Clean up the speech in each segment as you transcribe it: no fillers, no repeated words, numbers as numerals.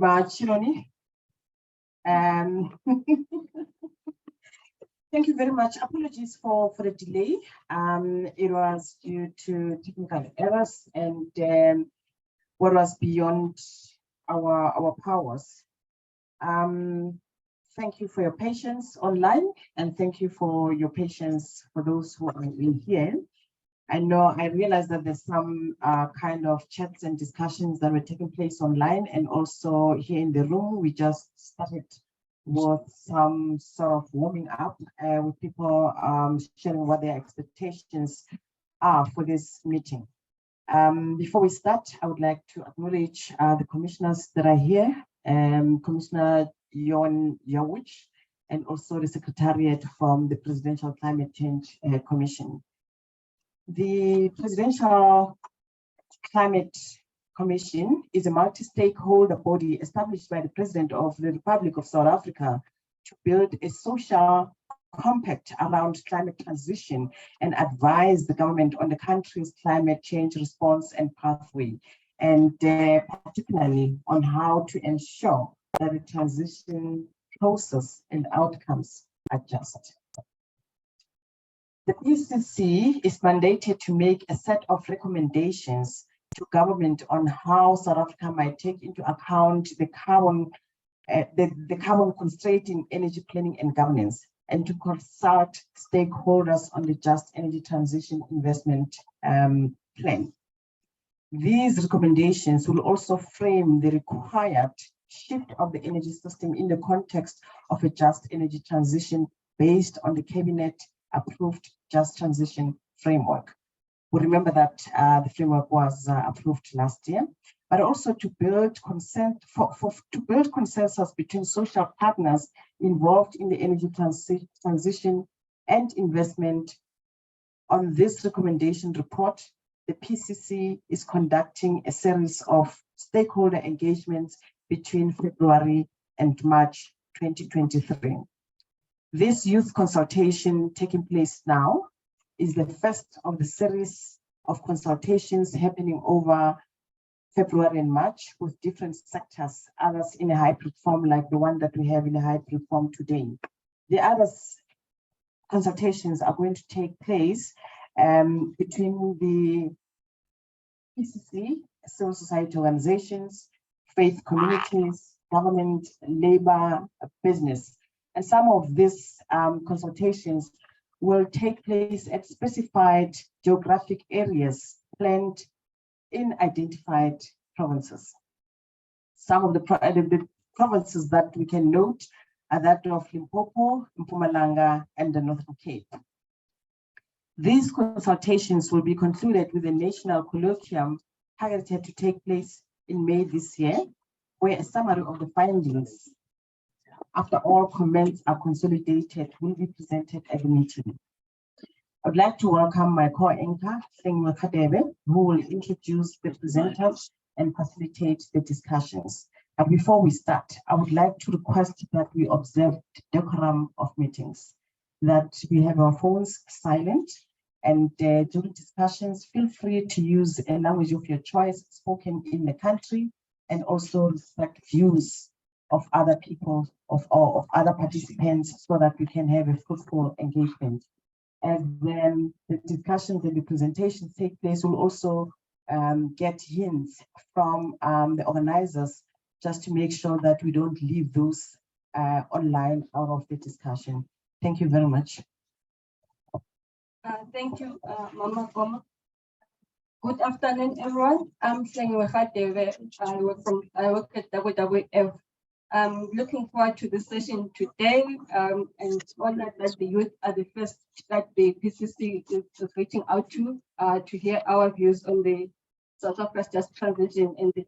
Chironi. Thank you very much. Apologies for the delay. It was due to technical errors and what was beyond our powers. Thank you for your patience online, and thank you for your patience for those who are in here. I realize that there's some kind of chats and discussions that were taking place online, and also here in the room, we just started with some sort of warming up with people sharing what their expectations are for this meeting. Before we start, I would like to acknowledge the commissioners that are here, Commissioner Yon Yawich, and also the Secretariat from the Presidential Climate Change Commission. The Presidential Climate Commission is a multi-stakeholder body established by the President of the Republic of South Africa to build a social compact around climate transition and advise the government on the country's climate change response and pathway, and particularly on how to ensure that the transition process and outcomes are just. The PCC is mandated to make a set of recommendations to government on how South Africa might take into account the carbon constraint in energy planning and governance, and to consult stakeholders on the just energy transition investment plan. These recommendations will also frame the required shift of the energy system in the context of a just energy transition based on the cabinet approved just transition framework. We remember that the framework was approved last year, but also to build consensus between social partners involved in the energy transition and investment. On this recommendation report, the PCC is conducting a series of stakeholder engagements between February and March 2023. This youth consultation taking place now is the first of the series of consultations happening over February and March with different sectors, others in a hybrid form like the one that we have in a hybrid form today. The other consultations are going to take place between the PCC, civil society organizations, faith communities, government, labor, business. And some of these consultations will take place at specified geographic areas planned in identified provinces. Some of the provinces that we can note are that of Limpopo, Mpumalanga, and the Northern Cape. These consultations will be concluded with a national colloquium targeted to take place in May this year, where a summary of the findings, after all comments are consolidated, will be presented at the meeting. I would like to welcome my co-anchor, Sengwe Khadebe, who will introduce the presenters and facilitate the discussions. But before we start, I would like to request that we observe the decorum of meetings, that we have our phones silent, and during discussions, feel free to use a language of your choice spoken in the country, and also respect views of other people, of other participants, so that we can have a fruitful engagement. As the discussions and the presentations take place, we'll also get hints from the organizers, just to make sure that we don't leave those online out of the discussion. Thank you very much. Thank you, Mama Goma. Good afternoon, everyone. I'm Sengwe Khadebe. I work at WWF. I'm looking forward to the session today, and honored that the youth are the first that the PCC is reaching out to hear our views on the South Africa's just transition and the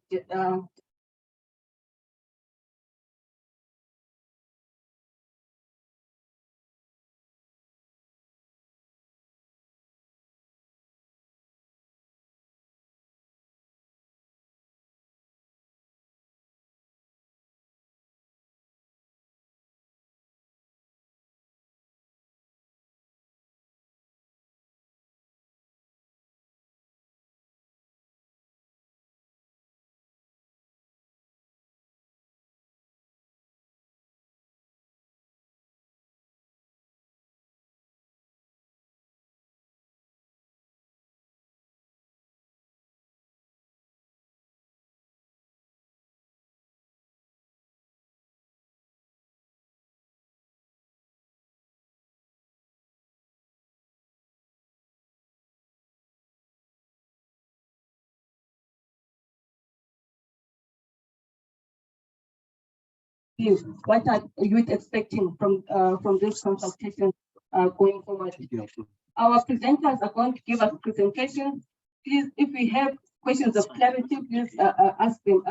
what are youth expecting from this consultation going forward. Our presenters are going to give us presentations. Please, if we have questions of clarity, please ask them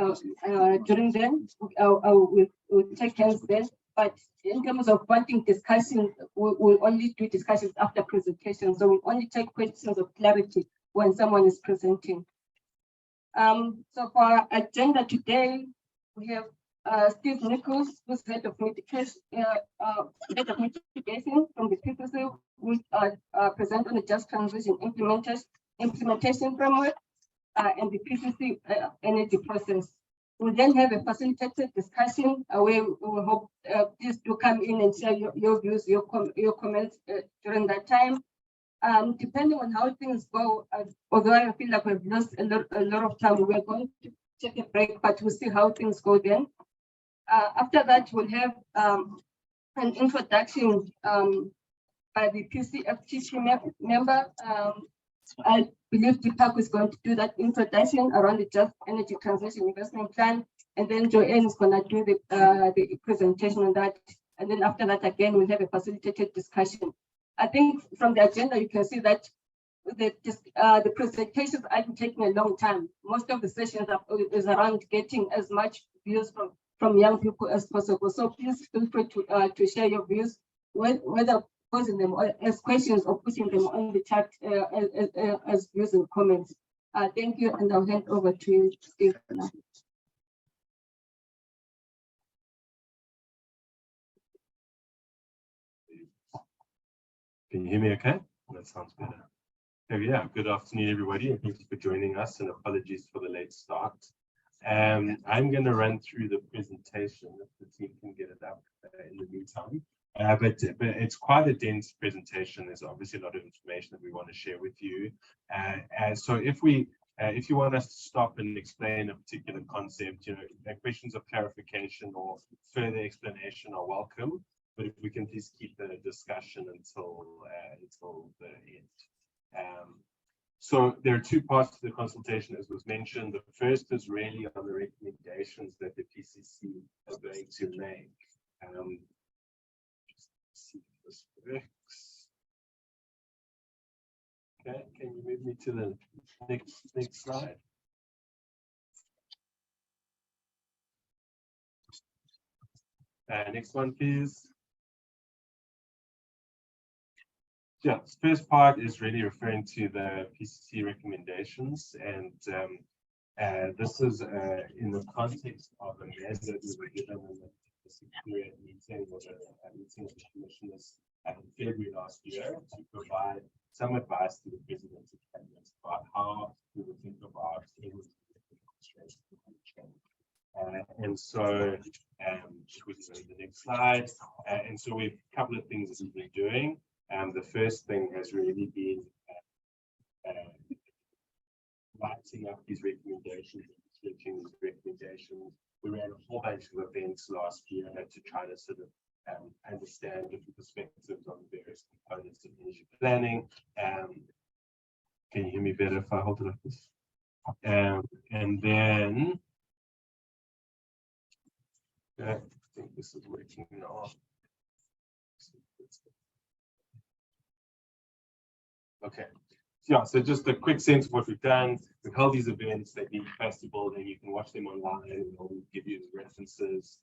during then. We'll take hands then. But in terms of wanting discussion, we'll only do discussions after presentation. So we'll only take questions of clarity when someone is presenting. So for our agenda today, we have Steve Nichols, who's head of mitigation from the PCC, will present on the just transition implementation framework and the PCC energy process. We'll then have a facilitated discussion where we will hope please do come in and share your views, your comments during that time. Depending on how things go, although I feel like we've lost a lot of time, we're going to take a break, but we'll see how things go then. After that, we'll have an introduction by the PCFTC member. I believe Deepak is going to do that introduction around the Just Energy Transition Investment Plan, and then Joanne is going to do the presentation on that. And then after that, again, we'll have a facilitated discussion. I think from the agenda, you can see that the presentations are taking a long time. Most of the sessions is around getting as much views from young people as possible. So please feel free to share your views, whether posing them as questions or putting them on the chat as views and comments. Thank you, and I'll hand over to you, Steve. Can you hear me okay? That sounds better. So yeah, good afternoon, everybody, and thank you for joining us, and apologies for the late start. I'm going to run through the presentation if the team can get it up in the meantime. But it's quite a dense presentation. There's obviously a lot of information that we want to share with you. So if you want us to stop and explain a particular concept, questions of clarification or further explanation are welcome. But if we can please keep the discussion until the end. So there are two parts to the consultation, as was mentioned. The first is really on the recommendations that the PCC is going to make. Just see if this works. Okay, can you move me to the next slide? Next one, please. Yeah, the first part is really referring to the PCC recommendations, and this is in the context of a mandate we were given in the secretariat meeting or the meeting of the commissioners in February last year to provide some advice to the president of cabinet about how we would think about energy constraints. And so, we can go to the next slide. And so we've a couple of things that we've been doing. The first thing has really been writing up these recommendations and researching these recommendations. We ran a whole bunch of events last year to try to sort of understand different perspectives on the various components of energy planning. Can you hear me better if I hold it like this? And then, I think this is working now. Okay, yeah, so just a quick sense of what we've done. We've held these events, they've been festival, and you can watch them online, and we'll give you the references.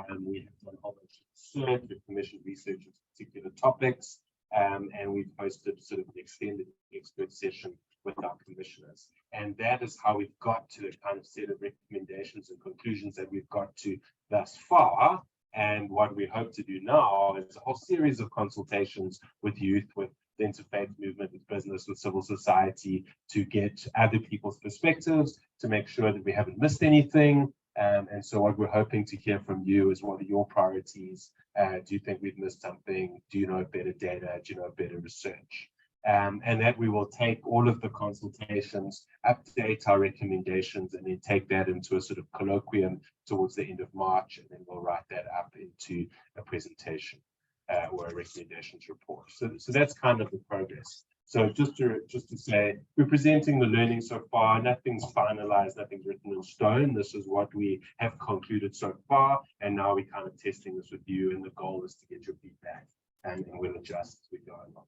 And we have done a whole bunch of research, we've commissioned research into particular topics, and we've hosted sort of an extended expert session with our commissioners. And that is how we've got to the kind of set of recommendations and conclusions that we've got to thus far. And what we hope to do now is a whole series of consultations with youth, with the interfaith movement, with business, with civil society, to get other people's perspectives, to make sure that we haven't missed anything. And so what we're hoping to hear from you is, what are your priorities? Do you think we've missed something? Do you know better data? Do you know better research? And that we will take all of the consultations, update our recommendations, and then take that into a sort of colloquium towards the end of March, and then we'll write that up into a presentation or a recommendations report. So that's kind of the progress. So just to say, we're presenting the learning so far. Nothing's finalized, nothing's written in stone. This is what we have concluded so far, and now we're kind of testing this with you. And the goal is to get your feedback, and we'll adjust as we go along.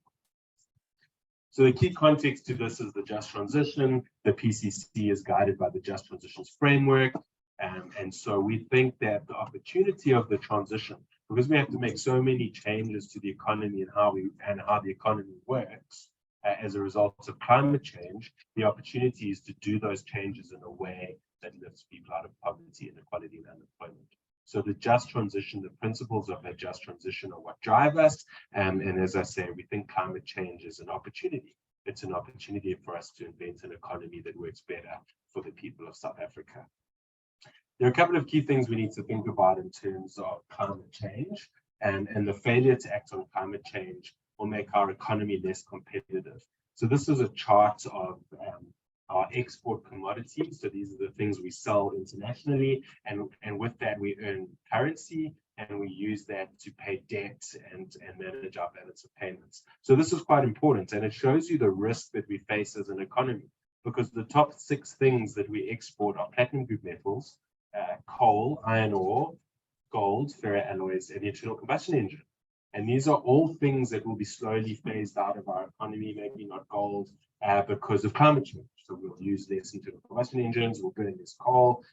So the key context to this is the just transition. The PCC is guided by the just transitions framework. And so we think that the opportunity of the transition, because we have to make so many changes to the economy and how the economy works as a result of climate change, the opportunity is to do those changes in a way that lifts people out of poverty, inequality, and unemployment. So the just transition, the principles of that just transition are what drive us. And as I say, we think climate change is an opportunity. It's an opportunity for us to invent an economy that works better for the people of South Africa. There are a couple of key things we need to think about in terms of climate change, and the failure to act on climate change will make our economy less competitive. So this is a chart of our export commodities. So these are the things we sell internationally, and with that we earn currency, and we use that to pay debt and manage our balance of payments. So this is quite important, and it shows you the risk that we face as an economy, because the top 6 things that we export are platinum group metals, coal, iron ore, gold, ferroalloys, and the internal combustion engine. And these are all things that will be slowly phased out of our economy, maybe not gold, because of climate change. So we'll use less internal combustion engines, we'll burn less coal.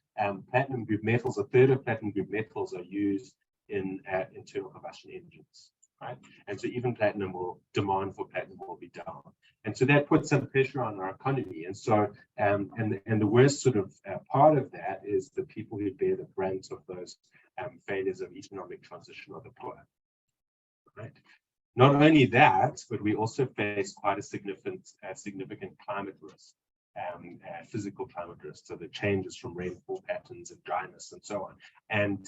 Platinum group metals, a third of platinum group metals are used in internal combustion engines, right? And so even demand for platinum will be down. And so that puts some pressure on our economy. And so, and the worst sort of part of that is the people who bear the brunt of those failures of economic transition are the poor, right? Not only that, but we also face quite a significant climate risk, physical climate risk. So the changes from rainfall patterns and dryness and so on. And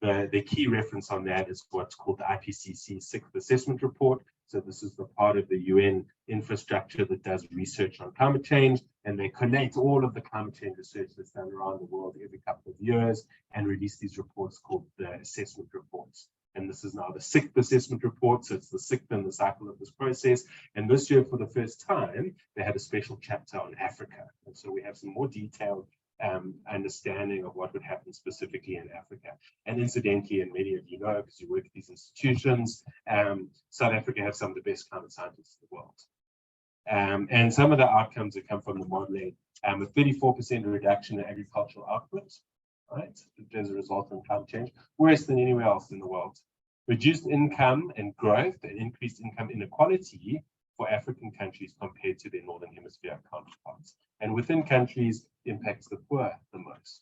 the key reference on that is what's called the IPCC 6th Assessment Report. So this is the part of the UN infrastructure that does research on climate change, and they collate all of the climate change research that's done around the world every couple of years and release these reports called the assessment reports. And this is now the 6th assessment report, so it's the 6th in the cycle of this process. And this year, for the first time, they had a special chapter on Africa. And so we have some more detailed understanding of what would happen specifically in Africa. And incidentally, and many of you know, because you work at these institutions, South Africa has some of the best climate scientists in the world. And some of the outcomes that come from the modeling, a 34% reduction in agricultural output, right, as a result of climate change, worse than anywhere else in the world. Reduced income and growth and increased income inequality for African countries compared to their Northern Hemisphere counterparts. And within countries, impacts the poor the most.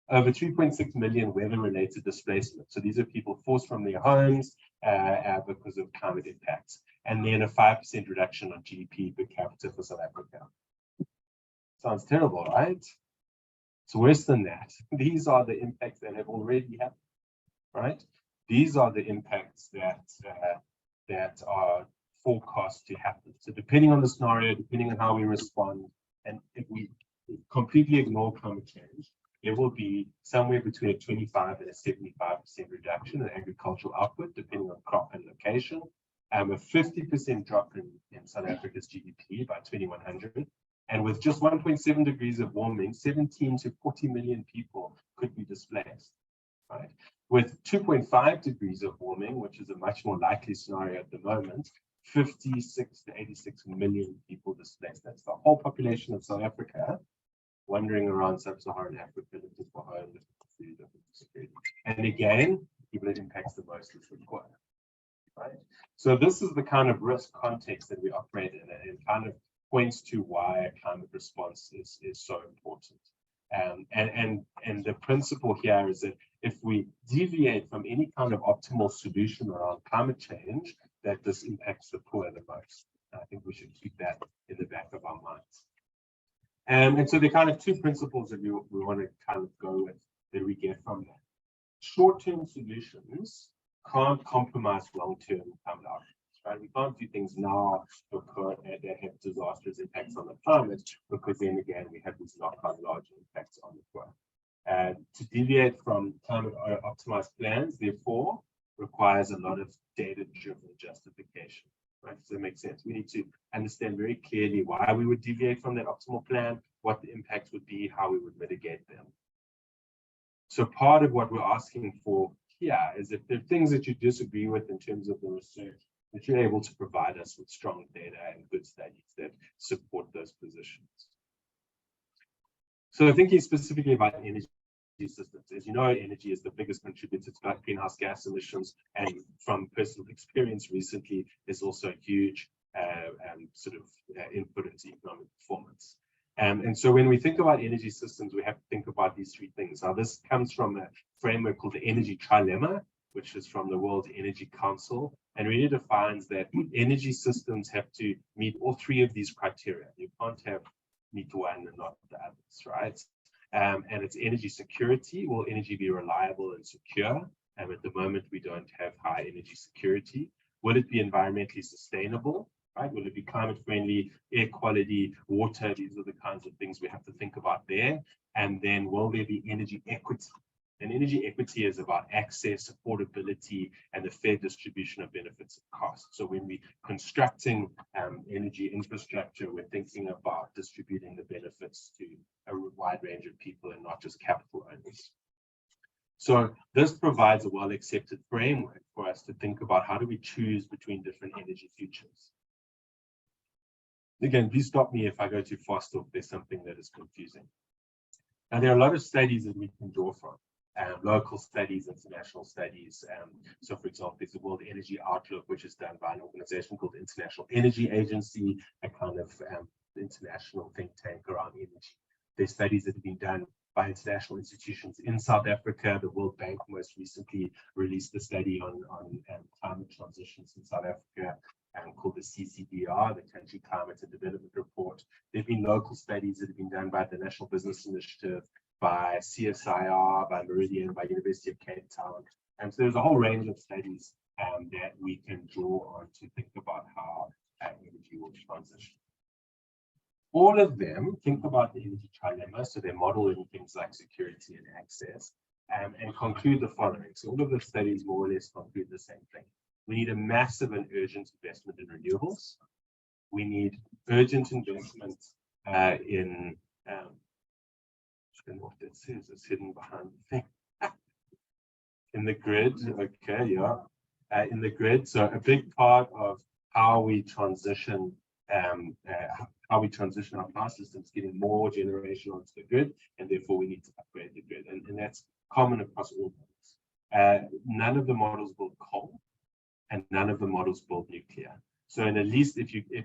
Over 3.6 million weather-related displacements. So these are people forced from their homes because of climate impacts. And then a 5% reduction on GDP per capita for South Africa. Sounds terrible, right? It's worse than that. These are the impacts that have already happened, right? These are the impacts that are forecast to happen. So depending on the scenario, depending on how we respond, and if we completely ignore climate change, there will be somewhere between a 25 and a 75% reduction in agricultural output, depending on crop and location. A 50% drop in South Africa's GDP by 2100. And with just 1.7 degrees of warming, 17 to 40 million people could be displaced, right? With 2.5 degrees of warming, which is a much more likely scenario at the moment, 56 to 86 million people displaced. That's the whole population of South Africa wandering around sub-Saharan Africa looking for home, looking for food, looking for security. And again, people it impacts the most is the poor, right? So this is the kind of risk context that we operate in, and kind of points to why a climate response is so important. And the principle here is that if we deviate from any kind of optimal solution around climate change, that this impacts the poor the most. I think we should keep that in the back of our minds. And so there are kind of 2 principles that we want to kind of go with that we get from that. Short-term solutions can't compromise long-term climate outcomes. Right? We can't do things now that have disastrous impacts on the climate, because then again we have these knock-on large impacts on the poor. To deviate from climate optimized plans, therefore, requires a lot of data-driven justification. right? Does that make sense? We need to understand very clearly why we would deviate from that optimal plan, what the impacts would be, how we would mitigate them. So part of what we're asking for here is if there are things that you disagree with in terms of the research, that you're able to provide us with strong data and good studies that support those positions. So thinking specifically about energy systems, as you know, energy is the biggest contributor to greenhouse gas emissions, and from personal experience recently, there's also a huge input into economic performance. And so when we think about energy systems, we have to think about these three things. Now, this comes from a framework called the Energy Trilemma, which is from the World Energy Council, and really defines that energy systems have to meet all three of these criteria. You can't meet one and not the others, right? And it's energy security. Will energy be reliable and secure? At the moment, we don't have high energy security. Will it be environmentally sustainable? Right? Will it be climate friendly, air quality, water? These are the kinds of things we have to think about there. And then will there be energy equity? And energy equity is about access, affordability, and the fair distribution of benefits and costs. So when we're constructing energy infrastructure, we're thinking about distributing the benefits to a wide range of people and not just capital owners. So this provides a well-accepted framework for us to think about how do we choose between different energy futures. Again, please stop me if I go too fast or if there's something that is confusing. Now, there are a lot of studies that we can draw from, local studies, international studies. So, for example, there's the World Energy Outlook, which is done by an organization called the International Energy Agency, a kind of international think tank around energy. There's studies that have been done by international institutions in South Africa. The World Bank most recently released a study on climate transitions in South Africa, called the CCDR, the Country Climate and Development Report. There have been local studies that have been done by the National Business Initiative, by CSIR, by Meridian, by University of Cape Town. And so there's a whole range of studies that we can draw on to think about how energy will transition. All of them think about the energy trilemma, so they model in things like security and access, and conclude the following. So all of the studies more or less conclude the same thing. We need a massive and urgent investment in renewables. We need urgent investment in, I don't know what that says, it's hidden behind the thing. In the grid, okay, yeah. In the grid, so a big part of how we transition our power systems, getting more generation onto the grid, and therefore we need to upgrade the grid. And that's common across all models. None of the models build coal, and none of the models build nuclear. So at least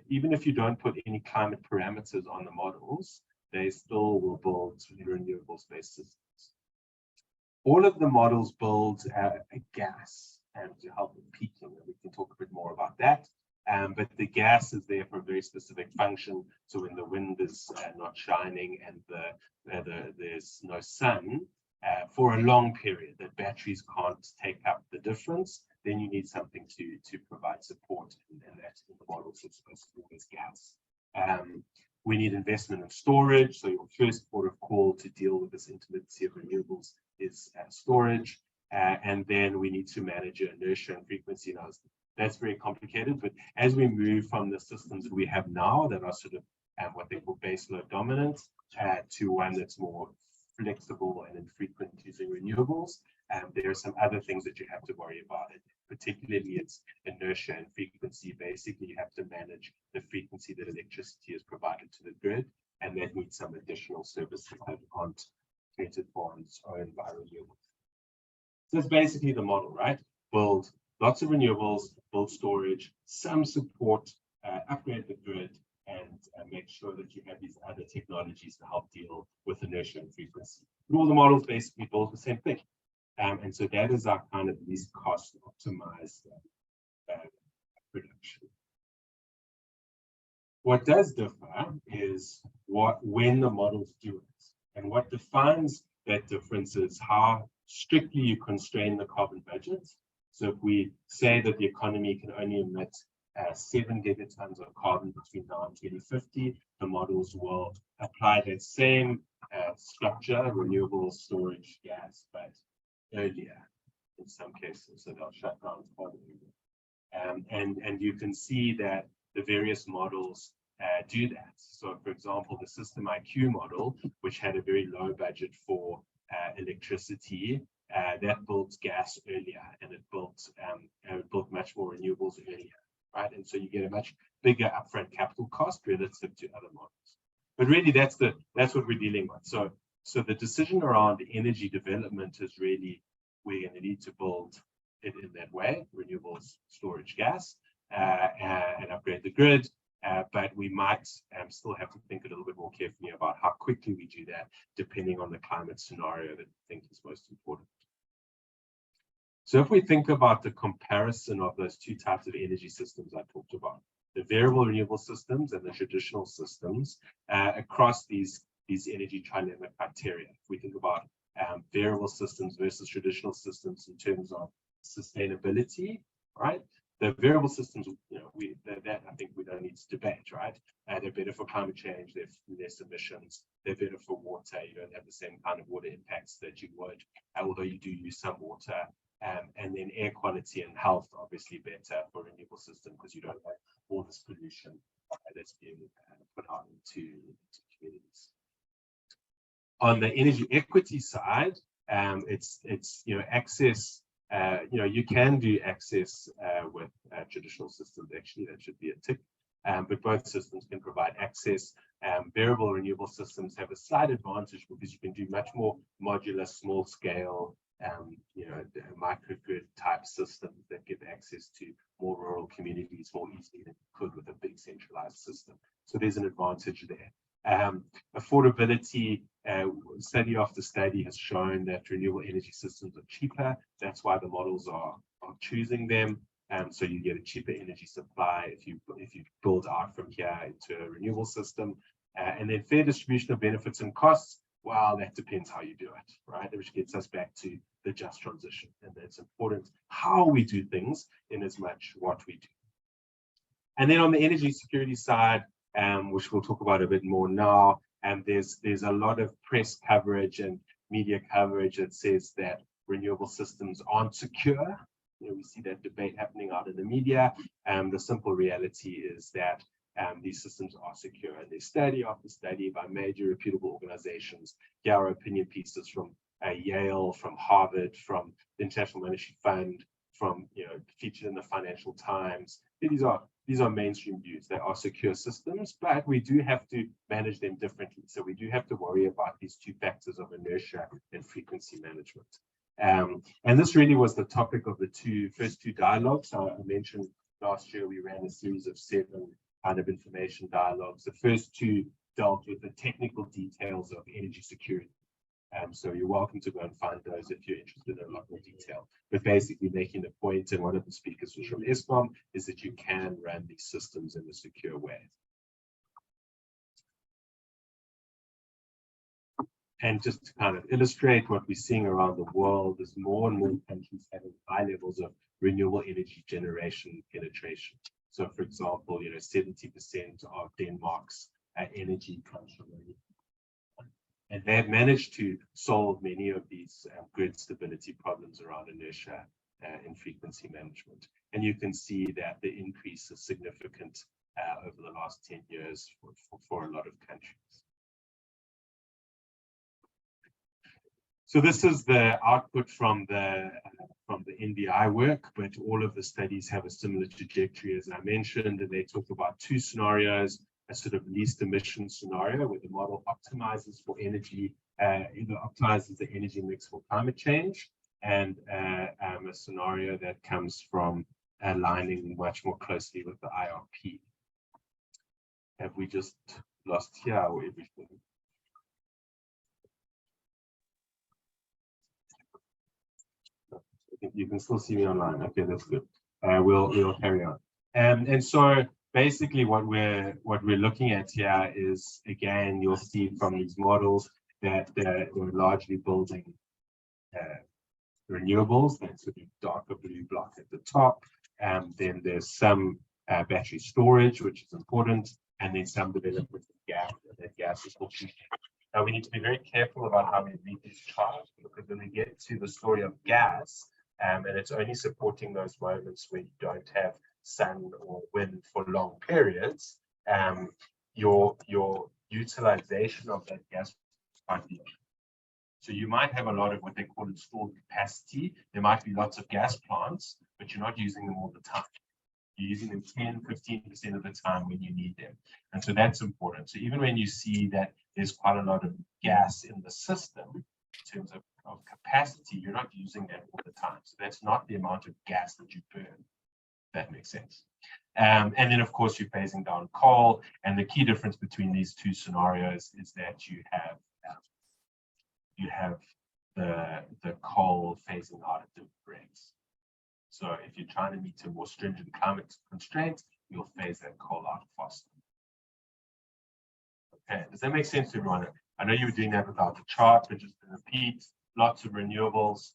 even if you don't put any climate parameters on the models, they still will build renewables-based systems. All of the models build a gas to help with peaking, and we can talk a bit more about that. But the gas is there for a very specific function. So when the wind is not shining and there's no sun for a long period, that batteries can't take up the difference, then you need something to provide support, and that's in the models it's supposed to be as gas. We need investment in storage. So your first port of call to deal with this intermittency of renewables is storage. And then we need to manage inertia and frequency. Now, that's very complicated, but as we move from the systems that we have now that are sort of what they call baseload dominant to one that's more flexible and infrequent using renewables, there are some other things that you have to worry about. Particularly its inertia and frequency. Basically, you have to manage the frequency that electricity is provided to the grid, and that needs some additional services that aren't catered for on its own by renewables. So that's basically the model, right? Build lots of renewables, build storage, some support, upgrade the grid, and make sure that you have these other technologies to help deal with inertia and frequency. And all the models basically build the same thing. And so that is our kind of least cost optimized production. What does differ is when the models do it. And what defines that difference is how strictly you constrain the carbon budget. So if we say that the economy can only emit 7 gigatons of carbon between now and 2050, the models will apply that same structure, renewables, storage, gas, but earlier in some cases. So they'll shut down carbon. And you can see that the various models do that. So, for example, the System IQ model, which had a very low budget for electricity, that built gas earlier, and it built much more renewables earlier, right? And so you get a much bigger upfront capital cost relative to other models. But really, that's what we're dealing with. So the decision around energy development is really, we're going to need to build it in that way: renewables, storage, gas, and upgrade the grid. But we might still have to think a little bit more carefully about how quickly we do that, depending on the climate scenario that we think is most important. So if we think about the comparison of those two types of energy systems I talked about, the variable renewable systems and the traditional systems, across these energy trilemma criteria, if we think about variable systems versus traditional systems in terms of sustainability, right? The variable systems, that I think we don't need to debate, right? They're better for climate change, they're less emissions, they're better for water. You don't have the same kind of water impacts that you would, although you do use some water. And then air quality and health, obviously better for a renewable system, because you don't have all this pollution that's being put out into communities. On the energy equity side, it's access. You can do access with traditional systems. Actually, that should be a tick. But both systems can provide access. Variable renewable systems have a slight advantage because you can do much more modular, small scale, microgrid type systems that give access to more rural communities more easily than you could with a big centralized system. So there's an advantage there. Affordability, study after study has shown that renewable energy systems are cheaper. That's why the models are choosing them. So you get a cheaper energy supply if you build out from here into a renewable system. And then fair distribution of benefits and costs. Well, that depends how you do it, right? Which gets us back to the just transition. And that's important how we do things in as much what we do. And then on the energy security side, which we'll talk about a bit more now, there's a lot of press coverage and media coverage that says that renewable systems aren't secure. We see that debate happening out in the media. The simple reality is that these systems are secure, and there's study after study by major reputable organizations. Here are opinion pieces from Yale, from Harvard, from the International Monetary Fund, from featured in the Financial Times. These are mainstream views. They are secure systems, but we do have to manage them differently. So we do have to worry about these two factors of inertia and frequency management. And this really was the topic of the first two dialogues. I mentioned last year we ran a series of 7 kind of information dialogues. The first 2 dealt with the technical details of energy security. So you're welcome to go and find those if you're interested in a lot more detail. But basically making the point, and one of the speakers was from Eskom, is that you can run these systems in a secure way. And just to kind of illustrate what we're seeing around the world, is more and more countries having high levels of renewable energy generation penetration. So, for example, 70% of Denmark's energy comes from renewable. And they've managed to solve many of these grid stability problems around inertia and frequency management. And you can see that the increase is significant over the last 10 years for a lot of countries. So this is the output from the NBI work, but all of the studies have a similar trajectory, as I mentioned, and they talk about 2 scenarios: a sort of least emission scenario where the model optimizes for energy, optimizes the energy mix for climate change, and a scenario that comes from aligning much more closely with the IRP. Have we just lost here or everything? You can still see me online. Okay, that's good. We'll carry on. And so basically what we're looking at here is, again, you'll see from these models that they're largely building renewables. That's sort of darker blue block at the top. Then there's some battery storage, which is important, and then some development of gas, and that gas is called. Now we need to be very careful about how we read these charts, because when we get to the story of gas, and it's only supporting those moments where you don't have sun or wind for long periods. Your utilization of that gas might be low. So you might have a lot of what they call installed capacity. There might be lots of gas plants, but you're not using them all the time. You're using them 10, 15% of the time when you need them. And so that's important. So even when you see that there's quite a lot of gas in the system, in terms of capacity, you're not using that all the time. So that's not the amount of gas that you burn. If that makes sense. And then, of course, you're phasing down coal. And the key difference between these two scenarios is that you have the coal phasing out at different rates. So if you're trying to meet a more stringent climate constraint, you'll phase that coal out faster. Okay, does that make sense to everyone? I know you were doing that without the chart, but just to repeat, lots of renewables,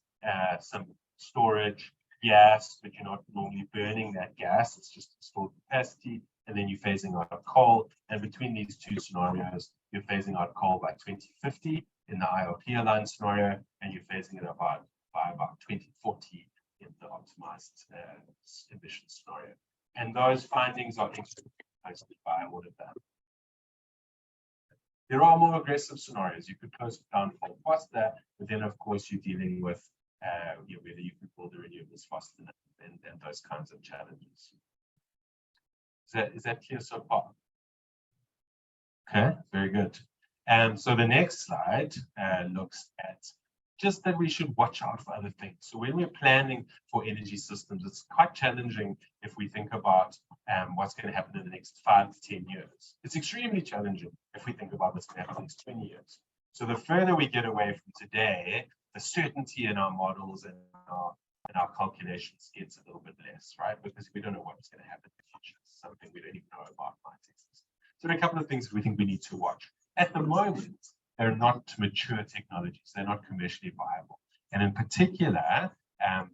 some storage, gas, but you're not normally burning that gas, it's just stored capacity, and then you're phasing out coal. And between these two scenarios, you're phasing out coal by 2050 in the IRP aligned scenario, and you're phasing it out by about 2040 in the optimized emission scenario. And those findings are posted by all of them. There are more aggressive scenarios. You could close it down faster, but then of course you're dealing with whether you can build the renewables faster and those kinds of challenges. Is that clear so far? Okay, very good. So the next slide looks at just that we should watch out for other things. So when we're planning for energy systems, it's quite challenging if we think about what's going to happen in the next 5 to 10 years. It's extremely challenging if we think about what's going to happen in the next 20 years. So the further we get away from today, the certainty in our models and our calculations gets a little bit less, right? Because we don't know what's going to happen in the future. It's something we don't even know about might exist. So there are a couple of things we think we need to watch. At the moment, they're not mature technologies. They're not commercially viable. And in particular,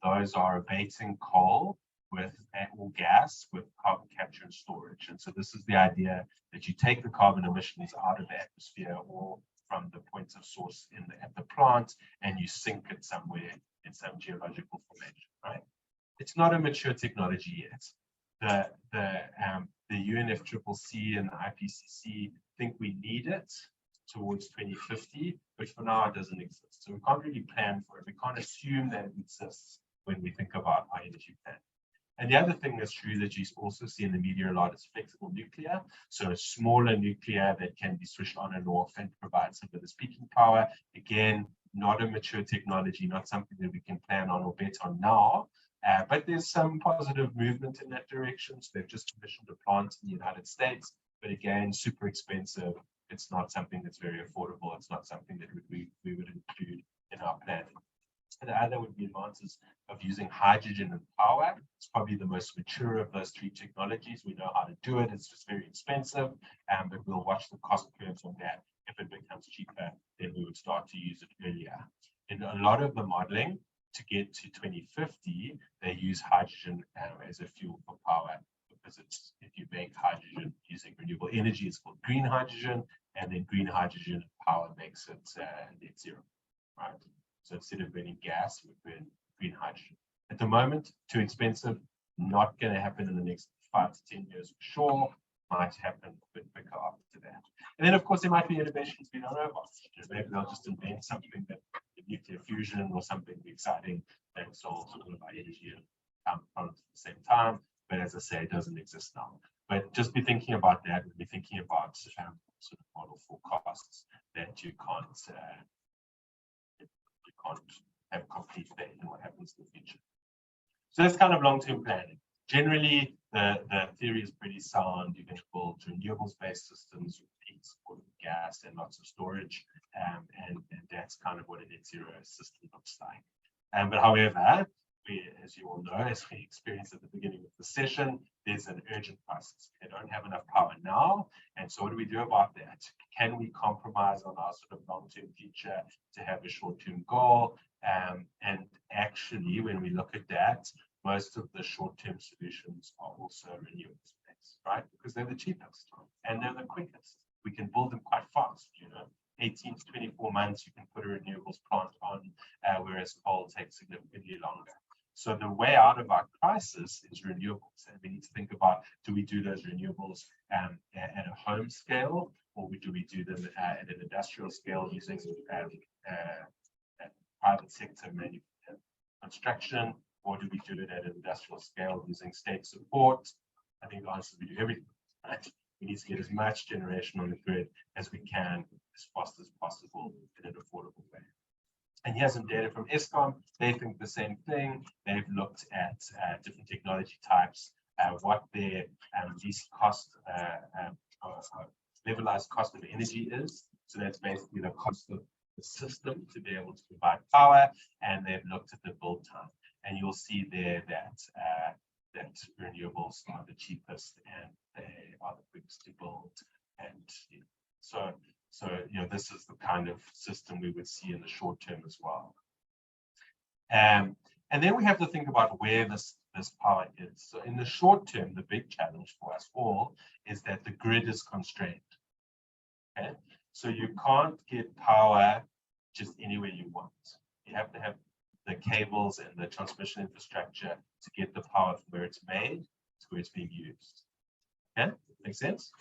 those are abating coal with or gas with carbon capture and storage. And so this is the idea that you take the carbon emissions out of the atmosphere or from the point of source at the plant, and you sink it somewhere in some geological formation, right? It's not a mature technology yet. The UNFCCC and the IPCC think we need it towards 2050, but for now it doesn't exist. So we can't really plan for it. We can't assume that it exists when we think about our energy plan. And the other thing that's true that you also see in the media a lot is flexible nuclear. So smaller nuclear that can be switched on and off and provide some of this peaking power. Again, not a mature technology, not something that we can plan on or bet on now. But there's some positive movement in that direction. So they've just commissioned a plant in the United States, but again, super expensive. It's not something that's very affordable. It's not something that we would include in our planning. And the other would be advances of using hydrogen and power. It's probably the most mature of those three technologies. We know how to do it. It's just very expensive, but we'll watch the cost curves on that. If it becomes cheaper, then we would start to use it earlier. In a lot of the modeling to get to 2050, they use hydrogen as a fuel for power, because it's, if you make hydrogen using renewable energy, it's called green hydrogen, and then green hydrogen power makes it net zero, right? So instead of burning gas, we burn green hydrogen. At the moment, too expensive, not going to happen in the next 5 to 10 years for sure. Might happen a bit quicker after that. And then, of course, there might be innovations we don't know about. Maybe they'll just invent something that nuclear fusion or something exciting that solves all of our energy problems at the same time. But as I say, it doesn't exist now. But just be thinking about that and be thinking about sort of model forecasts that you can't have complete faith in what happens in the future. So that's kind of long-term planning. Generally, the theory is pretty sound. You can build renewables-based systems with peak support of gas and lots of storage, and that's kind of what a net zero system looks like. But however, as you all know, as we experienced at the beginning of the session, there's an urgent crisis. They don't have enough power now, and so what do we do about that? Can we compromise on our sort of long-term future to have a short-term goal? And actually, when we look at that, most of the short-term solutions are also renewables-based, right? Because they're the cheapest and they're the quickest. We can build them quite fast, 18 to 24 months, you can put a renewables plant on, whereas coal takes significantly longer. So the way out of our crisis is renewables. And we need to think about, do we do those renewables at a home scale, or do we do them at an industrial scale using private sector construction, or do we do it at an industrial scale using state support? I think the answer is we do everything, right? We need to get as much generation on the grid as we can as fast as possible in an affordable way. And here's some data from Eskom. They think the same thing. They've looked at different technology types, what their least cost, levelized cost of energy is. So that's basically the cost of the system to be able to provide power. And they've looked at the build time. And you'll see there that that renewables are the cheapest and they are the quickest to build. And so this is the kind of system we would see in the short term as well. And then we have to think about where this power is. So in the short term, the big challenge for us all is that the grid is constrained. Okay, so you can't get power just anywhere you want. You have to have the cables and the transmission infrastructure to get the power from where it's made to where it's being used. Okay, makes sense?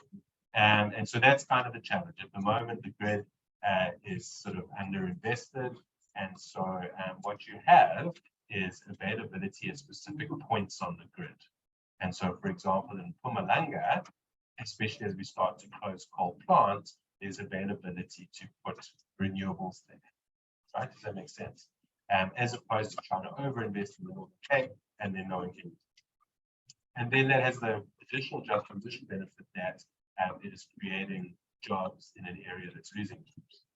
And so that's kind of the challenge. At the moment, the grid is sort of underinvested. And so what you have is availability at specific points on the grid. And so, for example, in Mpumalanga, especially as we start to close coal plants, there's availability to put renewables there. Right? Does that make sense? As opposed to trying to overinvest in the Northern Cape and then no one can. And then that has the additional just transition benefit that it is creating jobs in an area that's losing jobs.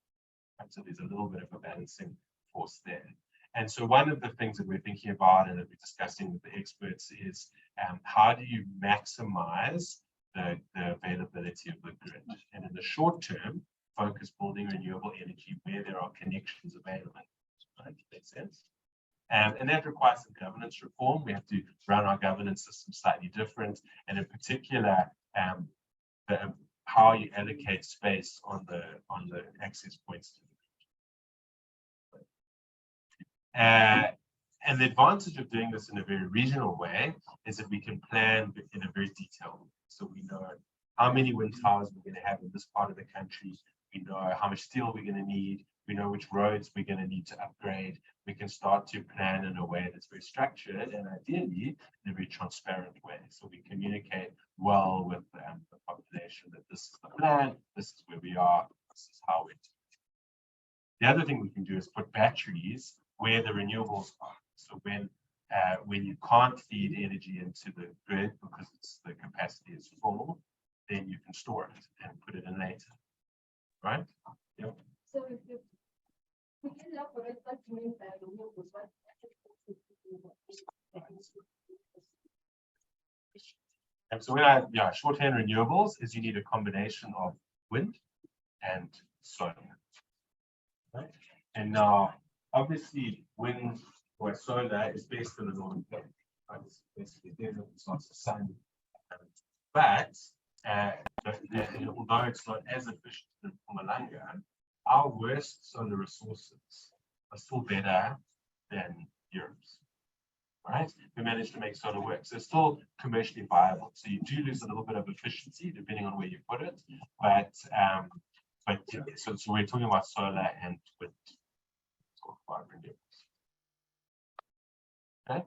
Right? So there's a little bit of a balancing force there. And so one of the things that we're thinking about and that we're discussing with the experts is how do you maximize the availability of the grid? And in the short term, focus building renewable energy where there are connections available. Right? Makes sense. And that requires some governance reform. We have to run our governance system slightly different, and in particular, how you allocate space on the access points to the grid. And the advantage of doing this in a very regional way is that we can plan in a very detailed way. So we know how many wind towers we're going to have in this part of the country. We know how much steel we're going to need. We know which roads we're going to need to upgrade. We can start to plan in a way that's very structured and ideally in a very transparent way. So we communicate well with the population that this is the plan, this is where we are, this is how it. The other thing we can do is put batteries where the renewables are. So when you can't feed energy into the grid because the capacity is full, then you can store it and put it in later, right? Yep. So if you can elaborate what you mean by renewables, what and so shorthand renewables is you need a combination of wind and solar. Right? And now, obviously, wind or solar is based on the Northern Cape. Right? It's basically desert, it's not the sun. But although it's not as efficient as Mpumalanga, our worst solar resources are still better than Europe's. Right? We managed to make solar work. So it's still commercially viable. So you do lose a little bit of efficiency depending on where you put it. But so we're talking about solar and wind. Okay.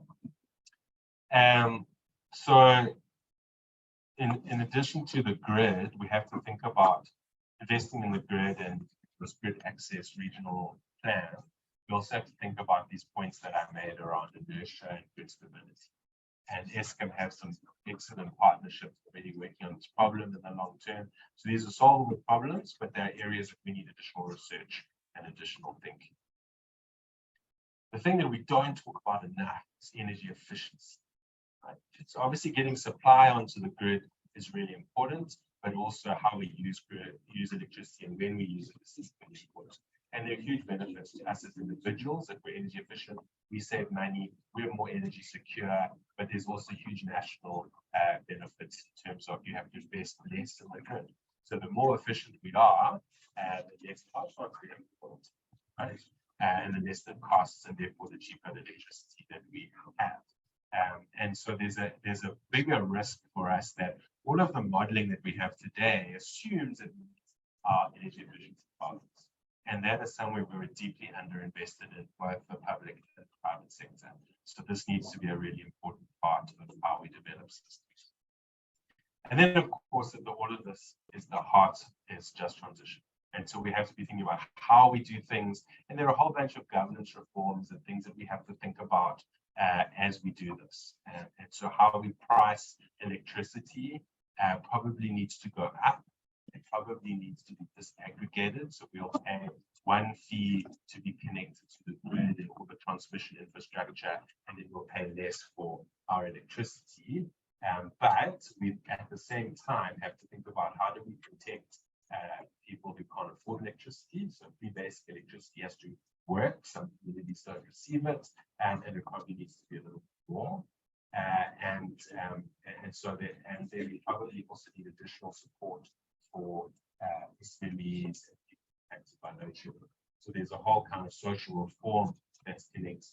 So in addition to the grid, we have to think about investing in the grid and this grid access regional plan. We also have to think about these points that I made around inertia and grid stability. And Eskom have some excellent partnerships already working on this problem in the long term. So these are solvable problems, but there are areas that we need additional research and additional thinking. The thing that we don't talk about enough is energy efficiency. Right? So obviously getting supply onto the grid is really important, but also how we use electricity and when we use it is really important. And there are huge benefits to us as individuals. If we're energy efficient, we save money, we're more energy secure, but there's also huge national benefits in terms of you have to invest less in the grid. So the more efficient we are, the less costs we have, right? And the less the costs, and therefore the cheaper the electricity that we have. And so there's a bigger risk for us that all of the modeling that we have today assumes that our energy efficiency targets. And that is somewhere we're deeply underinvested in both the public and the private sector. So this needs to be a really important part of how we develop systems. And then, of course, at all of this is the heart is just transition. And so we have to be thinking about how we do things. And there are a whole bunch of governance reforms and things that we have to think about as we do this. And so how we price electricity probably needs to go up. It probably needs to be disaggregated. So we'll pay one fee to be connected to the grid and all the transmission infrastructure, and then we'll pay less for our electricity. But we, at the same time, have to think about how do we protect people who can't afford electricity. So free basic electricity has to work. Some communities don't receive it, and it probably needs to be a little more. And then we probably also need additional support for SMEs impacted by load shedding. So there's a whole kind of social reform that's connected.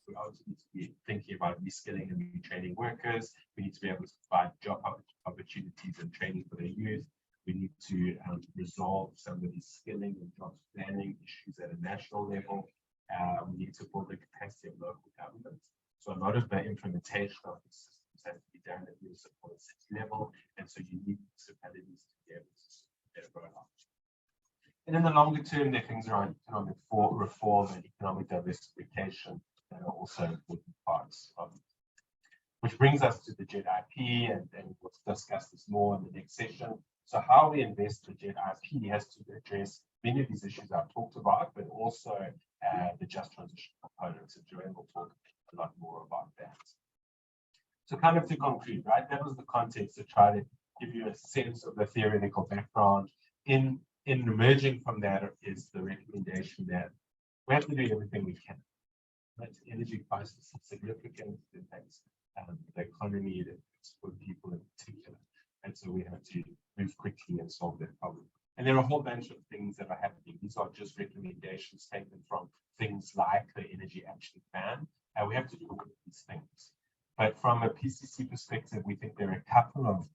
We also need to be thinking about reskilling and retraining workers. We need to be able to provide job opportunities and training for their youth. We need to resolve some of these skilling and job planning issues at a national level. We need to build the capacity of local government. So a lot of the implementation of these systems has to be done at municipal and city level, and so you need municipalities to be able to support that rollout. And in the longer term, there are things around economic reform and economic diversification that are also important parts of it. Which brings us to the JET IP, and we'll discuss this more in the next session. So how we invest the JET IP has to address many of these issues I've talked about, but also the just transition components, and Joanne will talk a lot more about that. So kind of to conclude, right, that was the context to try to give you a sense of the theoretical background. In emerging from that is the recommendation that we have to do everything we can. Right? Energy crisis is significant, it impacts the economy, it impacts for people in particular. And so we have to move quickly and solve that problem. And there are a whole bunch of things that are happening. These are just recommendations taken from things like the Energy Action Plan. And we have to do all of these things. But from a PCC perspective, we think there are a couple of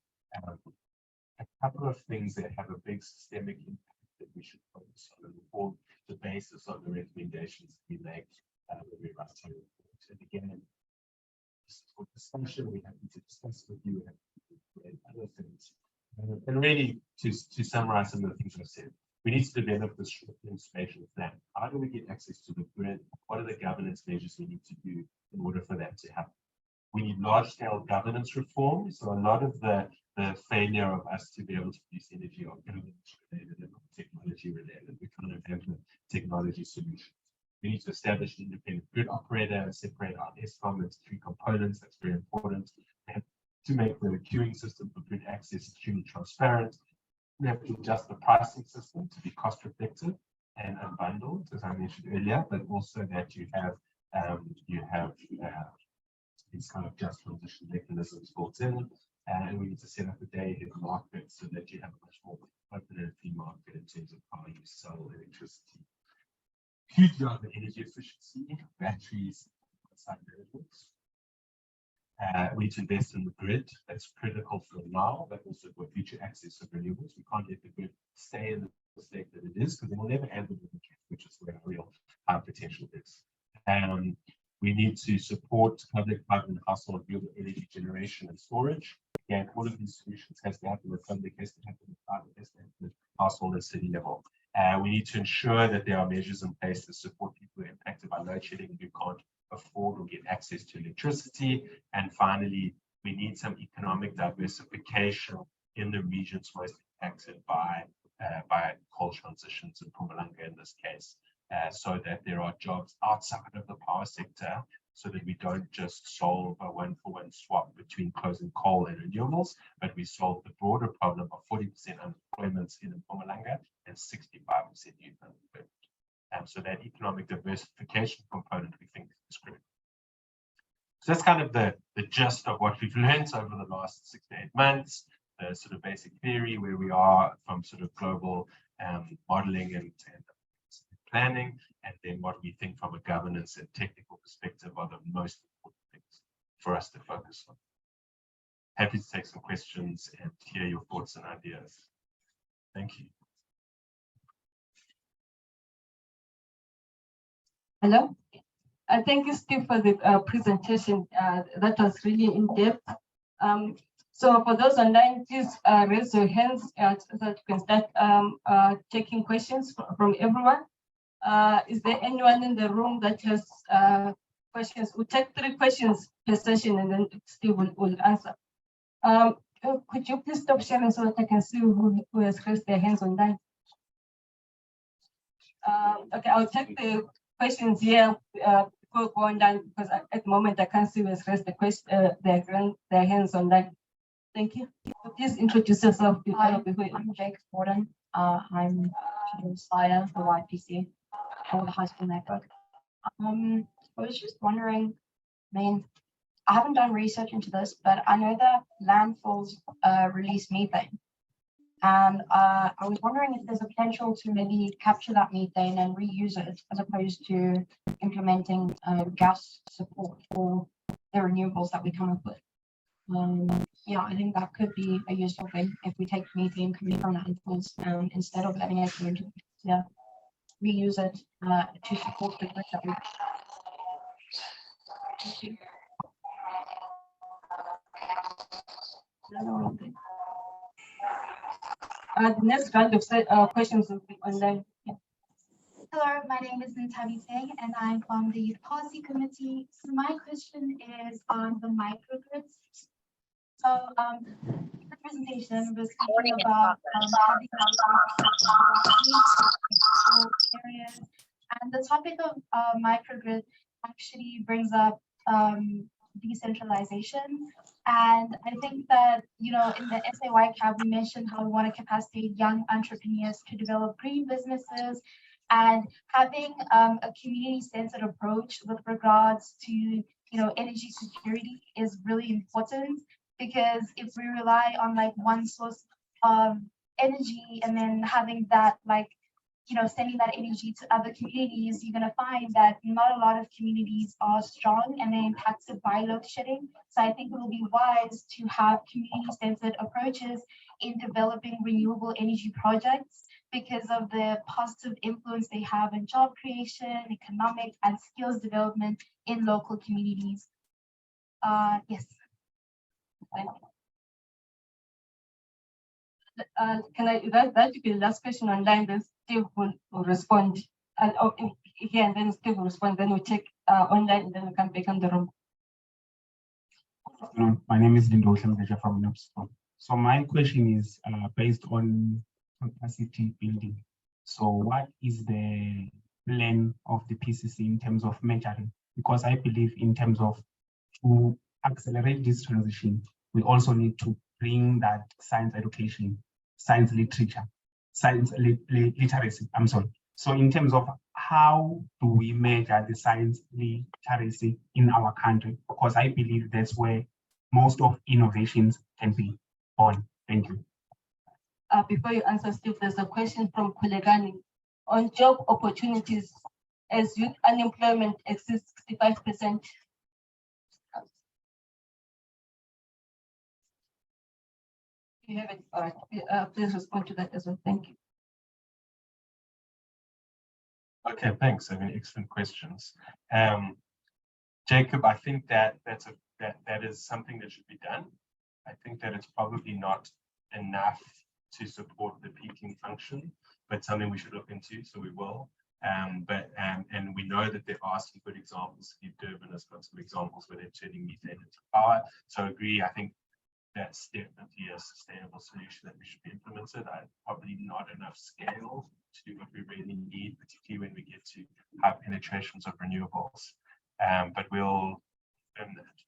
things that have a big systemic impact that we should focus on and form the basis of the recommendations we make when we write our report. And again, for discussion, we have to discuss with you and other things. And really, to summarize some of the things I've said, we need to develop this information plan. How do we get access to the grid? What are the governance measures we need to do in order for that to happen? We need large-scale governance reform. So a lot of the failure of us to be able to produce energy are governance-related and not technology-related. We kind of have the technology solution. We need to establish an independent grid operator and separate our ESCOM into three components. That's very important. We have to make the queuing system for grid access extremely transparent. We have to adjust the pricing system to be cost-effective and unbundled, as I mentioned earlier, but also that you have these kind of just transition mechanisms built in, and we need to set up a day-ahead market so that you have a much more open and free market in terms of how you sell electricity. Huge amount of energy efficiency, batteries, site renewables. We need to invest in the grid. That's critical for now, but also for future access of renewables. We can't let the grid stay in the state that it is, because it will never end with the grid, which is where our real high potential is. We need to support public, private, and household renewable energy generation and storage. Again, all of these solutions has to happen with public, has to happen with private, has to happen with household and city level. We need to ensure that there are measures in place to support people who are impacted by load shedding who can't afford or get access to electricity. And finally, we need some economic diversification in the regions most impacted by coal transitions in Mpumalanga in this case, so that there are jobs outside of the power sector, so that we don't just solve a one-for-one swap between closing coal and renewables, but we solve the broader problem of 40% unemployment in Mpumalanga and 65% youth unemployment. So that economic diversification component we think is critical. So that's kind of the gist of what we've learned over the last 6 to 8 months, the sort of basic theory where we are from sort of global modeling and planning, and then what we think from a governance and technical perspective are the most important things. for us to focus on. Happy to take some questions and hear your thoughts and ideas. Thank you. Hello. Thank you, Steve, for the presentation. That was really in-depth. So for those online, please raise your hands so that you can start taking questions from everyone. Is there anyone in the room that has questions? We'll take 3 questions per session and then Steve will answer. Could you please stop sharing so that I can see who has raised their hands online? Okay, I'll take the questions here before we go on down, because at the moment I can't see who has raised the question, their hands online. Thank you. So please introduce yourself. Hi, I'm Jake Gordon. I'm a Slayer for YPC for the high school network. I was just wondering, I mean, I haven't done research into this, but I know that landfills release methane. And I was wondering if there's a potential to maybe capture that methane and reuse it, as opposed to implementing gas support for the renewables that we come up with. Yeah, I think that could be a useful thing if we take methane coming from landfills instead of letting it go into, yeah, reuse it to support the grid that we. Thank you. The next round of questions will be online. Yeah. Hello, my name is Natalie Singh and I'm from the Youth Policy Committee. So my question is on the microgrids. So the presentation was speaking about having areas, and the topic of microgrid actually brings up decentralization. And I think that, you know, in the SAYCAB, we mentioned how we want to capacitate young entrepreneurs to develop green businesses, and having a community-centered approach with regards to, you know, energy security is really important, because if we rely on like one source of energy and then having that, like, you know, sending that energy to other communities, you're going to find that not a lot of communities are strong and they're impacted by load shedding. So I think it will be wise to have community-centered approaches in developing renewable energy projects, because of the positive influence they have in job creation, economic and skills development in local communities. Yes. Can I, that should be the last question online, then Steve will respond. And here, and then Steve will respond, then we'll check online, and then we can back on the room. My name is Lindo Shembeja from NUPSCO. So my question is based on capacity building. So what is the plan of the PCC in terms of measuring? Because I believe in terms of to accelerate this transition, we also need to bring that science education, science literature, science literacy, I'm sorry. So in terms of how do we measure the science literacy in our country? Because I believe that's where most of innovations can be born. Thank you. Before you answer, Steve, there's a question from Kulegani on job opportunities as youth unemployment exceeds 65%. You have it. All right. Please respond to that as well. Thank you. Okay, thanks. I mean, excellent questions. Jacob, I think that that is something that should be done. I think that it's probably not enough to support the peaking function, but something we should look into, so we will. And we know that there are some good examples. Durban has got some examples where they're turning methane into power. So I agree, I think that's definitely a sustainable solution that we should be implemented. Probably not enough scale to do what we really need, particularly when we get to high penetrations of renewables. But we'll confirm that.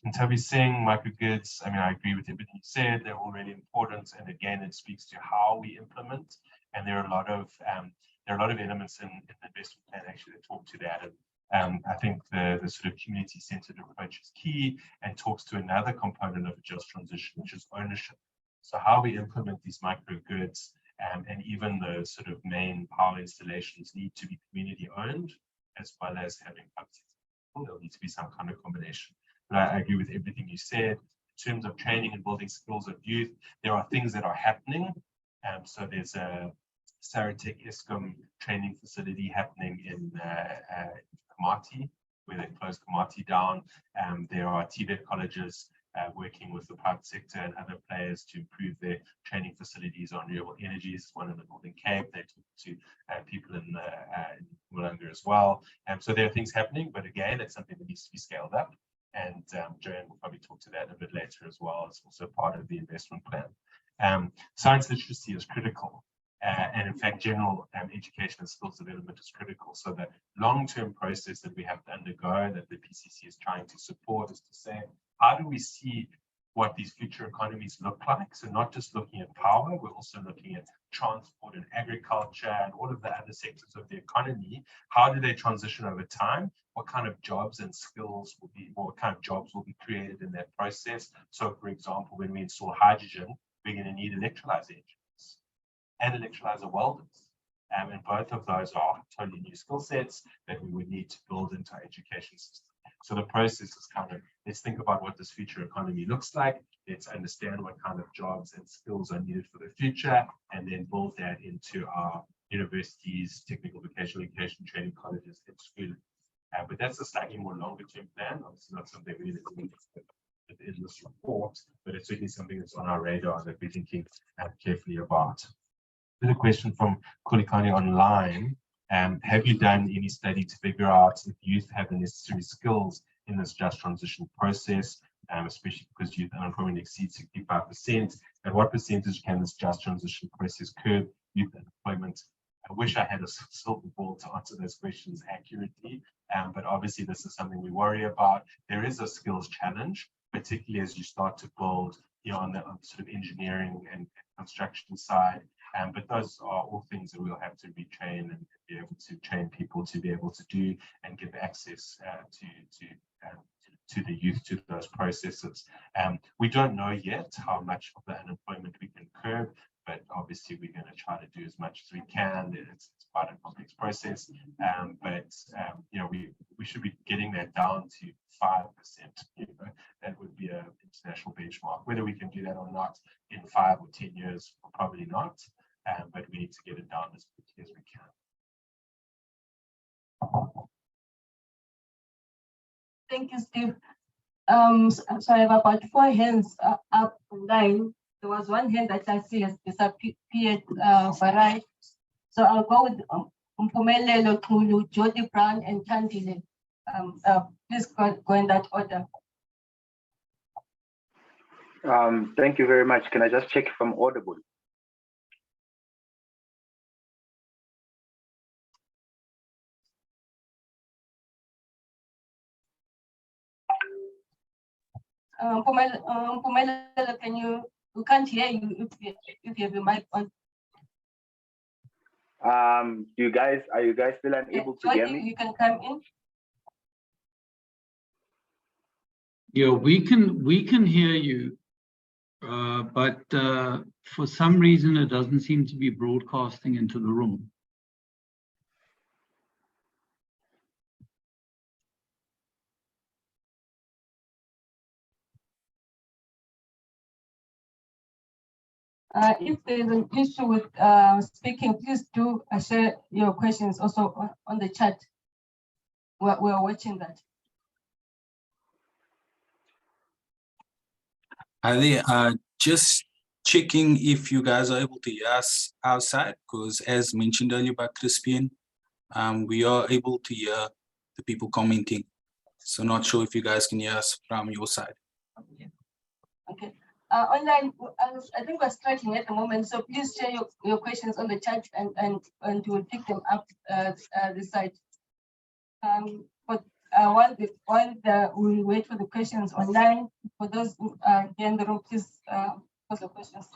In terms of saying microgrids, I mean, I agree with everything you said. They're all really important, and again, it speaks to how we implement. And there are a lot of elements in the investment plan actually that talk to that. And I think the sort of community-centered approach is key, and talks to another component of a just transition, which is ownership. So how we implement these microgrids and even the sort of main power installations need to be community owned, as well as having public. There'll need to be some kind of combination. but I agree with everything you said. In terms of training and building skills of youth, there are things that are happening. So there's a Saratech ESCOM training facility happening in Komati, where they closed Komati down. There are TVET colleges working with the private sector and other players to improve their training facilities on renewable energies. One in the Northern Cape, they talk to people in Mulunga as well. So there are things happening, but again, it's something that needs to be scaled up. And Joanne will probably talk to that a bit later as well. It's also part of the investment plan. Science literacy is critical. And in fact, general education and skills development is critical. So the long-term process that we have to undergo, that the PCC is trying to support, is to say, how do we see what these future economies look like? So not just looking at power, we're also looking at transport and agriculture and all of the other sectors of the economy. How do they transition over time? What kind of jobs and skills will be, what kind of jobs will be created in that process? So for example, when we install hydrogen, we're going to need electrolyzer engines and electrolyzer welders. And both of those are totally new skill sets that we would need to build into our education system. So the process is kind of, let's think about what this future economy looks like. Let's understand what kind of jobs and skills are needed for the future, and then build that into our universities, technical vocational education training colleges, and schooling. But that's a slightly more longer term plan. Obviously not something we need in this report, but it's certainly something that's on our radar that we're thinking carefully about. There's a question from Kulikani online. Have you done any study to figure out if youth have the necessary skills in this just transition process, especially because youth unemployment exceeds 65%? At what percentage can this just transition process curb youth unemployment? I wish I had a silver ball to answer those questions accurately, but obviously this is something we worry about. There is a skills challenge, particularly as you start to build, on the sort of engineering and construction side. But those are all things that we'll have to retrain and be able to train people to be able to do and give access to the youth to those processes. We don't know yet how much of the unemployment we can curb, but obviously we're going to try to do as much as we can. It's quite a complex process, but we should be getting that down to 5%. That would be an international benchmark. Whether we can do that or not in 5 or 10 years, probably not. But we need to get it down as quickly as we can. Thank you, Steve. So I have about 4 hands up online. There was one hand that I see has disappeared, right. So I'll go with Mpumelelo Kulu, Jody Brown, and Tandile. Please go in that order. Thank you very much. Can I just check if I'm audible? Mpumelelo, we can't hear you if you have your mic on. Are you guys still unable to hear me? You can come in. Yeah, we can hear you, but for some reason it doesn't seem to be broadcasting into the room. If there's an issue with speaking, please do share your questions also on the chat. We're watching that. Hi there. Just checking if you guys are able to hear us outside, because as mentioned earlier by Crispian, we are able to hear the people commenting. So not sure if you guys can hear us from your side. Okay. Online, I think we're struggling at the moment, so please share your questions on the chat and we'll pick them up this side. But while we wait for the questions online, for those here in the room, please pose the questions.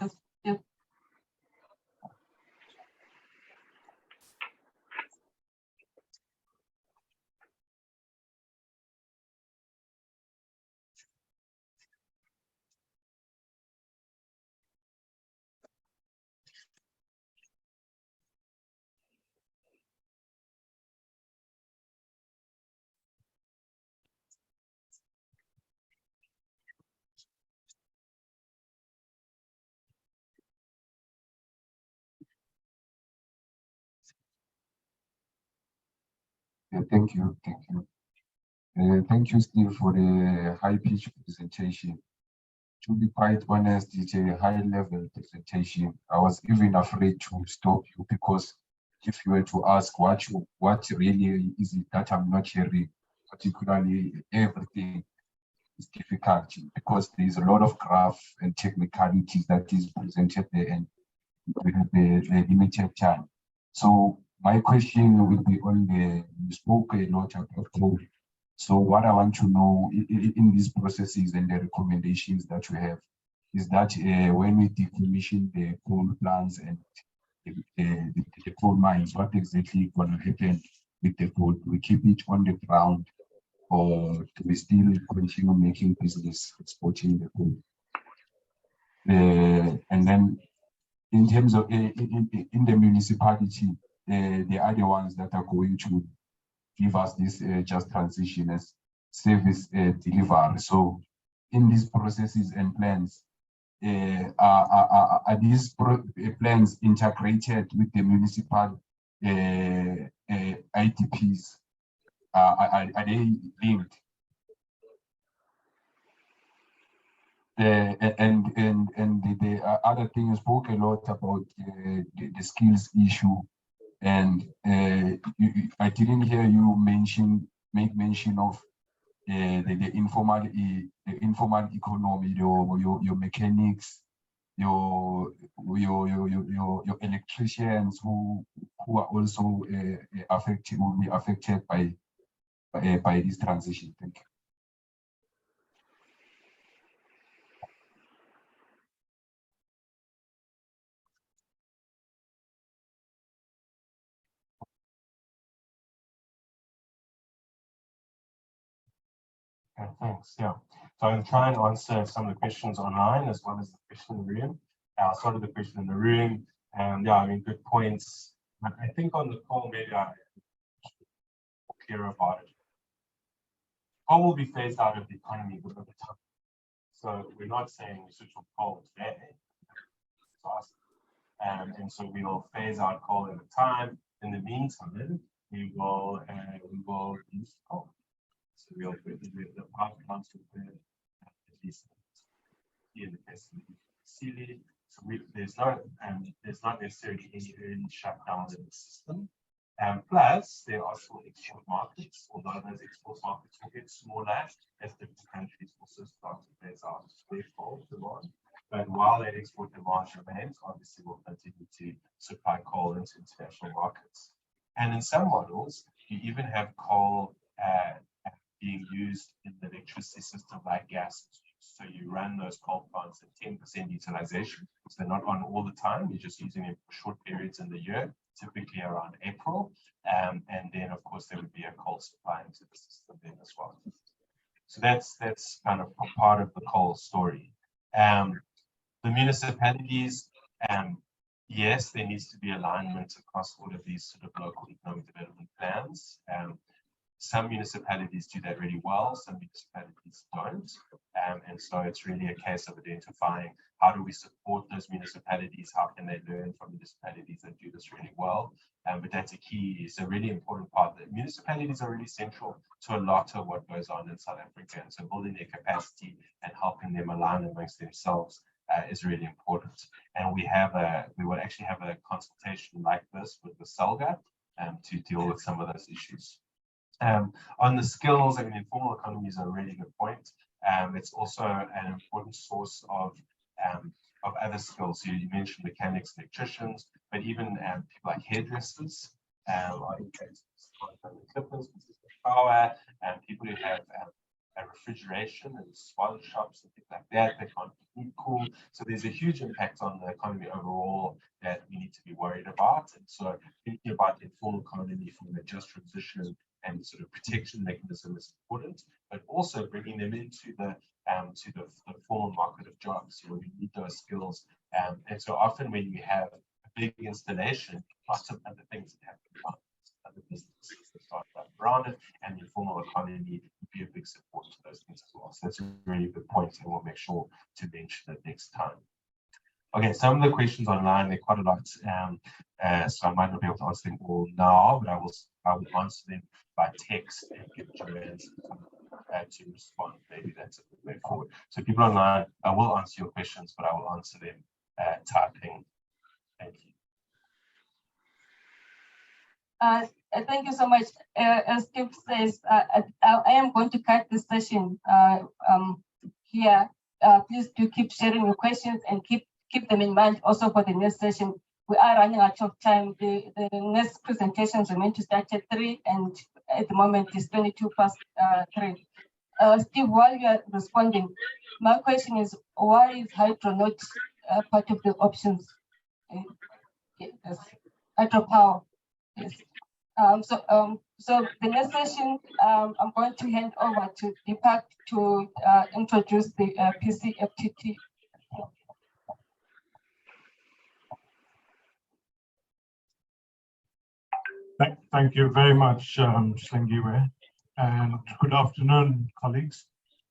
Thank you. Thank you, Steve, for the high-pitched presentation. To be quite honest, it's a high-level presentation. I was even afraid to stop you because if you were to ask what really is it that I'm not hearing, particularly everything is difficult because there is a lot of graph and technicalities that is presented there, and we have a limited time. So my question will be on you spoke a lot about coal. So what I want to know in these processes and the recommendations that we have is that when we decommission the coal plants and the coal mines, what exactly going to happen with the coal? Do we keep it on the ground, or do we still continue making business exporting the coal? And then in terms of in the municipality, they are the ones that are going to give us this just transition as service delivery. So in these processes and plans, are these plans integrated with the municipal IDPs? Are they linked? And the other thing, you spoke a lot about the skills issue, and I didn't hear you make mention of the informal economy, your mechanics, your electricians who are also will be affected by this transition. Thank you. Okay, thanks. Yeah. So I'm trying to answer some of the questions online as well as the question in the room. I'll start with the question in the room. And yeah, I mean, good points. I think on the call, maybe I'm clear about it. Coal will be phased out of the economy over time. So we're not saying we switch off coal today. And so we will phase out coal at a time. In the meantime, we will use coal. So we'll the power plants will be at least in the case of Sealy. So there's not necessarily any early shutdown in the system. Plus, there are still export markets, although those export markets will get smaller as different countries also start to phase out their coal demand. But while that export demand remains, obviously we'll continue to supply coal into international markets. And in some models, you even have coal being used in the electricity system like gas. So you run those coal plants at 10% utilization. So they're not on all the time. You're just using it for short periods in the year, typically around April. And then, of course, there would be a coal supply into the system then as well. So that's kind of a part of the coal story. The municipalities, yes, there needs to be alignment across all of these sort of local economic development plans. Some municipalities do that really well, some municipalities don't. And so it's really a case of identifying how do we support those municipalities, how can they learn from municipalities that do this really well. But that's a key, it's a really important part. The municipalities are really central to a lot of what goes on in South Africa. And so building their capacity and helping them align amongst themselves is really important. And we will actually have a consultation like this with the SELGA to deal with some of those issues. On the skills, I mean, informal economy is a really good point. It's also an important source of other skills. So you mentioned mechanics, electricians, but even people like hairdressers, clippers, power, and people who have refrigeration and spoil shops and things like that. They can't keep cool. So there's a huge impact on the economy overall that we need to be worried about. And so thinking about the informal economy from a just transition and sort of protection mechanism is important, but also bringing them into the formal market of jobs. So we need those skills. And so often when you have a big installation, lots of other things that have to come. Other businesses that start around it, and the informal economy would be a big support to those things as well. So that's a really good point, and we'll make sure to mention it next time. Okay, some of the questions online, they're quite a lot, so I might not be able to answer them all now, but I will answer them by text and get Joanne's to respond. Maybe that's a good way forward. So people online, I will answer your questions, but I will answer them typing. Thank you. Thank you so much. As Steve says, I am going to cut this session here. Please do keep sharing your questions and keep them in mind also for the next session. We are running out of time. The next presentations are meant to start at 3, and at the moment it's 3. Steve, while you are responding, my question is, why is hydro not part of the options? Yes, hydropower. Yes. So the next session, I'm going to hand over to Deepak to introduce the PCFTT. Thank you very much, Slingiwe, and good afternoon, colleagues.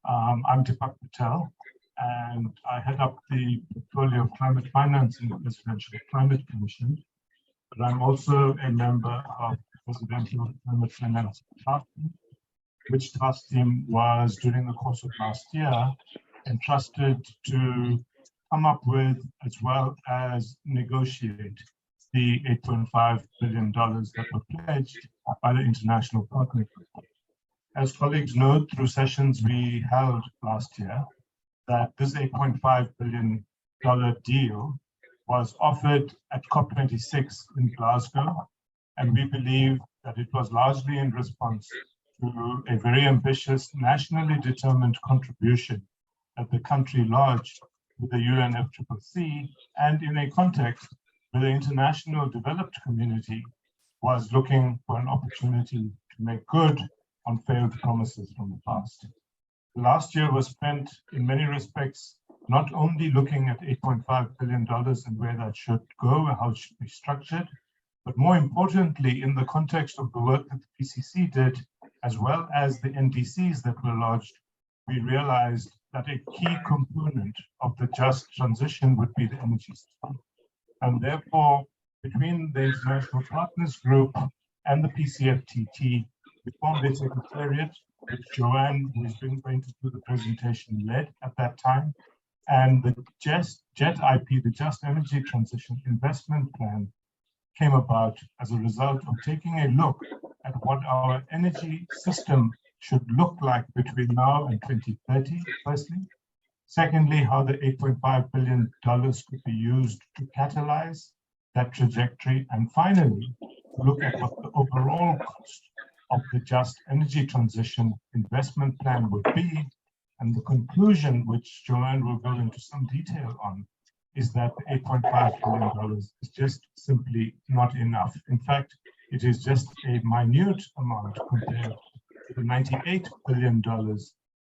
I'm Deepak Patel, and I head up the portfolio of climate finance in the Presidential Climate Commission. But I'm also a member of the Presidential Climate Finance Task Team, which task team was, during the course of last year, entrusted to come up with, as well as negotiate, the $8.5 billion that were pledged by the international partner group. As colleagues know, through sessions we held last year, that this $8.5 billion deal was offered at COP26 in Glasgow, and we believe that it was largely in response to a very ambitious, nationally determined contribution that the country lodged with the UNFCCC, and in a context where the international developed community was looking for an opportunity to make good on failed promises from the past. The last year was spent in many respects not only looking at $8.5 billion and where that should go and how it should be structured, but more importantly, in the context of the work that the PCC did, as well as the NDCs that were lodged, we realized that a key component of the just transition would be the energy system. And therefore, between the International Partners Group and the PCFTT, we formed a secretariat, which Joanne, who is going to do the presentation, led at that time. And the JET-IP, the Just Energy Transition Investment Plan, came about as a result of taking a look at what our energy system should look like between now and 2030, firstly. Secondly, how the $8.5 billion could be used to catalyze that trajectory. And finally, look at what the overall cost of the Just Energy Transition Investment Plan would be. And the conclusion, which Joanne will go into some detail on, is that the $8.5 billion is just simply not enough. In fact, it is just a minute amount compared to the $98 billion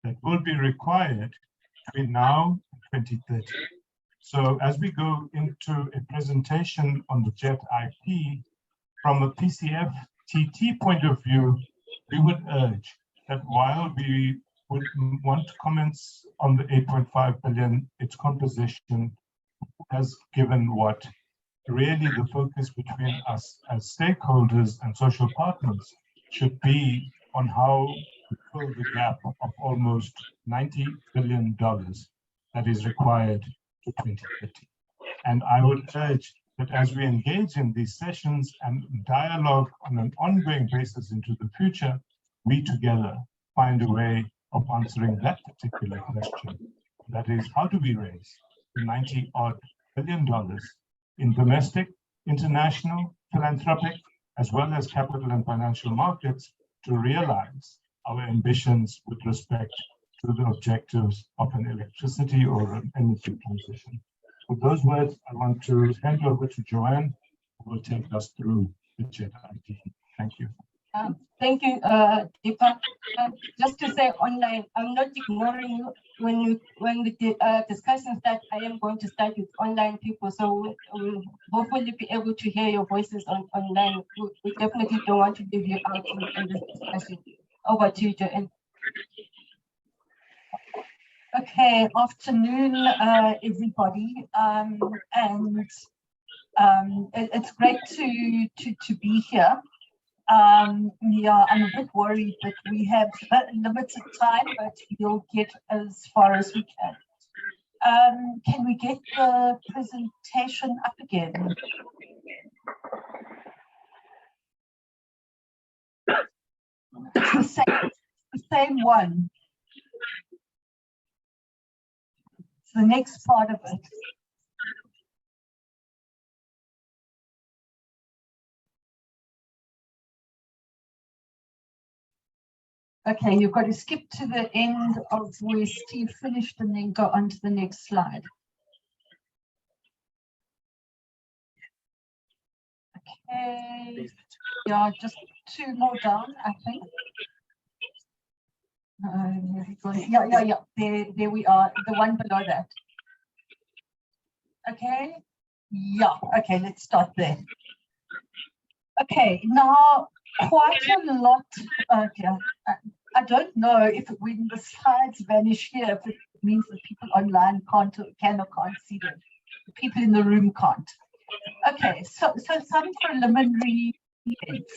that will be required between now and 2030. So as we go into a presentation on the JET-IP, from a PCFTT point of view, we would urge that while we would want comments on the 8.5 billion, its composition has given what really the focus between us as stakeholders and social partners should be on how to fill the gap of almost $90 billion that is required to 2030. And I would urge that as we engage in these sessions and dialogue on an ongoing basis into the future, we together find a way of answering that particular question. That is, how do we raise the $90-odd billion in domestic, international, philanthropic, as well as capital and financial markets to realize our ambitions with respect to the objectives of an electricity or an energy transition. With those words, I want to hand over to Joanne, who will take us through the JET-IP. Thank you. Thank you, Deepak. Just to say online, I'm not ignoring you. When the discussion starts, I am going to start with online people, so we'll hopefully be able to hear your voices online. We definitely don't want to leave you out in this discussion. Over to you, Joanne. Okay, afternoon, everybody, and it's great to be here. Yeah, I'm a bit worried that we have limited time, but we'll get as far as we can. Can we get the presentation up again? It's the same one. It's the next part of it. Okay, you've got to skip to the end of where Steve finished and then go on to the next slide. Okay, yeah, just 2 more down, I think. Yeah, there we are, the one below that. Okay, yeah, okay, let's start there. Okay, now quite a lot, yeah, I don't know if when the slides vanish here, if it means that people online can or can't see them. The people in the room can't. Okay, so some preliminary events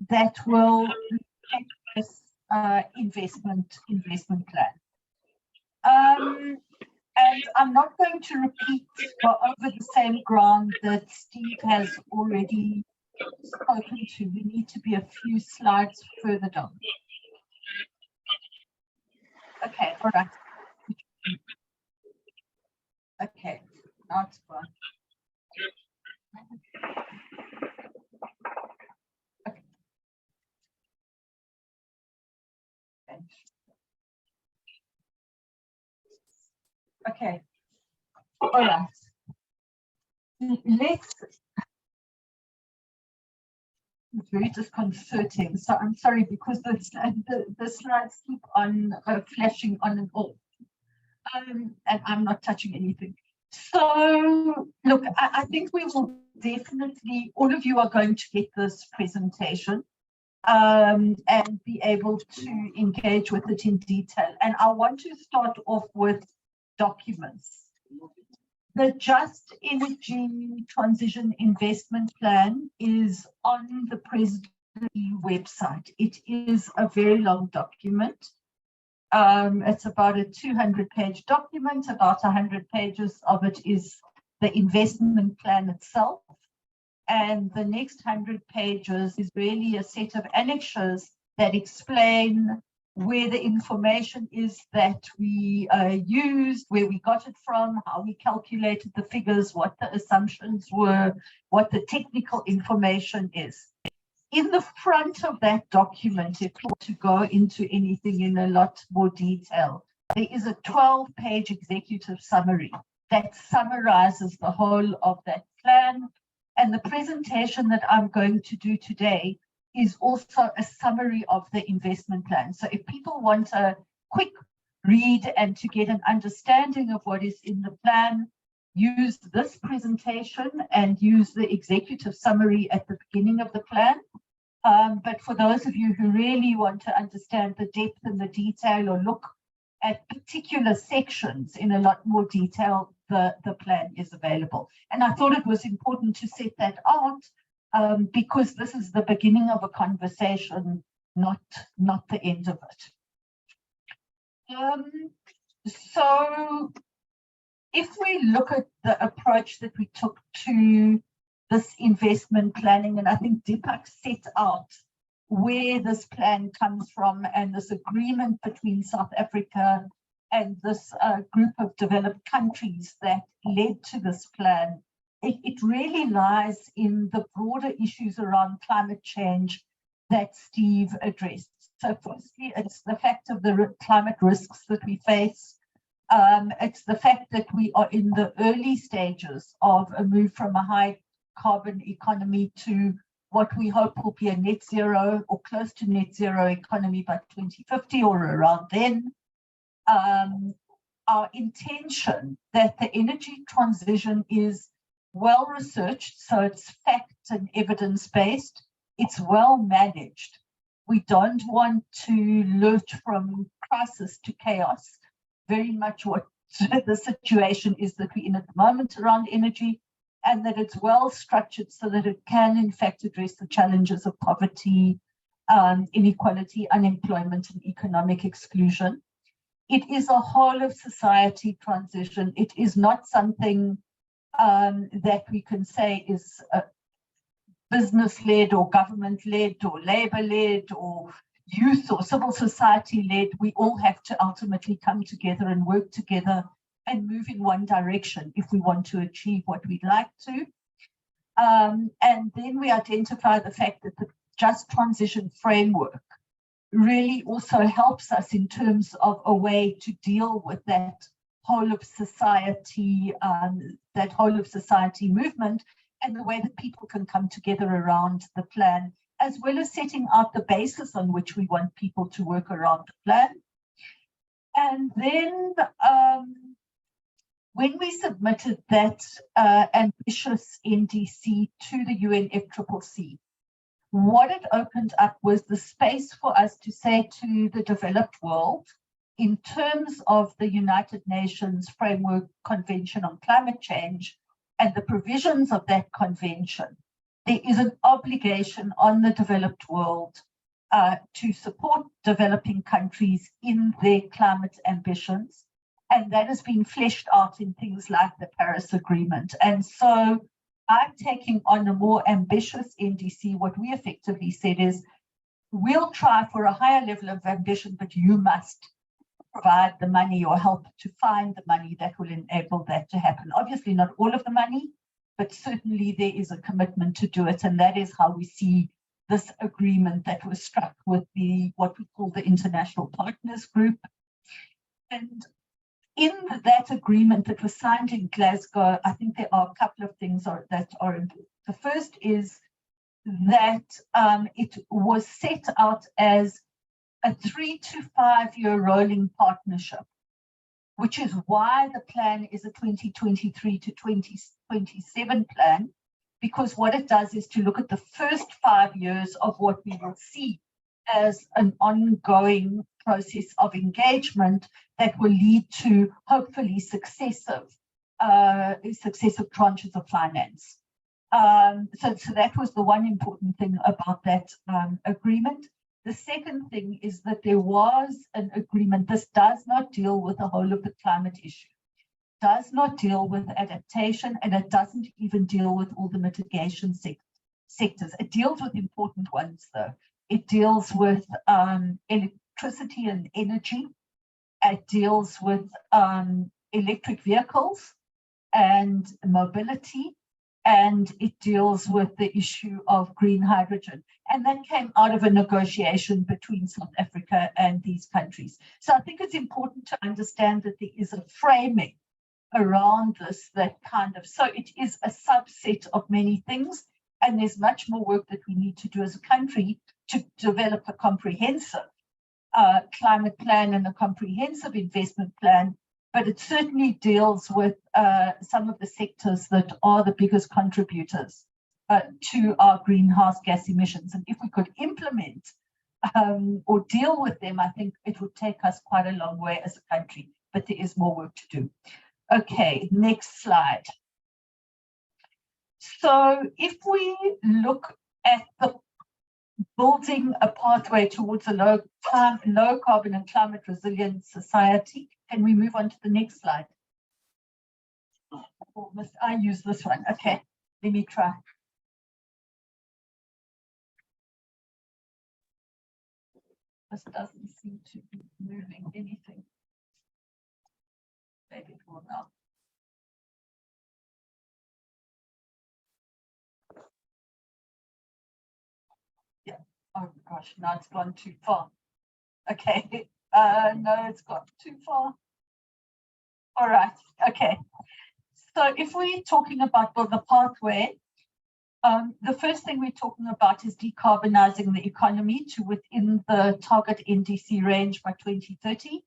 that will take this investment plan. And I'm not going to repeat or over the same ground that Steve has already spoken to. We need to be a few slides further down. Okay, all right. Okay, now it's fine. Okay, all right. Let's. It's very disconcerting. So I'm sorry because the slides keep on flashing on and off, and I'm not touching anything. So look, I think we will definitely, all of you are going to get this presentation and be able to engage with it in detail. And I want to start off with documents. The Just Energy Transition Investment Plan is on the President website. It is a very long document. It's about a 200-page document. About 100 pages of it is the investment plan itself. And the next 100 pages is really a set of annexures that explain where the information is that we used, where we got it from, how we calculated the figures, what the assumptions were, what the technical information is. In the front of that document, if you want to go into anything in a lot more detail, there is a 12-page executive summary that summarizes the whole of that plan. And the presentation that I'm going to do today is also a summary of the investment plan. So if people want a quick read and to get an understanding of what is in the plan, use this presentation and use the executive summary at the beginning of the plan. But for those of you who really want to understand the depth and the detail or look at particular sections in a lot more detail, the plan is available. And I thought it was important to set that out because this is the beginning of a conversation, not the end of it. So if we look at the approach that we took to this investment planning, and I think Deepak set out where this plan comes from and this agreement between South Africa and this group of developed countries that led to this plan, it really lies in the broader issues around climate change that Steve addressed. So firstly, it's the fact of the climate risks that we face. It's the fact that we are in the early stages of a move from a high carbon economy to what we hope will be a net zero or close to net zero economy by 2050 or around then. Our intention that the energy transition is well researched, so it's fact and evidence-based, it's well managed. We don't want to lurch from crisis to chaos. Very much what the situation is that we're in at the moment around energy. and that it's well structured so that it can in fact address the challenges of poverty, inequality, unemployment, and economic exclusion. It is a whole of society transition. It is not something that we can say is business-led or government-led or labor-led or youth or civil society-led. We all have to ultimately come together and work together and move in one direction if we want to achieve what we'd like to. And then we identify the fact that the Just Transition framework really also helps us in terms of a way to deal with that whole of society, movement, and the way that people can come together around the plan, as well as setting out the basis on which we want people to work around the plan. And then when we submitted that ambitious NDC to the UNFCCC, what it opened up was the space for us to say to the developed world, in terms of the United Nations Framework Convention on Climate Change and the provisions of that convention, there is an obligation on the developed world to support developing countries in their climate ambitions. And that has been fleshed out in things like the Paris Agreement. And so I'm taking on a more ambitious NDC. What we effectively said is, we'll try for a higher level of ambition, but you must provide the money or help to find the money that will enable that to happen. Obviously not all of the money, but certainly there is a commitment to do it. And that is how we see this agreement that was struck with what we call the International Partners Group. And in that agreement that was signed in Glasgow, I think there are a couple of things that are important. The first is that it was set out as a 3 to 5 year rolling partnership, which is why the plan is a 2023 to 2027 plan, because what it does is to look at the first 5 years of what we will see as an ongoing process of engagement that will lead to hopefully successive tranches of finance. So that was the one important thing about that agreement. The second thing is that there was an agreement. This does not deal with the whole of the climate issue, does not deal with adaptation, and it doesn't even deal with all the mitigation sectors. It deals with important ones though. It deals with electricity and energy. It deals with electric vehicles and mobility, and it deals with the issue of green hydrogen. And that came out of a negotiation between South Africa and these countries. So I think it's important to understand that there is a framing around this that so it is a subset of many things, and there's much more work that we need to do as a country to develop a comprehensive climate plan and a comprehensive investment plan, but it certainly deals with some of the sectors that are the biggest contributors to our greenhouse gas emissions. And if we could implement or deal with them, I think it would take us quite a long way as a country, but there is more work to do. Okay, next slide. So if we look at the building a pathway towards a low carbon and climate resilient society, can we move on to the next slide? Or must I use this one? Okay, let me try. This doesn't seem to be moving anything. Maybe it will now. Yeah. Oh gosh, now it's gone too far. Okay. No, it's gone too far. All right. Okay. So if we're talking about the pathway, the first thing we're talking about is decarbonising the economy to within the target NDC range by 2030.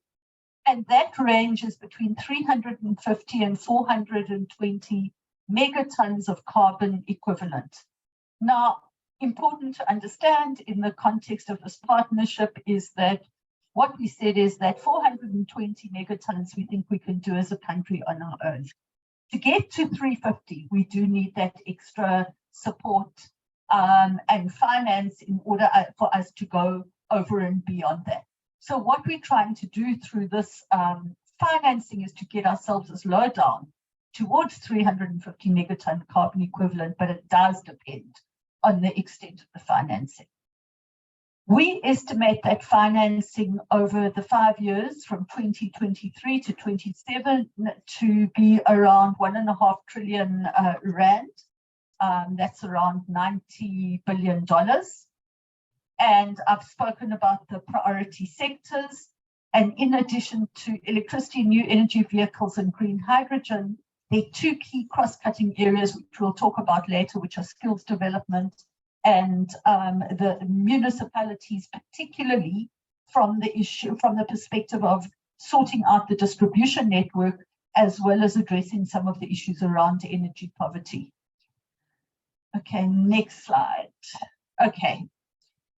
And that range is between 350 and 420 megatons of carbon equivalent. Now, important to understand in the context of this partnership is that what we said is that 420 megatons we think we can do as a country on our own. To get to 350, we do need that extra support and finance in order for us to go over and beyond that. So what we're trying to do through this financing is to get ourselves as low down towards 350 megaton carbon equivalent, but it does depend on the extent of the financing. We estimate that financing over the 5 years from 2023 to 27 to be around 1.5 trillion rand. That's around $90 billion. And I've spoken about the priority sectors. And in addition to electricity, new energy vehicles and green hydrogen, there are two key cross-cutting areas which we'll talk about later, which are skills development and the municipalities, particularly from the perspective of sorting out the distribution network, as well as addressing some of the issues around energy poverty. Okay, next slide. Okay,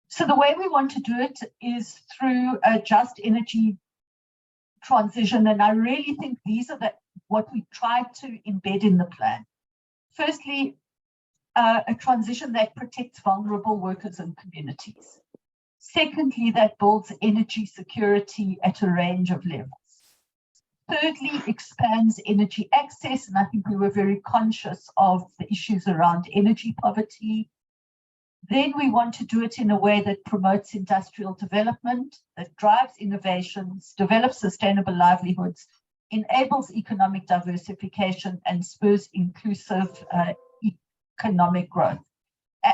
so the way we want to do it is through a just energy transition, and I really think these are what we tried to embed in the plan. Firstly, a transition that protects vulnerable workers and communities. Secondly, that builds energy security at a range of levels. Thirdly, expands energy access, and I think we were very conscious of the issues around energy poverty. Then we want to do it in a way that promotes industrial development, that drives innovations, develops sustainable livelihoods, enables economic diversification, and spurs inclusive economic growth.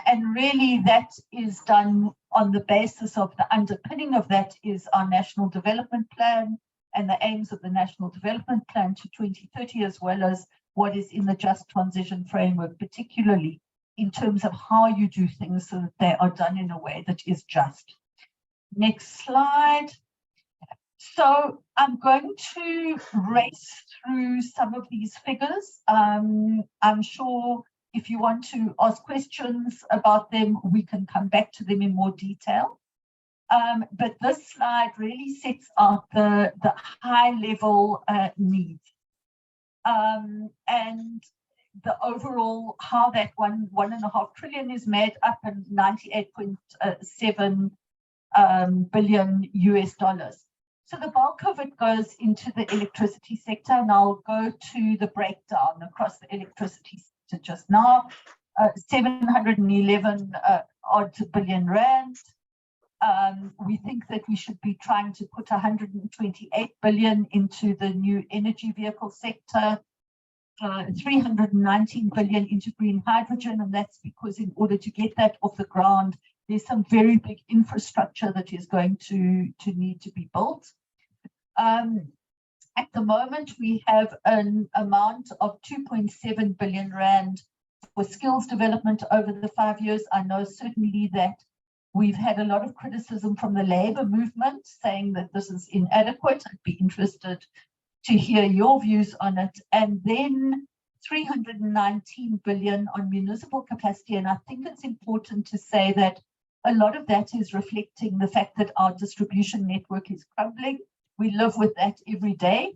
And really that is done on the basis of the underpinning of that is our National Development Plan and the aims of the National Development Plan to 2030, as well as what is in the Just Transition Framework, particularly in terms of how you do things so that they are done in a way that is just. Next slide. So I'm going to race through some of these figures. I'm sure if you want to ask questions about them, we can come back to them in more detail. But this slide really sets out the high level needs. And the overall, how that 1.5 trillion is made up in 98.7 billion US dollars. So the bulk of it goes into the electricity sector, and I'll go to the breakdown across the electricity sector just now. 711 odd billion rand. We think that we should be trying to put 128 billion into the new energy vehicle sector, 319 billion into green hydrogen, and that's because in order to get that off the ground, there's some very big infrastructure that is going to need to be built. At the moment, we have an amount of 2.7 billion rand for skills development over the 5 years. I know certainly that we've had a lot of criticism from the labor movement saying that this is inadequate. I'd be interested to hear your views on it. And then 319 billion on municipal capacity. And I think it's important to say that a lot of that is reflecting the fact that our distribution network is crumbling. We live with that every day.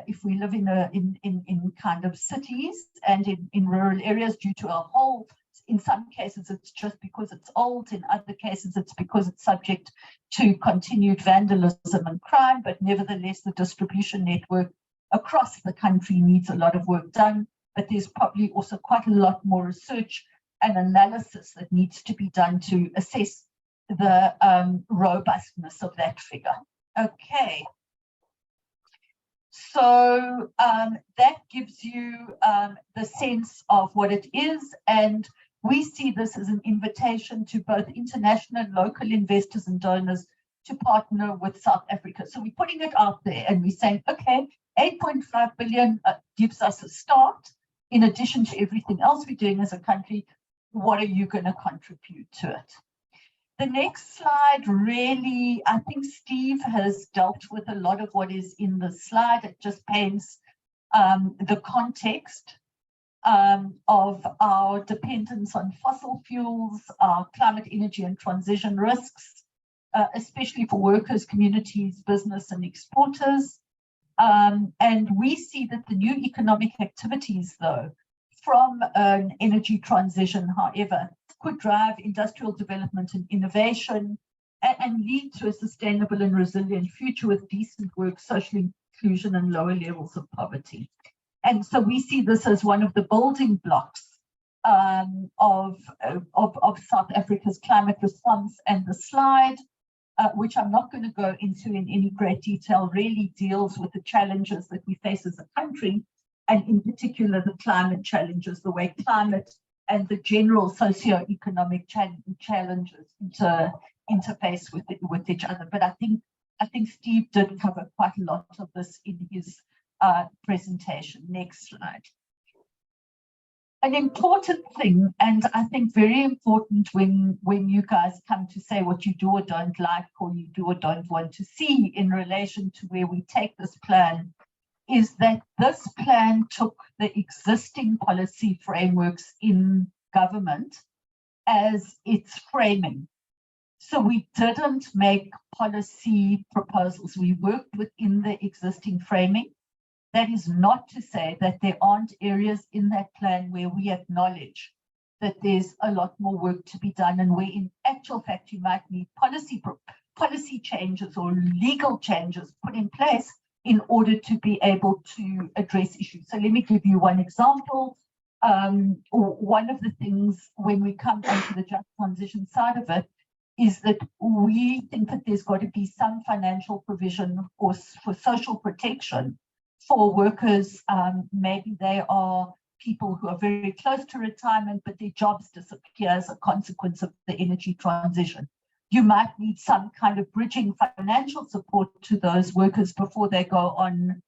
If we live in kind of cities and in rural areas due to a whole, in some cases it's just because it's old, in other cases it's because it's subject to continued vandalism and crime, but nevertheless the distribution network across the country needs a lot of work done, but there's probably also quite a lot more research and analysis that needs to be done to assess the robustness of that figure. Okay. So that gives you the sense of what it is, and we see this as an invitation to both international and local investors and donors to partner with South Africa. So we're putting it out there and we're saying, okay, 8.5 billion gives us a start. In addition to everything else we're doing as a country, what are you going to contribute to it? The next slide really, I think Steve has dealt with a lot of what is in the slide. It just paints the context of our dependence on fossil fuels, our climate, energy, and transition risks, especially for workers, communities, business, and exporters. And we see that the new economic activities, though, from an energy transition, however, could drive industrial development and innovation and lead to a sustainable and resilient future with decent work, social inclusion, and lower levels of poverty. And so we see this as one of the building blocks of South Africa's climate response. And the slide, which I'm not going to go into in any great detail, really deals with the challenges that we face as a country, and in particular the climate challenges, the way climate and the general socio-economic challenges interface with each other. But I think Steve did cover quite a lot of this in his presentation. Next slide. An important thing, and I think very important when you guys come to say what you do or don't like, or you do or don't want to see in relation to where we take this plan, is that this plan took the existing policy frameworks in government as its framing. So we didn't make policy proposals. We worked within the existing framing. That is not to say that there aren't areas in that plan where we acknowledge that there's a lot more work to be done, and where in actual fact you might need policy changes or legal changes put in place in order to be able to address issues. So let me give you one example. One of the things when we come onto the just transition side of it is that we think that there's got to be some financial provision for social protection for workers. Maybe they are people who are very close to retirement, but their jobs disappear as a consequence of the energy transition. You might need some kind of bridging financial support to those workers before they go on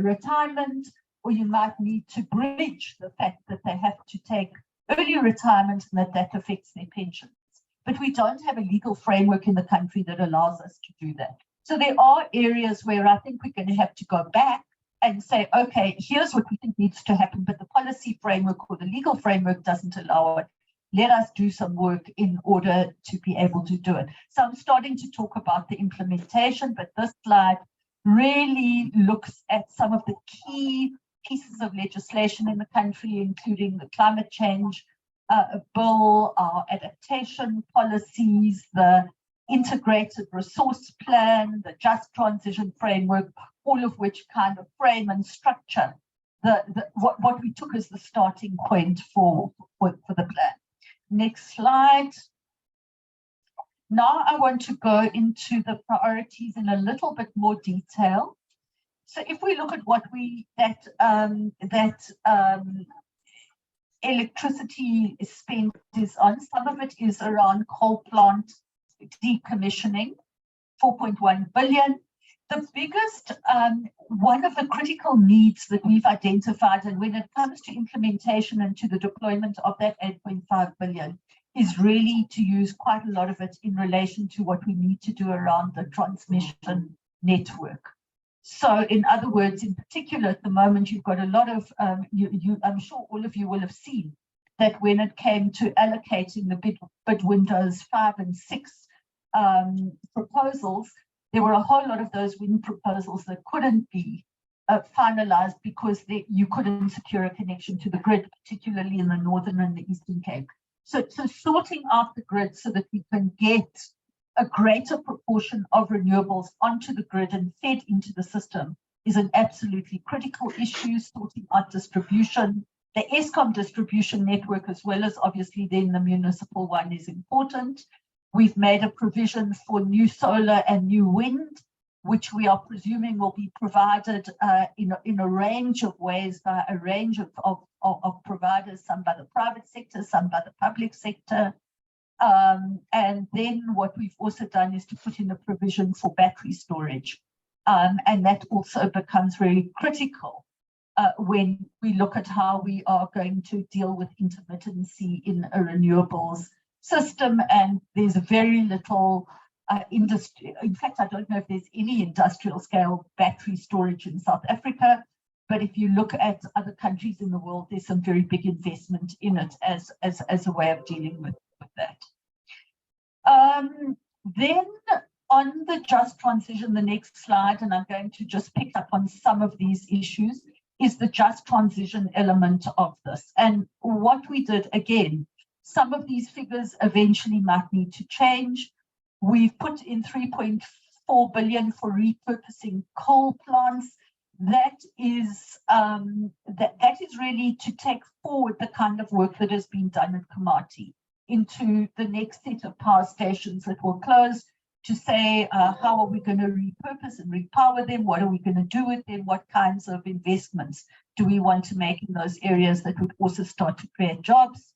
retirement, or you might need to bridge the fact that they have to take early retirement and that affects their pensions. But we don't have a legal framework in the country that allows us to do that. So there are areas where I think we're going to have to go back and say, okay, here's what we think needs to happen, but the policy framework or the legal framework doesn't allow it. Let us do some work in order to be able to do it. So I'm starting to talk about the implementation, but this slide really looks at some of the key pieces of legislation in the country, including the climate change bill, our adaptation policies, the integrated resource plan, the just transition framework, all of which kind of frame and structure what we took as the starting point for the plan. Next slide. Now I want to go into the priorities in a little bit more detail. So if we look at what electricity spend is on, some of it is around coal plant decommissioning, 4.1 billion. The biggest, one of the critical needs that we've identified, and when it comes to implementation and to the deployment of that 8.5 billion, is really to use quite a lot of it in relation to what we need to do around the transmission network. So in other words, in particular, at the moment, you've got a lot of, I'm sure all of you will have seen that when it came to allocating the bid windows 5 and 6 proposals, there were a whole lot of those wind proposals that couldn't be finalized because you couldn't secure a connection to the grid, particularly in the Northern and the Eastern Cape. So sorting out the grid so that we can get a greater proportion of renewables onto the grid and fed into the system is an absolutely critical issue. Sorting out distribution, the Eskom distribution network, as well as obviously then the municipal one, is important. We've made a provision for new solar and new wind, which we are presuming will be provided in a range of ways by a range of providers, some by the private sector, some by the public sector. And then what we've also done is to put in a provision for battery storage. And that also becomes very critical when we look at how we are going to deal with intermittency in a renewables system. And there's very little industry. In fact, I don't know if there's any industrial scale battery storage in South Africa. But if you look at other countries in the world, there's some very big investment in it as a way of dealing with that. Then On the just transition, the next slide, and I'm going to just pick up on some of these issues, is the just transition element of this. And what we did, again, some of these figures eventually might need to change. We've put in 3.4 billion for repurposing coal plants. That is really to take forward the kind of work that has been done at Komati into the next set of power stations that will close, to say how are we going to repurpose and repower them, what are we going to do with them, what kinds of investments do we want to make in those areas that would also start to create jobs.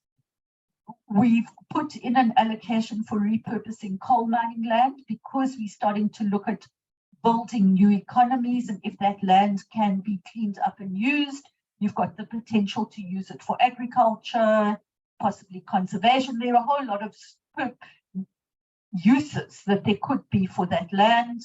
We've put in an allocation for repurposing coal mining land because we're starting to look at building new economies, and if that land can be cleaned up and used, you've got the potential to use it for agriculture, possibly conservation. There are a whole lot of uses that there could be for that land.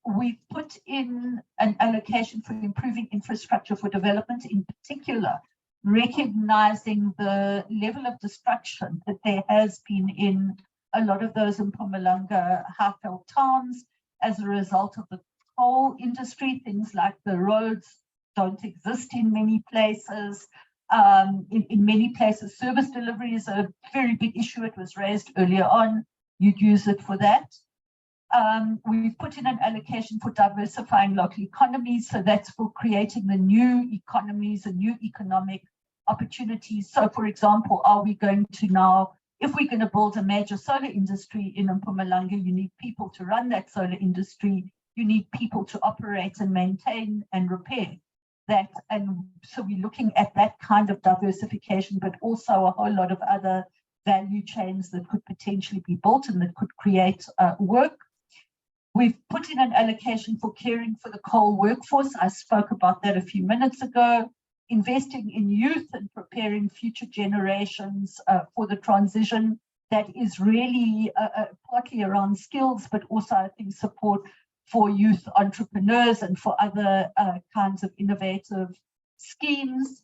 We've put in an allocation for improving infrastructure for development, in particular, recognizing the level of destruction that there has been in a lot of those Mpumalanga Highveld towns as a result of the coal industry. Things like the roads don't exist in many places. In many places, service delivery is a very big issue. It was raised earlier on. You'd use it for that. We've put in an allocation for diversifying local economies. So that's for creating the new economies and new economic opportunities. So, for example, are we going to now, if we're going to build a major solar industry in Mpumalanga, you need people to run that solar industry. You need people to operate and maintain and repair that. And so we're looking at that kind of diversification, but also a whole lot of other value chains that could potentially be built and that could create work. We've put in an allocation for caring for the coal workforce. I spoke about that a few minutes ago. Investing in youth and preparing future generations for the transition. That is really partly around skills, but also, I think, support for youth entrepreneurs and for other kinds of innovative schemes.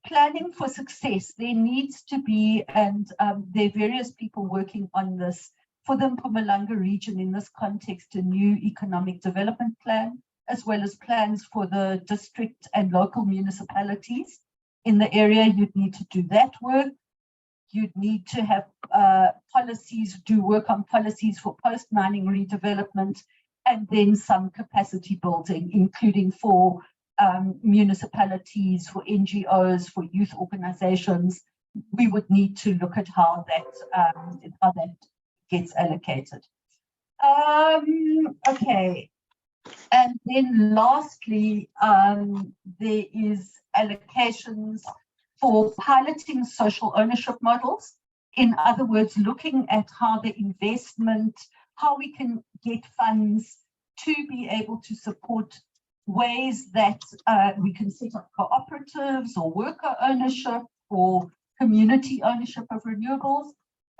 Planning for success. There needs to be, and there are various people working on this, for the Mpumalanga region in this context, a new economic development plan, as well as plans for the district and local municipalities in the area. You'd need to do that work. You'd need to have policies, do work on policies for post-mining redevelopment, and then some capacity building, including for municipalities, for NGOs, for youth organizations. We would need to look at how that gets allocated. Okay. And then lastly, there is allocations for piloting social ownership models. In other words, looking at how the investment, how we can get funds to be able to support ways that we can set up cooperatives or worker ownership or community ownership of renewables,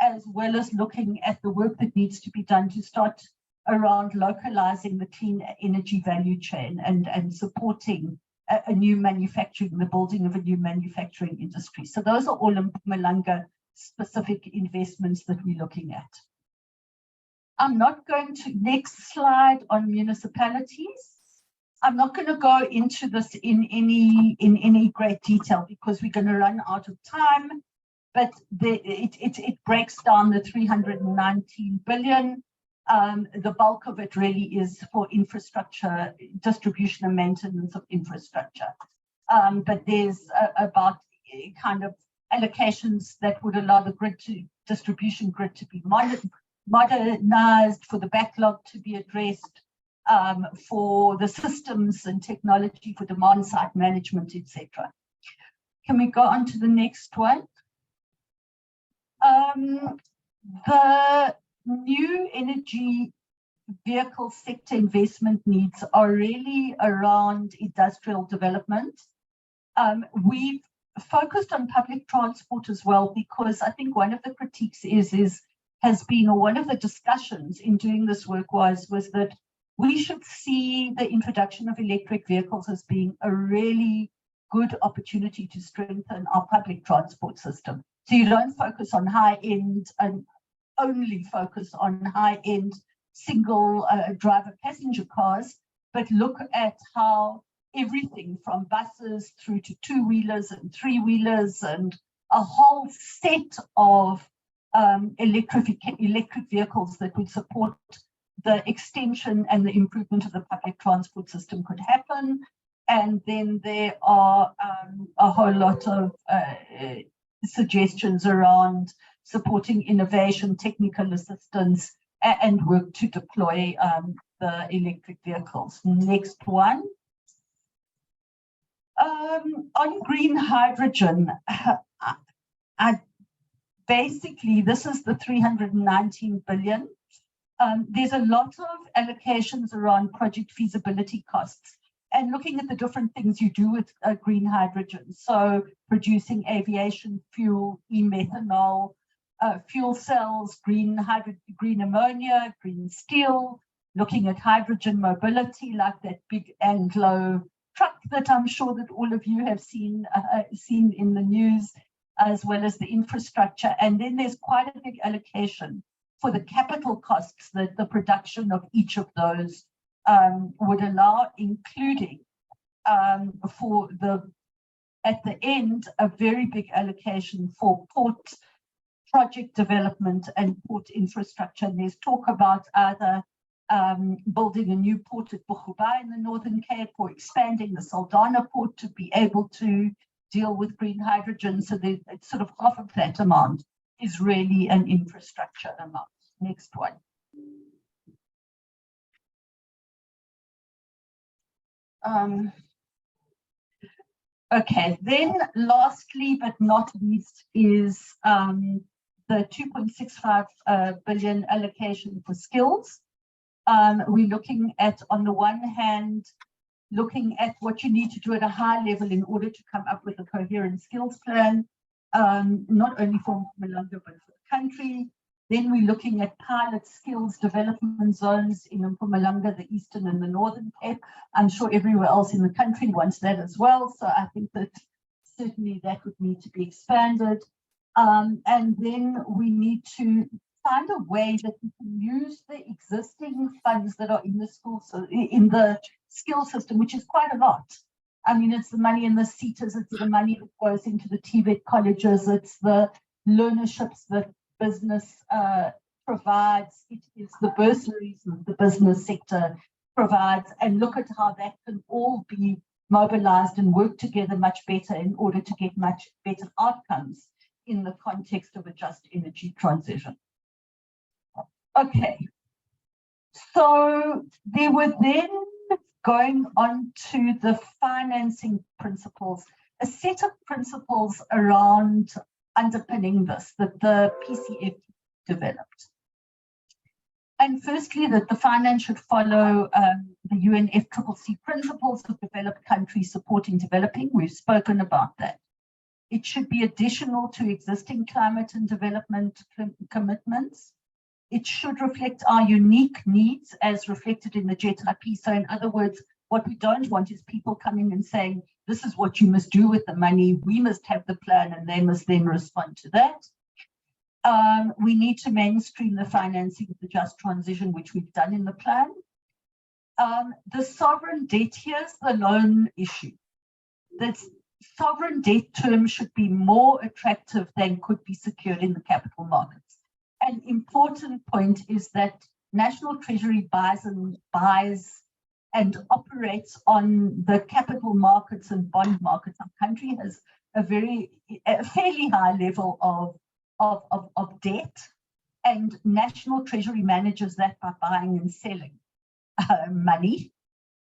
as well as looking at the work that needs to be done to start around localizing the clean energy value chain and supporting a new manufacturing, the building of a new manufacturing industry. So those are all Mpumalanga specific investments that we're looking at. I'm not going to, next slide on municipalities. I'm not going to go into this in any great detail because we're going to run out of time, but it breaks down the 319 billion. The bulk of it really is for infrastructure, distribution and maintenance of infrastructure. But there's about kind of allocations that would allow the distribution grid to be modernized, for the backlog to be addressed, for the systems and technology for demand side management, etc. Can we go on to the next one? The new energy vehicle sector investment needs are really around industrial development. We've focused on public transport as well, because I think one of the critiques has been, or one of the discussions in doing this work was that we should see the introduction of electric vehicles as being a really good opportunity to strengthen our public transport system. So you don't focus on high end and only focus on high end single driver passenger cars, but look at how everything from buses through to two-wheelers and three-wheelers and a whole set of electric vehicles that would support the extension and the improvement of the public transport system could happen. And then there are a whole lot of suggestions around supporting innovation, technical assistance, and work to deploy the electric vehicles. Next one. On green hydrogen, basically, this is the 319 billion. There's a lot of allocations around project feasibility costs and looking at the different things you do with green hydrogen. So producing aviation fuel, e-methanol, fuel cells, green ammonia, green steel, looking at hydrogen mobility like that big Anglo truck that I'm sure that all of you have seen in the news, as well as the infrastructure. And then there's quite a big allocation for the capital costs that the production of each of those would allow, including for at the end, a very big allocation for port project development and port infrastructure. And there's talk about either building a new port at Bochuba in the Northern Cape or expanding the Saldanha port to be able to deal with green hydrogen. So it's sort of half of that amount is really an infrastructure amount. Next one. Okay, then lastly but not least is the 2.65 billion allocation for skills. We're looking at, on the one hand, looking at what you need to do at a high level in order to come up with a coherent skills plan, not only for Mpumalanga but for the country. Then we're looking at pilot skills development zones in Mpumalanga, the Eastern and the Northern Cape. I'm sure everywhere else in the country wants that as well. So I think that certainly that would need to be expanded. And then we need to find a way that we can use the existing funds that are in the school, so in the skill system, which is quite a lot. I mean, it's the money in the CETAs, it's the money that goes into the TVET colleges, it's the learnerships that business provides, it is the bursaries that the business sector provides, and look at how that can all be mobilized and work together much better in order to get much better outcomes in the context of a just energy transition. Okay, so they were then going on to the financing principles, a set of principles around underpinning this that the PCF developed. And firstly, that the finance should follow the UNFCCC principles of developed countries supporting developing. We've spoken about that. It should be additional to existing climate and development commitments. It should reflect our unique needs as reflected in the JET-IP. So in other words, what we don't want is people coming and saying, this is what you must do with the money. We must have the plan and they must then respond to that. We need to mainstream the financing of the just transition, which we've done in the plan. The sovereign debt, here's the loan issue. That sovereign debt term should be more attractive than could be secured in the capital markets. An important point is that National Treasury buys and operates on the capital markets and bond markets. Our country has a fairly high level of debt, and National Treasury manages that by buying and selling money.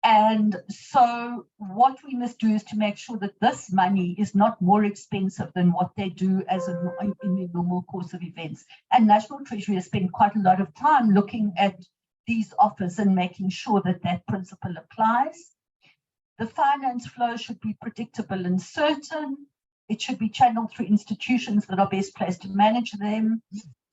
And so what we must do is to make sure that this money is not more expensive than what they do in the normal course of events. And National Treasury has spent quite a lot of time looking at these offers and making sure that that principle applies. The finance flow should be predictable and certain. It should be channeled through institutions that are best placed to manage them.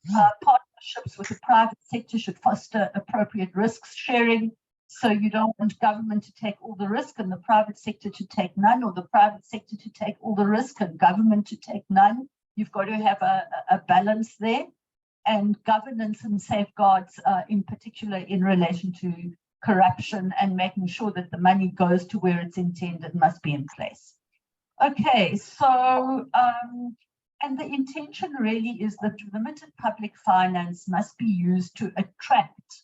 Partnerships with the private sector should foster appropriate risk sharing. So you don't want government to take all the risk and the private sector to take none, or the private sector to take all the risk and government to take none. You've got to have a balance there. and governance and safeguards, in particular in relation to corruption and making sure that the money goes to where it's intended, must be in place. Okay, so, and the intention really is that limited public finance must be used to attract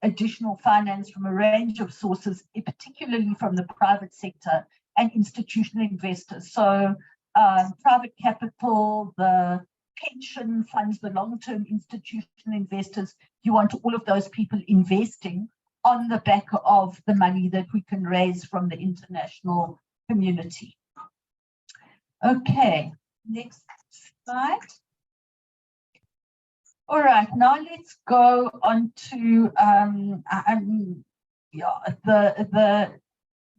additional finance from a range of sources, particularly from the private sector and institutional investors. So private capital, the pension funds, the long-term institutional investors, you want all of those people investing on the back of the money that we can raise from the international community. Okay, next slide. All right, now let's go on to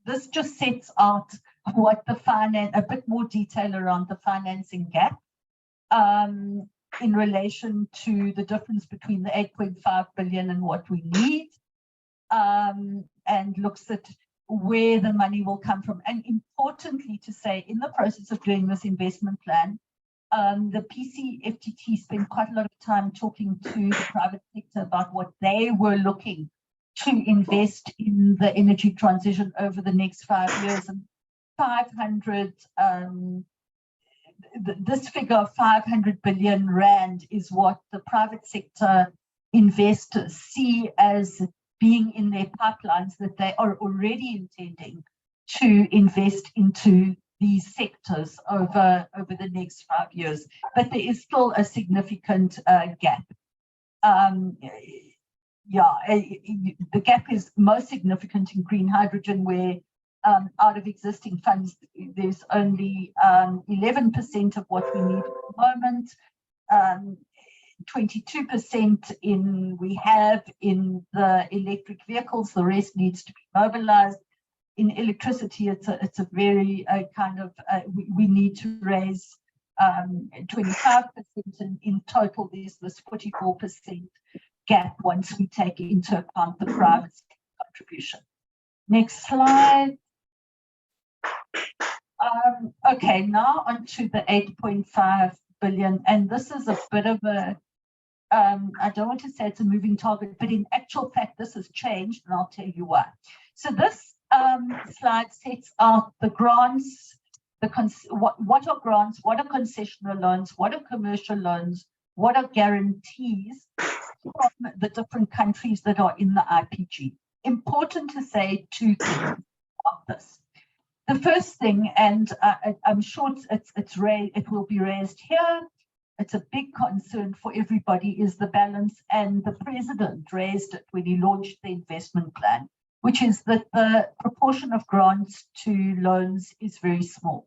this just sets out what the finance, a bit more detail around the financing gap in relation to the difference between the 8.5 billion and what we need, and looks at where the money will come from. And importantly to say, in the process of doing this investment plan, the PCFTT spent quite a lot of time talking to the private sector about what they were looking to invest in the energy transition over the next 5 years. And 500, this figure of 500 billion rand is what the private sector investors see as being in their pipelines, that they are already intending to invest into these sectors over the next 5 years. But there is still a significant gap. The gap is most significant in green hydrogen, where out of existing funds, there's only 11% of what we need at the moment. 22% we have in the electric vehicles, the rest needs to be mobilized. In electricity, it's a very kind of, we need to raise 25%, and in total there's this 44% gap once we take into account the private contribution. Next slide. Okay, now onto the 8.5 billion, and this is a bit of a, I don't want to say it's a moving target, but in actual fact, this has changed, and I'll tell you why. So this slide sets out the grants, what are grants, what are concessional loans, what are commercial loans, what are guarantees from the different countries that are in the IPG. Important to say two things about this. The first thing, and I'm sure it will be raised here, it's a big concern for everybody, is the balance, and the president raised it when he launched the investment plan, which is that the proportion of grants to loans is very small.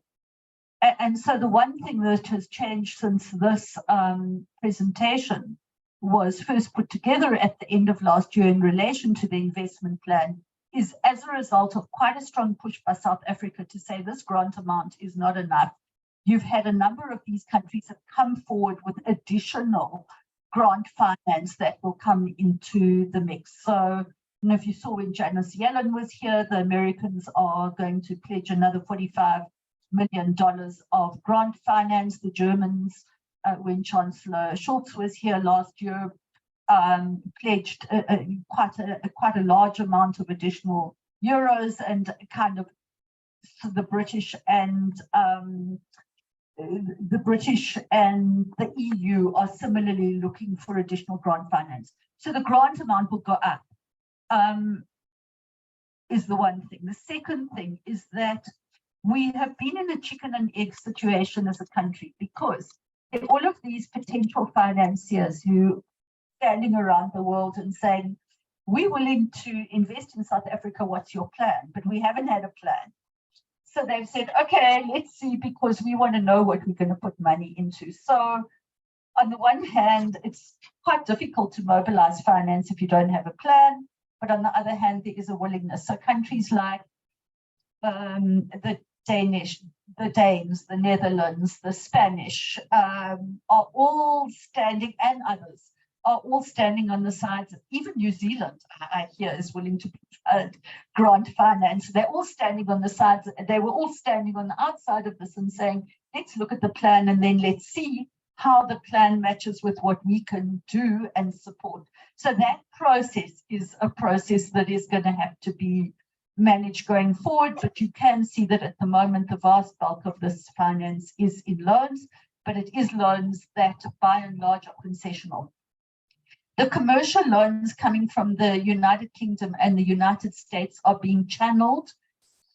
And so the one thing that has changed since this presentation was first put together at the end of last year in relation to the investment plan is as a result of quite a strong push by South Africa to say this grant amount is not enough. You've had a number of these countries have come forward with additional grant finance that will come into the mix. So, if you saw when Janice Yellen was here, the Americans are going to pledge another $45 million of grant finance. The Germans, when Chancellor Scholz was here last year, pledged quite a large amount of additional euros, and kind of the British and the EU are similarly looking for additional grant finance. So the grant amount will go up, is the one thing. The second thing is that we have been in a chicken and egg situation as a country, because all of these potential financiers who standing around the world and saying, we're willing to invest in South Africa, what's your plan? But we haven't had a plan. So they've said, okay, let's see, because we want to know what we're going to put money into. So on the one hand, it's quite difficult to mobilize finance if you don't have a plan. But on the other hand, there is a willingness. So countries like the Danish, the Danes, the Netherlands, the Spanish are all standing, and others are all standing on the sides. Even New Zealand, I hear, is willing to grant finance. They're all standing on the sides. They were all standing on the outside of this and saying, let's look at the plan and then let's see how the plan matches with what we can do and support. So that process is a process that is going to have to be managed going forward, but you can see that at the moment the vast bulk of this finance is in loans, but it is loans that by and large are concessional. The commercial loans coming from the United Kingdom and the United States are being channeled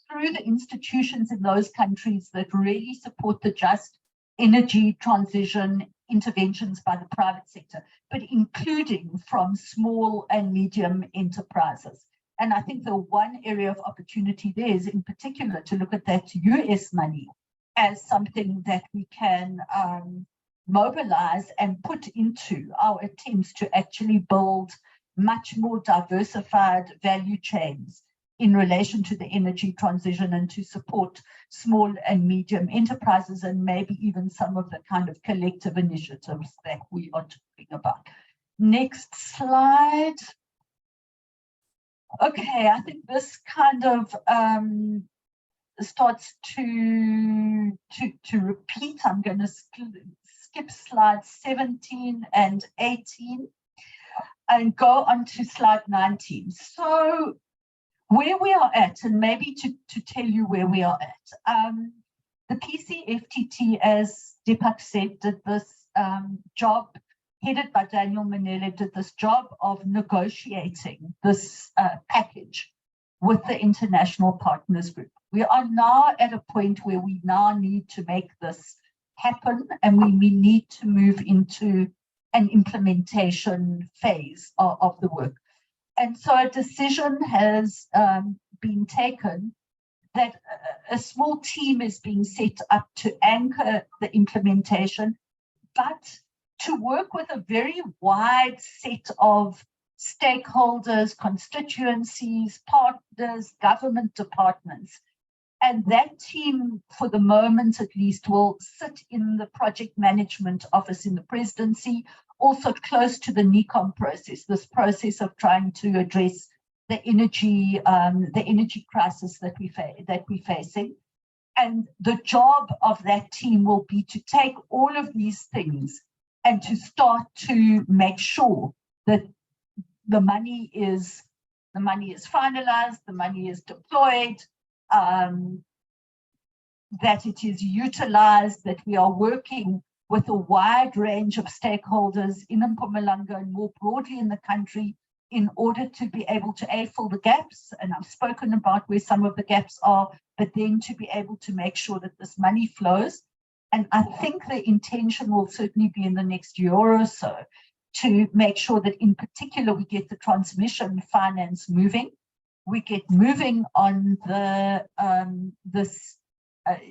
through the institutions in those countries that really support the just energy transition interventions by the private sector, but including from small and medium enterprises. And I think the one area of opportunity there is in particular to look at that US money as something that we can mobilize and put into our attempts to actually build much more diversified value chains in relation to the energy transition and to support small and medium enterprises and maybe even some of the kind of collective initiatives that we are talking about. Next slide. Okay, I think this kind of starts to repeat. I'm going to skip slides 17 and 18 and go on to slide 19. So where we are at, and maybe to tell you where we are at, the PCFTT, as Deepak said, did this job, headed by Daniel Manele, did this job of negotiating this package with the international partners group. We are now at a point where we now need to make this happen, and we need to move into an implementation phase of the work. And so a decision has been taken that a small team is being set up to anchor the implementation, but to work with a very wide set of stakeholders, constituencies, partners, government departments. And that team, for the moment at least, will sit in the project management office in the presidency, also close to the NECOM process, this process of trying to address the energy crisis that we're facing. And the job of that team will be to take all of these things and to start to make sure that the money is finalized, the money is deployed, that it is utilized, that we are working with a wide range of stakeholders in Mpumalanga and more broadly in the country in order to be able to fill the gaps. And I've spoken about where some of the gaps are, but then to be able to make sure that this money flows. And I think the intention will certainly be in the next year or so to make sure that in particular we get the transmission finance moving. We get moving on the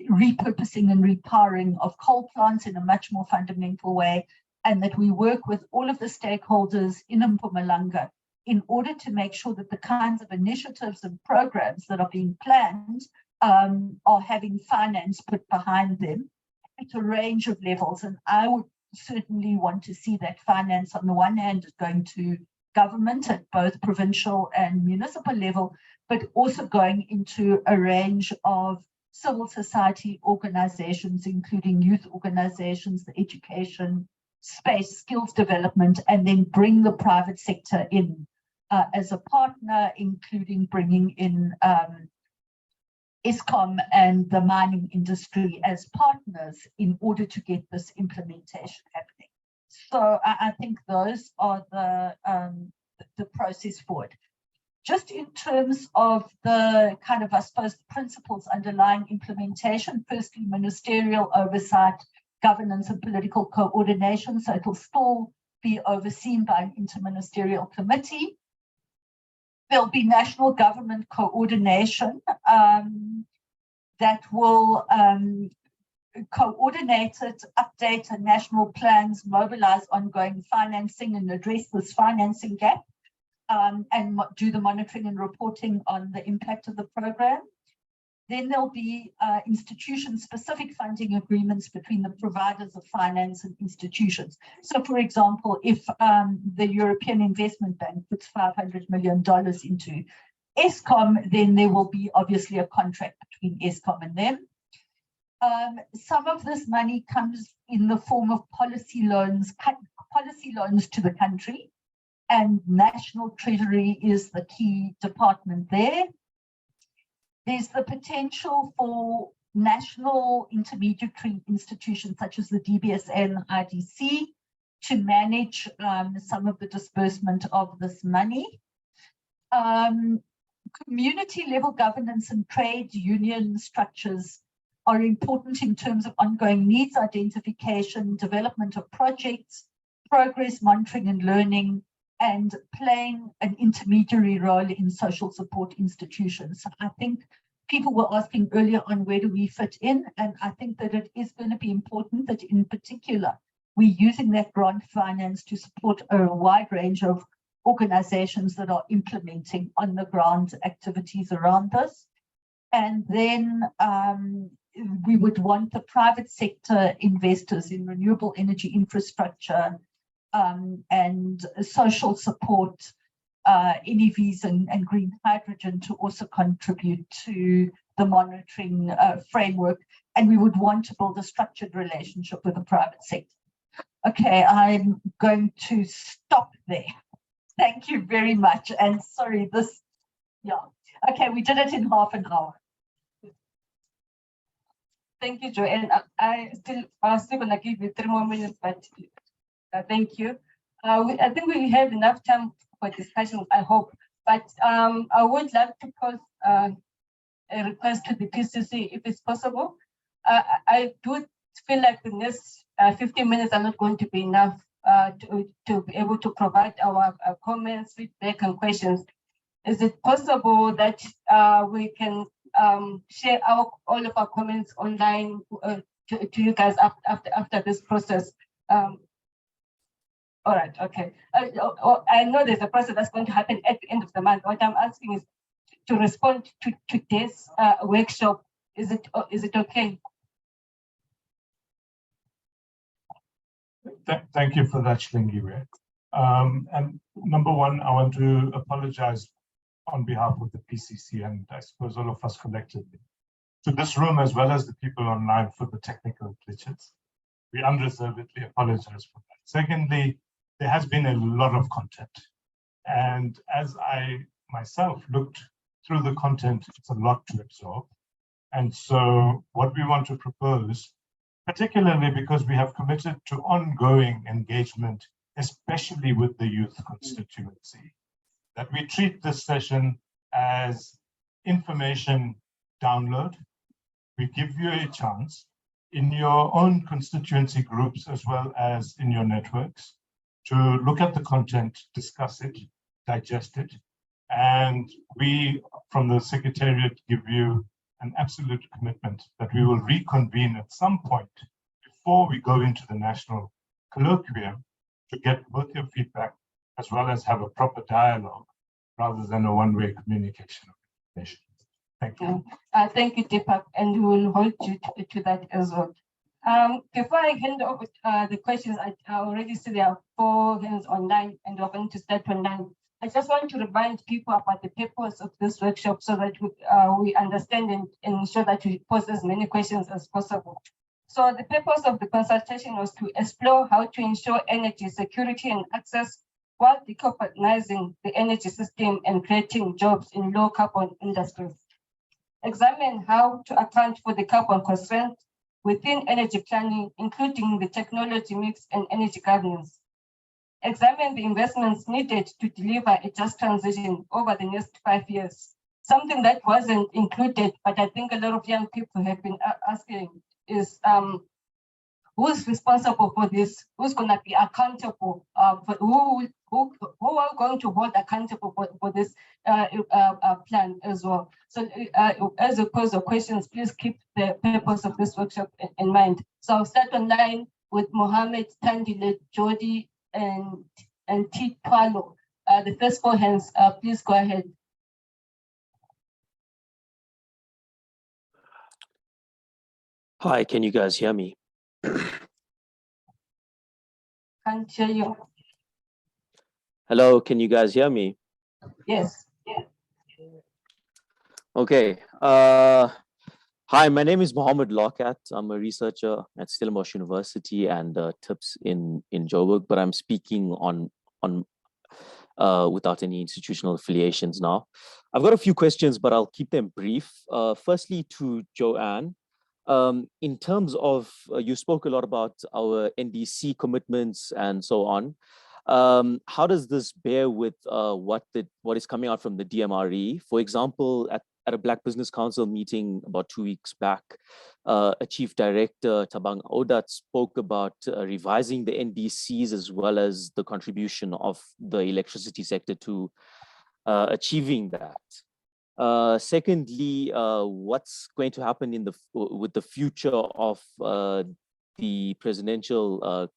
repurposing and repowering of coal plants in a much more fundamental way, and that we work with all of the stakeholders in Mpumalanga in order to make sure that the kinds of initiatives and programs that are being planned are having finance put behind them at a range of levels. And I would certainly want to see that finance on the one hand going to government at both provincial and municipal level, but also going into a range of civil society organizations, including youth organizations, the education space, skills development, and then bring the private sector in as a partner, including bringing in Eskom and the mining industry as partners in order to get this implementation happening. So I think those are the process forward. Just in terms of the kind of, I suppose, principles underlying implementation, firstly, ministerial oversight, governance and political coordination. So it will still be overseen by an interministerial committee. There'll be national government coordination that will coordinate it, update national plans, mobilize ongoing financing and address this financing gap, and do the monitoring and reporting on the impact of the program. Then there'll be institution-specific funding agreements between the providers of finance and institutions. So, for example, if the European Investment Bank puts $500 million into Eskom, then there will be obviously a contract between Eskom and them. Some of this money comes in the form of policy loans to the country, and National Treasury is the key department there. There's the potential for national intermediary institutions such as the DBSN IDC to manage some of the disbursement of this money. Community level governance and trade union structures are important in terms of ongoing needs identification, development of projects, progress monitoring and learning, and playing an intermediary role in social support institutions. So I think people were asking earlier on where do we fit in, and I think that it is going to be important that in particular we're using that grant finance to support a wide range of organizations that are implementing on the ground activities around this. And then we would want the private sector investors in renewable energy infrastructure and social support, NEVs and green hydrogen to also contribute to the monitoring framework. And we would want to build a structured relationship with the private sector. Okay, I'm going to stop there. Thank you very much. And sorry, okay, we did it in half an hour. Thank you, Joe. And I was still going to give you 3 more minutes, but thank you. I think we have enough time for discussion, I hope. But I would like to pose a request to the PCC, if it's possible. I do feel like the next 15 minutes are not going to be enough to be able to provide our comments, feedback, and questions. Is it possible that we can share all of our comments online to you guys after this process? All right, okay. I know there's a process that's going to happen at the end of the month. What I'm asking is to respond to today's workshop. Is it okay? Thank you for that, Shlingiwe. And number one, I want to apologize on behalf of the PCC and I suppose all of us collectively to this room as well as the people online for the technical glitches. We unreservedly apologize for that. Secondly, there has been a lot of content. And as I myself looked through the content, it's a lot to absorb. And so what we want to propose, particularly because we have committed to ongoing engagement, especially with the youth constituency, that we treat this session as information download. We give you a chance in your own constituency groups as well as in your networks to look at the content, discuss it, digest it, and we from the Secretariat give you an absolute commitment that we will reconvene at some point before we go into the national colloquium to get both your feedback as well as have a proper dialogue rather than a one-way communication of information. Thank you. Thank you, Deepak, and we will hold you to that as well. Before I hand over the questions, I already see there are 4 hands online and we're going to start online. I just want to remind people about the purpose of this workshop so that we understand and ensure that we pose as many questions as possible. So the purpose of the consultation was to explore how to ensure energy security and access while decarbonizing the energy system and creating jobs in low carbon industries. Examine how to account for the carbon constraint within energy planning, including the technology mix and energy governance. Examine the investments needed to deliver a just transition over the next 5 years. Something that wasn't included, but I think a lot of young people have been asking is who's responsible for this? Who's going to be accountable? For who are going to hold accountable for this plan as well? So as a pose of questions, please keep the purpose of this workshop in mind. So I'll start online with Mohammed, Tandile, Jody, and T. Palo. The first 4 hands, please go ahead. Hi, can you guys hear me? Can't hear you. Hello, can you guys hear me? Yes. Yeah. Okay. Hi Hi, my name is Mohammed Lokat. I'm a researcher at Stellenbosch University and TIPS in Joburg, but I'm speaking on without any institutional affiliations now. I've got a few questions, but I'll keep them brief. Firstly, to Joanne, in terms of, you spoke a lot about our NDC commitments and so on. How does this bear with what is coming out from the DMRE? For example, at a Black Business Council meeting about 2 weeks back, a chief director, Tabang Odat, spoke about revising the NDCs as well as the contribution of the electricity sector to achieving that. Secondly, what's going to happen with the future of the presidential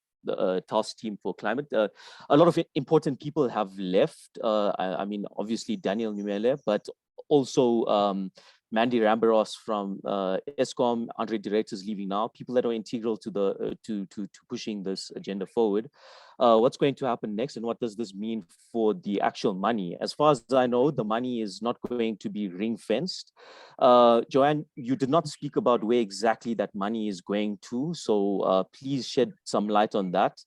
task team for climate? A lot of important people have left. I mean, obviously Daniel Numele, but also Mandy Rambaros from ESCOM, Andre Direct is leaving now. People that are integral to the to pushing this agenda forward. What's going to happen next, and what does this mean for the actual money? As far as I know, the money is not going to be ring-fenced. Joanne, you did not speak about where exactly that money is going to, so please shed some light on that.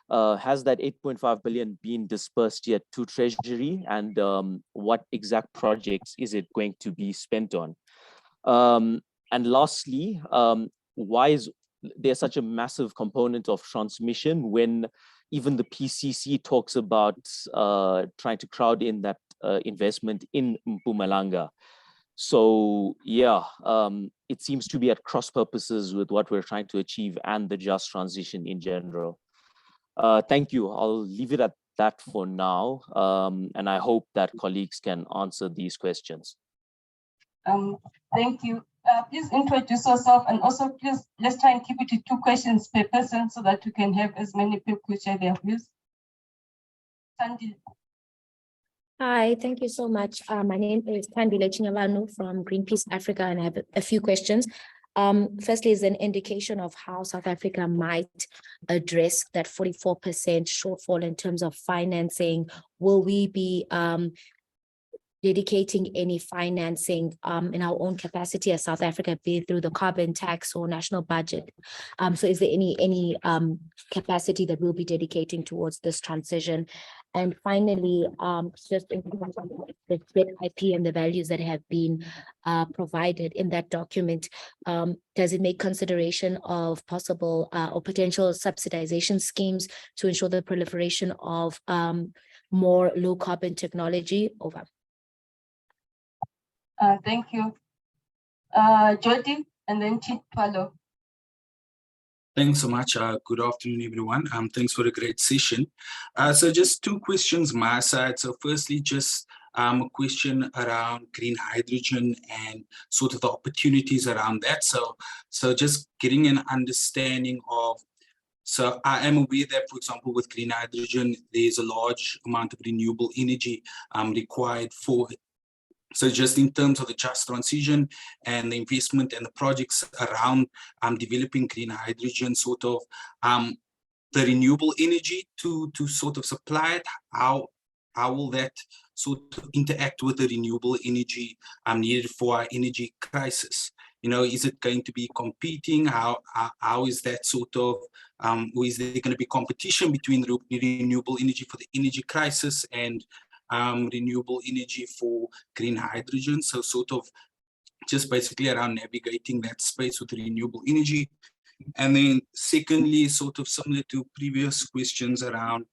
Has that 8.5 billion been dispersed yet to Treasury, and what exact projects is it going to be spent on? And lastly, why is there such a massive component of transmission when even the PCC talks about trying to crowd in that investment in Mpumalanga? So yeah, it seems to be at cross purposes with what we're trying to achieve and the just transition in general. Thank you. I'll leave it at that for now. And I hope that colleagues can answer these questions. Thank you. Please introduce yourself, and also please let's try and keep it to 2 questions per person so that we can have as many people share their views. Sandy. Hi, thank you so much. My name is Thandile Chinyavanu from Greenpeace Africa, and I have a few questions. Firstly, is an indication of how South Africa might address that 44% shortfall in terms of financing. Will we be dedicating any financing in our own capacity as South Africa, be it through the carbon tax or national budget? So is there any capacity that we'll be dedicating towards this transition? And finally, just in terms of the split IP and the values that have been provided in that document, does it make consideration of possible or potential subsidization schemes to ensure the proliferation of more low carbon technology? Over. Thank you. Jody, and then Chitpalo. Thanks so much. Good afternoon, everyone. Thanks for a great session. So just 2 questions my side. So firstly, just a question around green hydrogen and sort of the opportunities around that. So just getting an understanding of, so I am aware that, for example, with green hydrogen, there's a large amount of renewable energy required for it. So just in terms of the just transition and the investment and the projects around developing green hydrogen, sort of the renewable energy to sort of supply it, how will that sort of interact with the renewable energy needed for our energy crisis? You know, is it going to be competing? How is that sort of, or is there going to be competition between renewable energy for the energy crisis and renewable energy for green hydrogen? So sort of just basically around navigating that space with renewable energy. And then secondly, sort of similar to previous questions around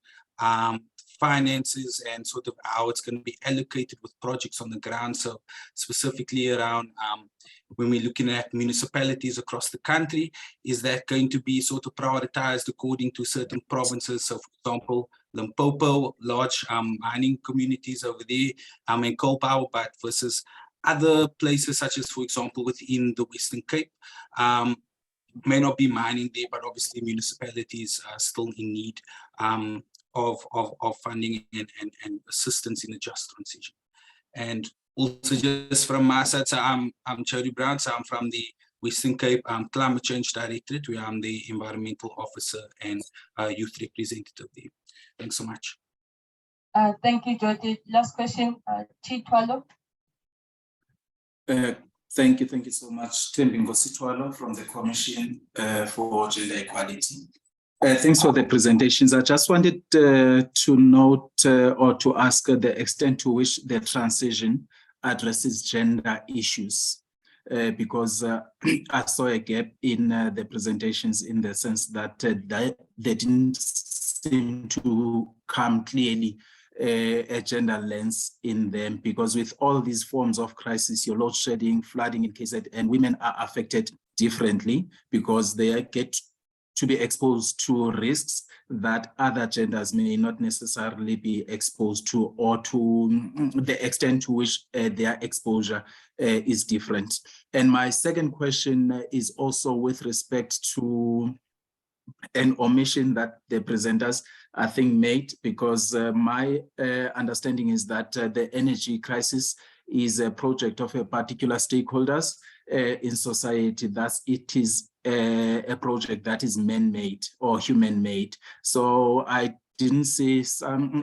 finances and sort of how it's going to be allocated with projects on the ground. So specifically around when we're looking at municipalities across the country, is that going to be sort of prioritized according to certain provinces? So for example, Limpopo, large mining communities over there, and coal power, but versus other places such as, for example, within the Western Cape, may not be mining there, but obviously municipalities are still in need of funding and assistance in the just transition. And also just from my side, so I'm Jody Brown, so I'm from the Western Cape Climate Change Directorate, where I'm the environmental officer and youth representative there. Thanks so much. Thank you, Jody. Last question, Chitwalo. Thank you so much. Tembingo Sitwalo from the Commission for Gender Equality. Thanks for the presentations. I just wanted to note or to ask the extent to which the transition addresses gender issues. Because I saw a gap in the presentations in the sense that they didn't seem to come clearly a gender lens in them, because with all these forms of crisis, your load shedding, flooding in KZN, and women are affected differently because they get to be exposed to risks that other genders may not necessarily be exposed to, or to the extent to which their exposure is different. And my second question is also with respect to an omission that the presenters, I think, made, because my understanding is that the energy crisis is a project of a particular stakeholders in society. Thus, it is a project that is man-made or human-made. So I didn't see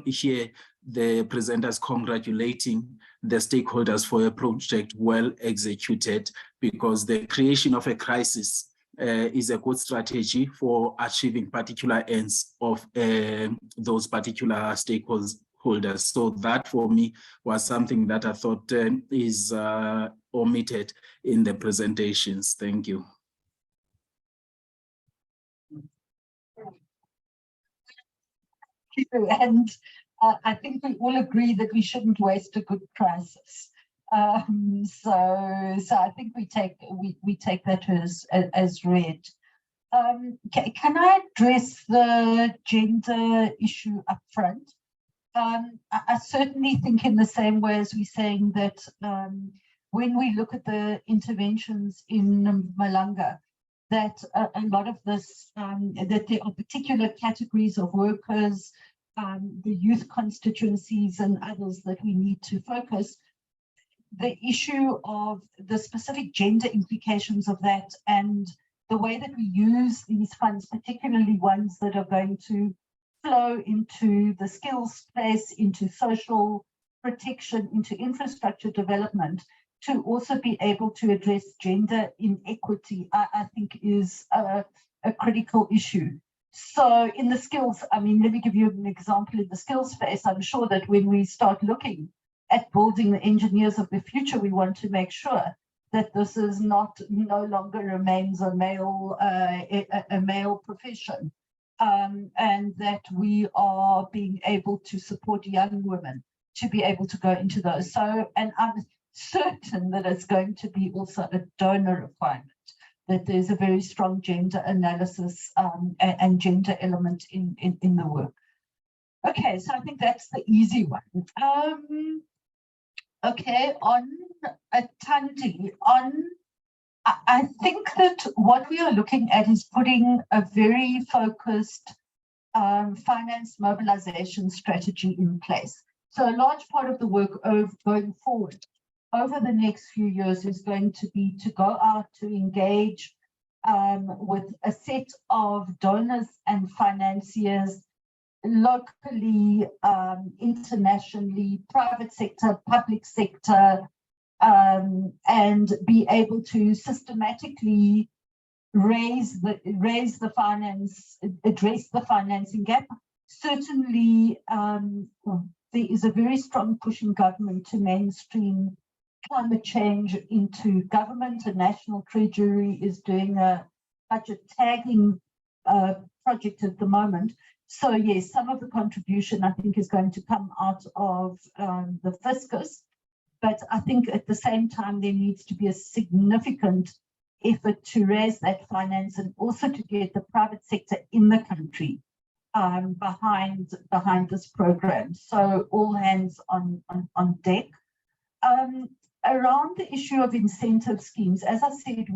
here the presenters congratulating the stakeholders for a project well executed, because the creation of a crisis is a good strategy for achieving particular ends of those particular stakeholders. So that for me was something that I thought is omitted in the presentations. Thank you. And I think we all agree that we shouldn't waste a good crisis. So I think we take that as read. Can I address the gender issue up front? I certainly think in the same way as we're saying that when we look at the interventions in Malanga, that a lot of this, that there are particular categories of workers, the youth constituencies and others that we need to focus. The issue of the specific gender implications of that and the way that we use these funds, particularly ones that are going to flow into the skills space, into social protection, into infrastructure development, to also be able to address gender inequity, I think is a critical issue. So in the skills, I mean, let me give you an example in the skills space. I'm sure that when we start looking at building the engineers of the future, we want to make sure that this is no longer remains a male profession, and that we are being able to support young women to be able to go into those. So, and I'm certain that it's going to be also a donor requirement, that there's a very strong gender analysis and gender element in the work. Okay, so I think that's the easy one. Okay, on Thandi, I think that what we are looking at is putting a very focused finance mobilization strategy in place. So a large part of the work going forward over the next few years is going to be to go out to engage with a set of donors and financiers locally, internationally, private sector, public sector, and be able to systematically address the financing gap. Certainly, there is a very strong push in government to mainstream climate change into government. The National Treasury is doing a budget tagging project at the moment. So yes, some of the contribution I think is going to come out of the fiscus, but I think at the same time there needs to be a significant effort to raise that finance and also to get the private sector in the country behind this program. So all hands on deck. Around the issue of incentive schemes, as I said,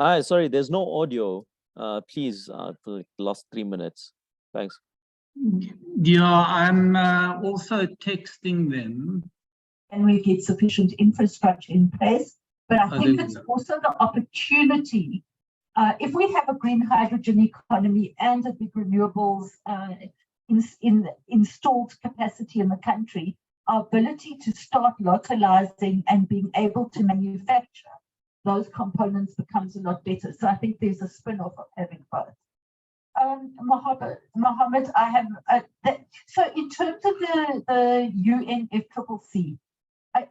Hi, sorry, there's no audio. Please, for the last 3 minutes. Thanks. Yeah, I'm also texting them. And we get sufficient infrastructure in place. But I think it's also the opportunity. If we have a green hydrogen economy and a big renewables installed capacity in the country, our ability to start localizing and being able to manufacture those components becomes a lot better. So I think there's a spin-off of having both. Mohammed, I have so in terms of the UNFCCC,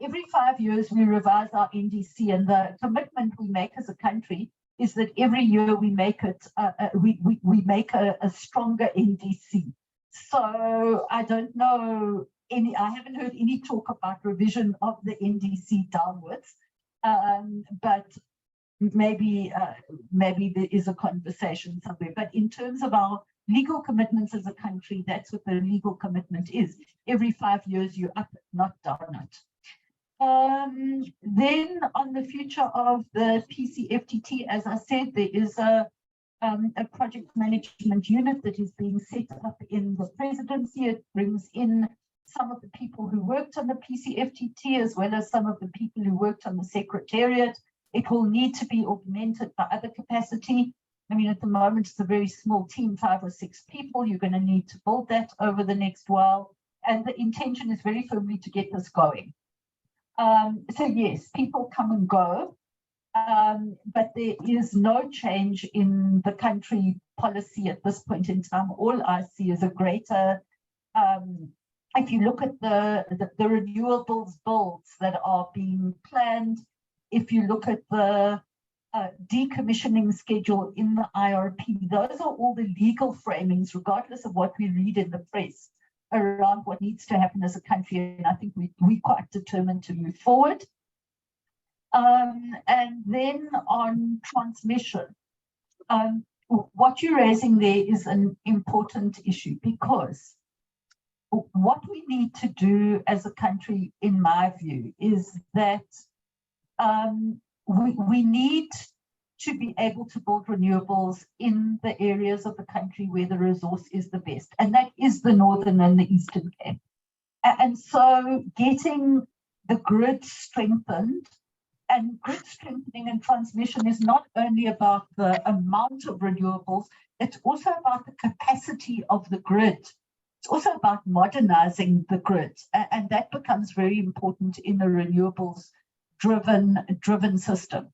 every 5 years we revise our NDC, and the commitment we make as a country is that every year we make it we make a stronger NDC. So I don't know I haven't heard any talk about revision of the NDC downwards, but maybe there is a conversation somewhere. But in terms of our legal commitments as a country, that's what the legal commitment is. Every 5 years you up it, not down it. Then on the future of the PCFTT, as I said, there is a project management unit that is being set up in the presidency. It brings in some of the people who worked on the PCFTT, as well as some of the people who worked on the secretariat. It will need to be augmented by other capacity. I mean, at the moment, it's a very small team, 5 or 6 people. You're going to need to build that over the next while. And the intention is very firmly to get this going. So yes, people come and go, but there is no change in the country policy at this point in time. All I see is a greater, if you look at the renewables builds that are being planned, if you look at the decommissioning schedule in the IRP, those are all the legal framings, regardless of what we read in the press, around what needs to happen as a country. And I think we're quite determined to move forward. And then on transmission, what you're raising there is an important issue, because what we need to do as a country, in my view, is that we need to be able to build renewables in the areas of the country where the resource is the best, and that is the Northern and the Eastern Cape. And so getting the grid strengthened, and grid strengthening and transmission is not only about the amount of renewables, it's also about the capacity of the grid. It's also about modernizing the grid, and that becomes very important in a renewables driven system.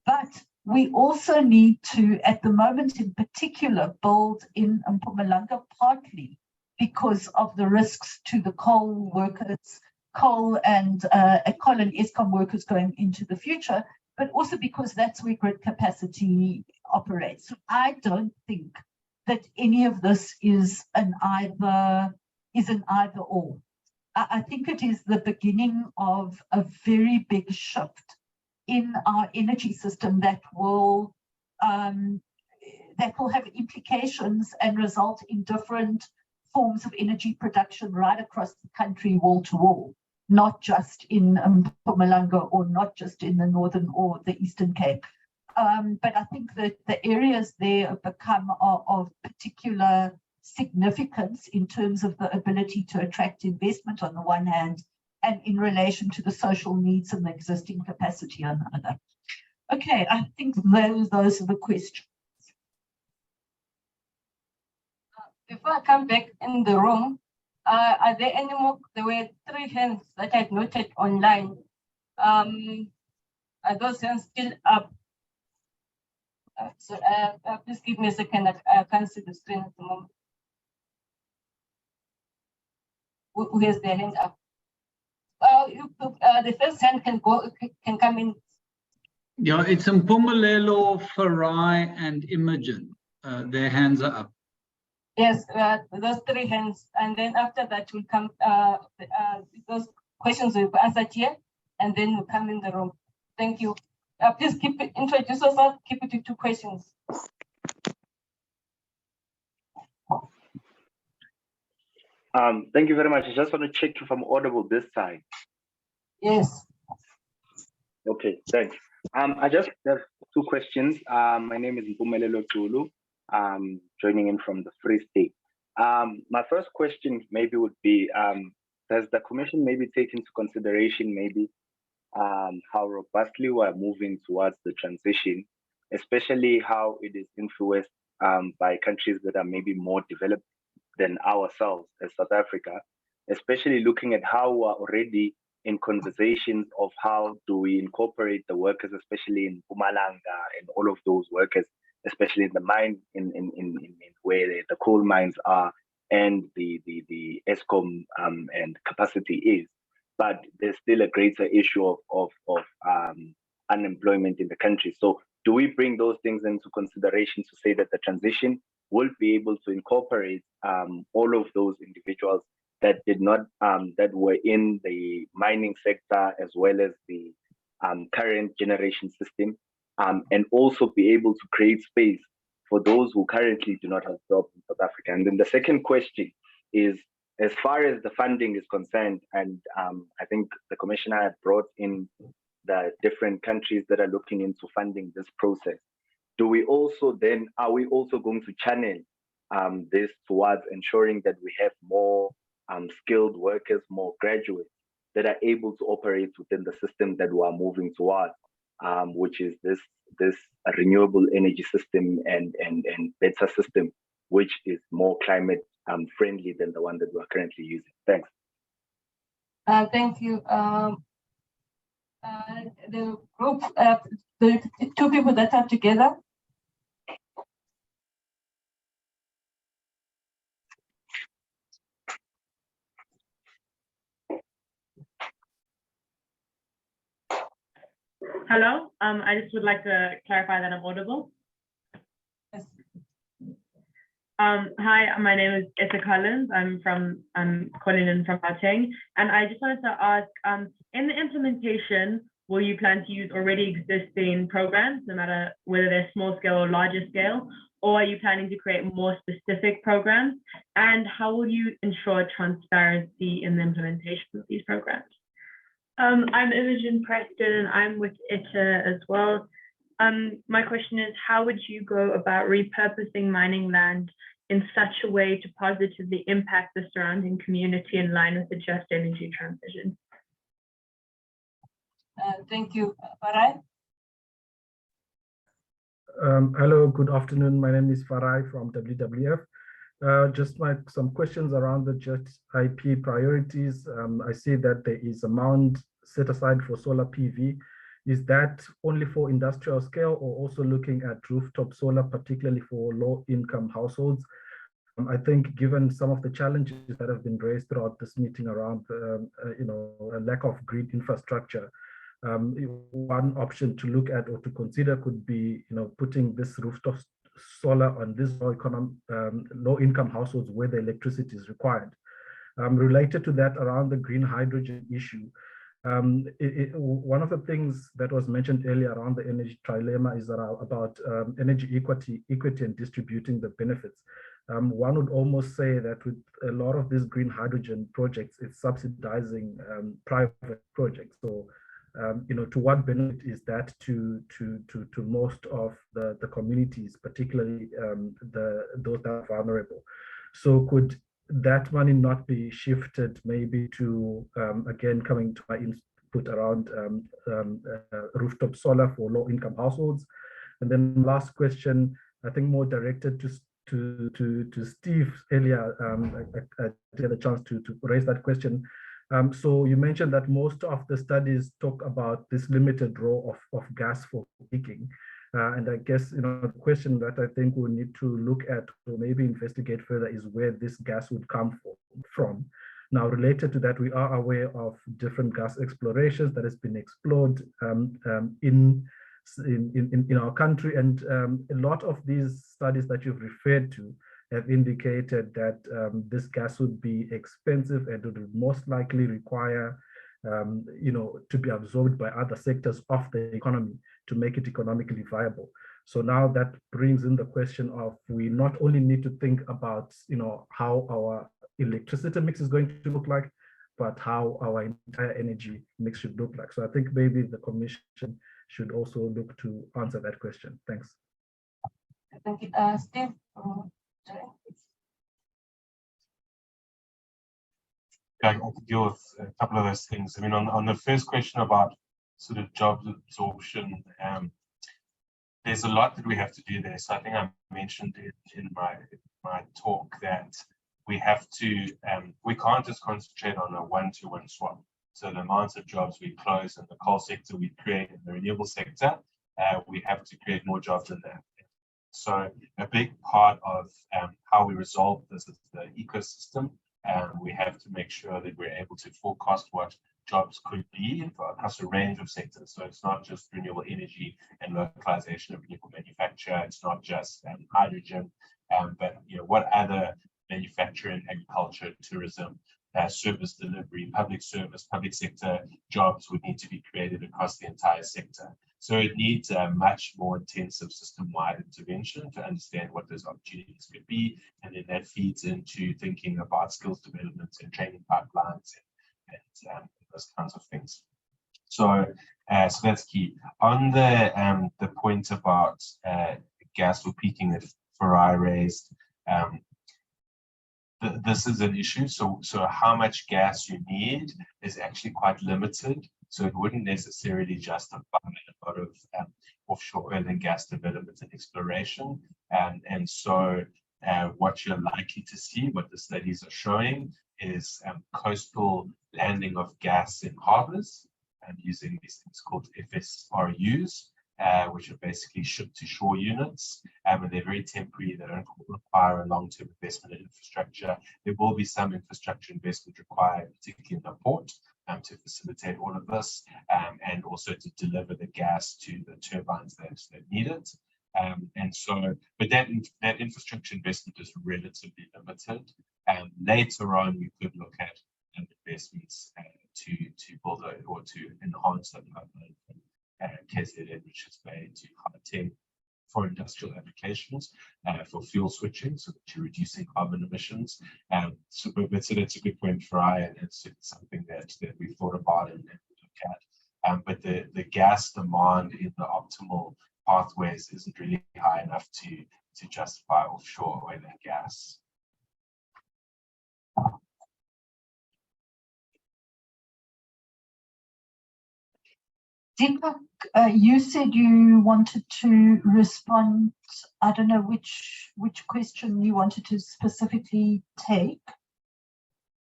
But we also need to, at the moment in particular, build in Mpumalanga, partly because of the risks to the coal workers, coal and Eskom workers going into the future, but also because that's where grid capacity operates. So I don't think that any of this is an either or. I think it is the beginning of a very big shift in our energy system that will have implications and result in different forms of energy production right across the country, wall to wall, not just in Mpumalanga or not just in the Northern or the Eastern Cape. But I think that the areas there have become of particular significance in terms of the ability to attract investment on the one hand, and in relation to the social needs and the existing capacity on the other. Okay, I think those are the questions. Before I come back in the room, are there any more? There were 3 hands that I noted online. Are those hands still up? Please give me a second. I can't see the screen at the moment. Who has their hand up? The first hand can come in. Yeah, it's Mpumelelo, Farai, and Imogen. Their hands are up. Yes, those 3 hands, and then after that will come. Those questions will be answered here, and then we'll come in the room. Thank you. Please introduce yourself. Keep it to 2 questions. Thank you very much. I just want to check if I'm audible this time. Yes. Okay, thanks. I just have two questions. My name is Mpumelelo Tulu. Joining in from the Free State. My first question maybe would be, does the Commission maybe take into consideration maybe how robustly we're moving towards the transition, especially how it is influenced by countries that are maybe more developed than ourselves as South Africa, especially looking at how we're already in conversations of how do we incorporate the workers, especially in Mpumalanga and all of those workers, especially in the mine, in where the coal mines are and the ESCOM and capacity is. But there's still a greater issue of unemployment in the country. So do we bring those things into consideration to say that the transition will be able to incorporate all of those individuals that did not that were in the mining sector as well as the current generation system, and also be able to create space for those who currently do not have jobs in South Africa? And then the second question is, as far as the funding is concerned, and I think the Commissioner had brought in the different countries that are looking into funding this process. Do we also then, are we also going to channel this towards ensuring that we have more skilled workers, more graduates that are able to operate within the system that we are moving towards, which is this renewable energy system and better system, which is more climate friendly than the one that we're currently using? Thanks. Thank you. The group, the two people that are together. Hello, I just would like to clarify that I'm audible. Yes. Hi, my name is Issa Collins. I'm calling in from Gauteng, and I just wanted to ask, in the implementation, will you plan to use already existing programs, no matter whether they're small scale or larger scale, or are you planning to create more specific programs? And how will you ensure transparency in the implementation of these programs? I'm Imogen Preston and I'm with ITA as well. My question is, how would you go about repurposing mining land in such a way to positively impact the surrounding community in line with the just energy transition? Thank you. Farai? Hello, good afternoon. My name is Farai from WWF. Just some questions around the JET IP priorities. I see that there is amount set aside for solar PV. Is that only for industrial scale or also looking at rooftop solar, particularly for low-income households? I think given some of the challenges that have been raised throughout this meeting around, a lack of grid infrastructure, one option to look at or to consider could be, putting this rooftop solar on these low-income households where the electricity is required. Related to that, around the green hydrogen issue, one of the things that was mentioned earlier around the energy trilemma is about energy equity and distributing the benefits. One would almost say that with a lot of these green hydrogen projects, it's subsidizing private projects. So, to what benefit is that to most of the communities, particularly those that are vulnerable? So could that money not be shifted maybe to, again, coming to my input around rooftop solar for low-income households? And then last question, I think more directed to Steve earlier. I had a chance to raise that question. So you mentioned that most of the studies talk about this limited role of gas for heating. And I guess, the question that I think we need to look at or maybe investigate further is where this gas would come from. Now, related to that, we are aware of different gas explorations that has been explored in our country. And a lot of these studies that you've referred to have indicated that this gas would be expensive and would most likely require to be absorbed by other sectors of the economy to make it economically viable. So now that brings in the question of, we not only need to think about, how our electricity mix is going to look like, but how our entire energy mix should look like. So I think maybe the Commission should also look to answer that question. Thanks. Thank you. Steve. I can deal with a couple of those things. I mean, on the first question about sort of job absorption, there's a lot that we have to do there. So I think I mentioned in my talk that we have to, we can't just concentrate on a one-to-one swap. So the amount of jobs we close in the coal sector, we create in the renewable sector, we have to create more jobs in that. So a big part of how we resolve this is the ecosystem. We have to make sure that we're able to forecast what jobs could be across a range of sectors. So it's not just renewable energy and localization of renewable manufacture. It's not just hydrogen, but what other manufacturing, agriculture, tourism, service delivery, public service, public sector jobs would need to be created across the entire sector. So it needs a much more intensive system-wide intervention to understand what those opportunities could be. And then that feeds into thinking about skills development and training pipelines and those kinds of things. So, so that's key. On the point about gas or peaking that Farai raised, this is an issue. So how much gas you need is actually quite limited. So it wouldn't necessarily justify a lot of offshore oil and gas development and exploration. And so what you're likely to see, what the studies are showing, is coastal landing of gas in harbors and using these things called FSRUs, which are basically ship-to-shore units. And they're very temporary. They don't require a long-term investment in infrastructure. There will be some infrastructure investment required, particularly in the port, to facilitate all of this, and also to deliver the gas to the turbines that need it. And so, but that infrastructure investment is relatively limited. Later on, you could look at investments to build or to enhance the pipeline from KZN, which is made to Gauteng for industrial applications, for fuel switching, so that you're reducing carbon emissions. So that's a good point, Farai, and it's something that we've thought about and look at. But the gas demand in the optimal pathways isn't really high enough to justify offshore oil and gas. Deepak, you said you wanted to respond. I don't know which question you wanted to specifically take.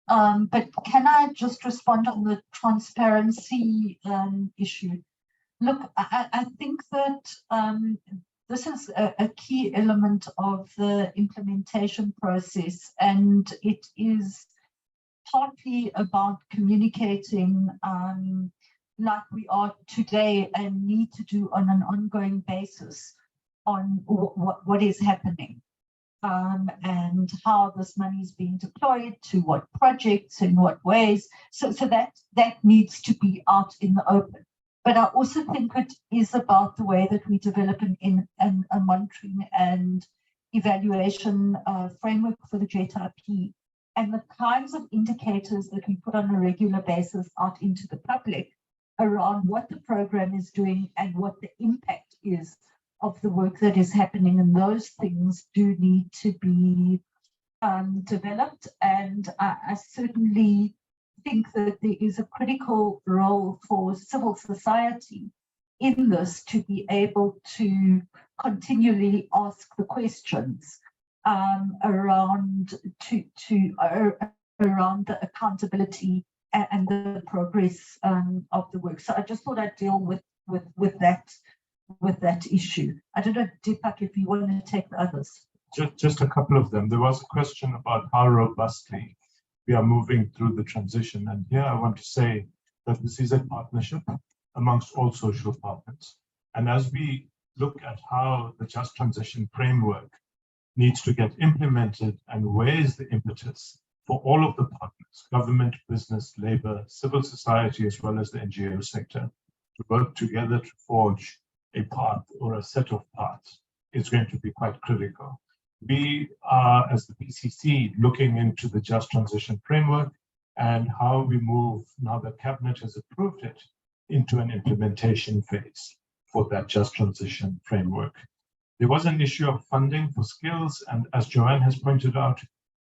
But can I just respond on the transparency issue? Look, I think that this is a key element of the implementation process, and it is partly about communicating like we are today and need to do on an ongoing basis on what is happening and how this money is being deployed, to what projects, in what ways. So that needs to be out in the open. But I also think it is about the way that we develop a monitoring and evaluation framework for the JTIP, and the kinds of indicators that we put on a regular basis out into the public around what the program is doing and what the impact is of the work that is happening. And those things do need to be developed. And I certainly think that there is a critical role for civil society in this to be able to continually ask the questions around the accountability and the progress of the work. So I just thought I'd deal with that issue. I don't know, Deepak, if you want to take the others. Just a couple of them. There was a question about how robustly we are moving through the transition. And here I want to say that this is a partnership amongst all social partners. And as we look at how the Just Transition framework needs to get implemented and where is the impetus for all of the partners, government, business, labor, civil society, as well as the NGO sector, to work together to forge a path or a set of paths, is going to be quite critical. We are, as the PCC, looking into the Just Transition framework and how we move, now that Cabinet has approved it, into an implementation phase. for that just transition framework. There was an issue of funding for skills, and as Joanne has pointed out,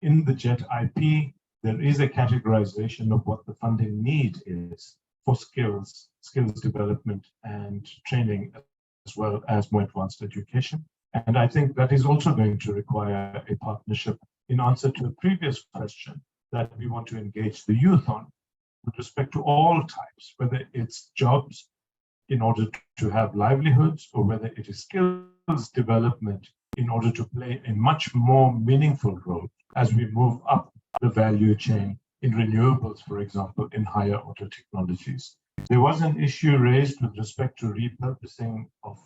in the JET IP, there is a categorization of what the funding need is for skills development and training, as well as more advanced education. And I think that is also going to require a partnership in answer to a previous question that we want to engage the youth on with respect to all types, whether it's jobs in order to have livelihoods, or whether it is skills development in order to play a much more meaningful role as we move up the value chain in renewables, for example, in higher order technologies. There was an issue raised with respect to repurposing of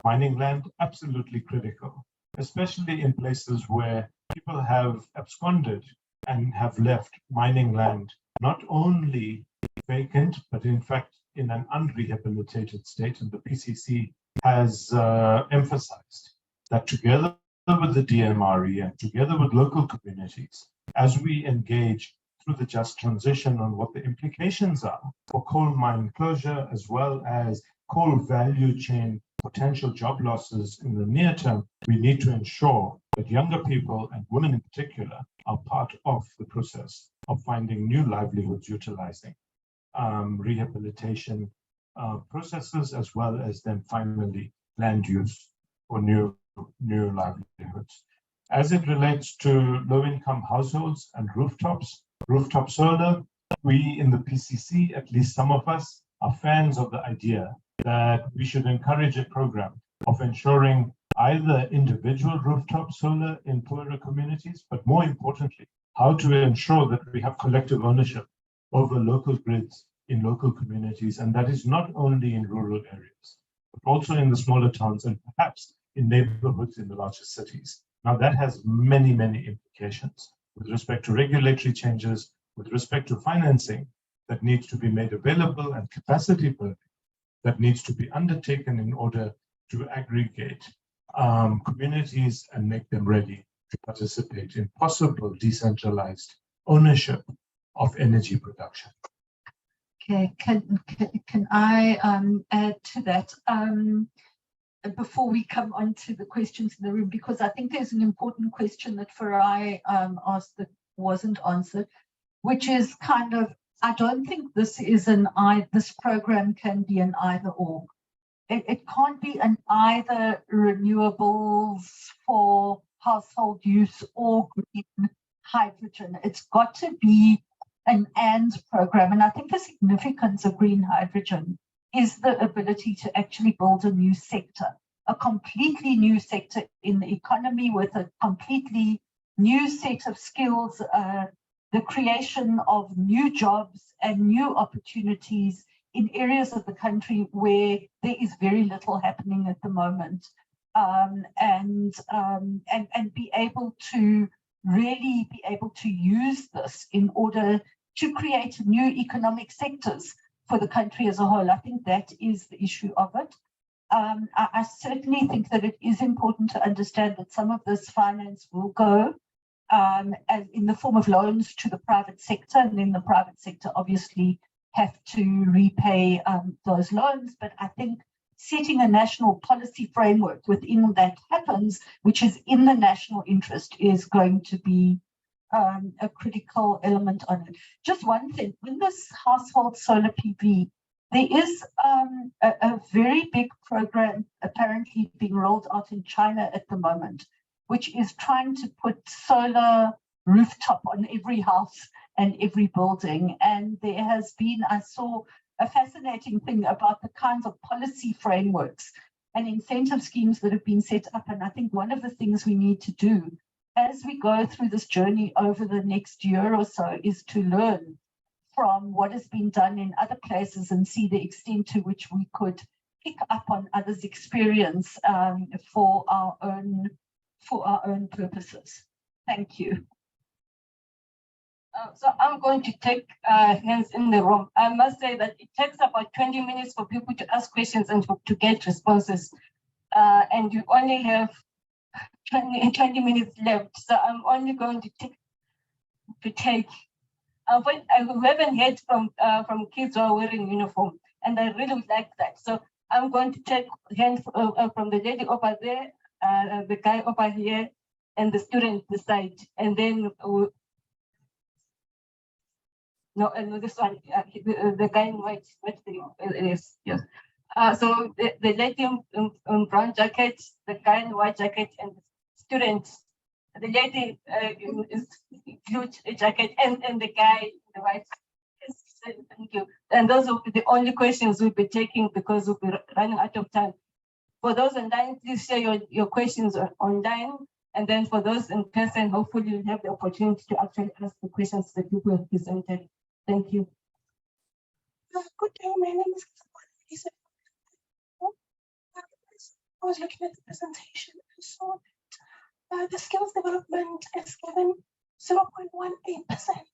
mining land, absolutely critical, especially in places where people have absconded and have left mining land not only vacant, but in fact in an unrehabilitated state. And the PCC has emphasized that together with the DMRE and together with local communities, as we engage through the just transition on what the implications are for coal mine closure, as well as coal value chain potential job losses in the near term, we need to ensure that younger people, and women in particular, are part of the process of finding new livelihoods utilizing rehabilitation processes, as well as then finally land use for new livelihoods. As it relates to low-income households and rooftop solar, we in the PCC, at least some of us, are fans of the idea that we should encourage a program of ensuring either individual rooftop solar in poorer communities, but more importantly, how to ensure that we have collective ownership over local grids in local communities. And that is not only in rural areas, but also in the smaller towns and perhaps in neighborhoods in the larger cities. Now that has many, many implications with respect to regulatory changes, with respect to financing that needs to be made available, and capacity building that needs to be undertaken in order to aggregate communities and make them ready to participate in possible decentralized ownership of energy production. Okay, can I add to that before we come on to the questions in the room, because I think there's an important question that Farai asked that wasn't answered, which is kind of, I don't think this is this program can be an either or. It can't be an either renewables for household use or green hydrogen. It's got to be an and program. And I think the significance of green hydrogen is the ability to actually build a new sector, a completely new sector in the economy with a completely new set of skills, the creation of new jobs and new opportunities in areas of the country where there is very little happening at the moment, and be able to really be able to use this in order to create new economic sectors for the country as a whole. I think that is the issue of it. I certainly think that it is important to understand that some of this finance will go as in the form of loans to the private sector, and then the private sector obviously have to repay those loans. But I think setting a national policy framework within that happens, which is in the national interest, is going to be a critical element on it. Just one thing, in this household solar PV, there is a very big program apparently being rolled out in China at the moment, which is trying to put solar rooftop on every house and every building. And there has been, I saw a fascinating thing about the kinds of policy frameworks and incentive schemes that have been set up. And I think one of the things we need to do as we go through this journey over the next year or so is to learn from what has been done in other places and see the extent to which we could pick up on others' experience for our own purposes. Thank you. So I'm going to take hands in the room. I must say that it takes about 20 minutes for people to ask questions and to get responses. And you only have 20 minutes left. So I'm only going to take we haven't heard from kids who are wearing uniform, and I really would like that. So I'm going to take hand from the lady over there, the guy over here, and the student this side, and then no, this one, the guy in white, yes. So the lady in brown jacket, the guy in white jacket, and the student, the lady is blue jacket, and the guy in the white. Yes, thank you. And those will be the only questions we'll be taking because we'll be running out of time. For those online, please share your questions online. And then for those in person, hopefully you'll have the opportunity to actually ask the questions that people have presented. Thank you. Good day, my name is Lisa. I was looking at the presentation and saw that the skills development is given 0.18%.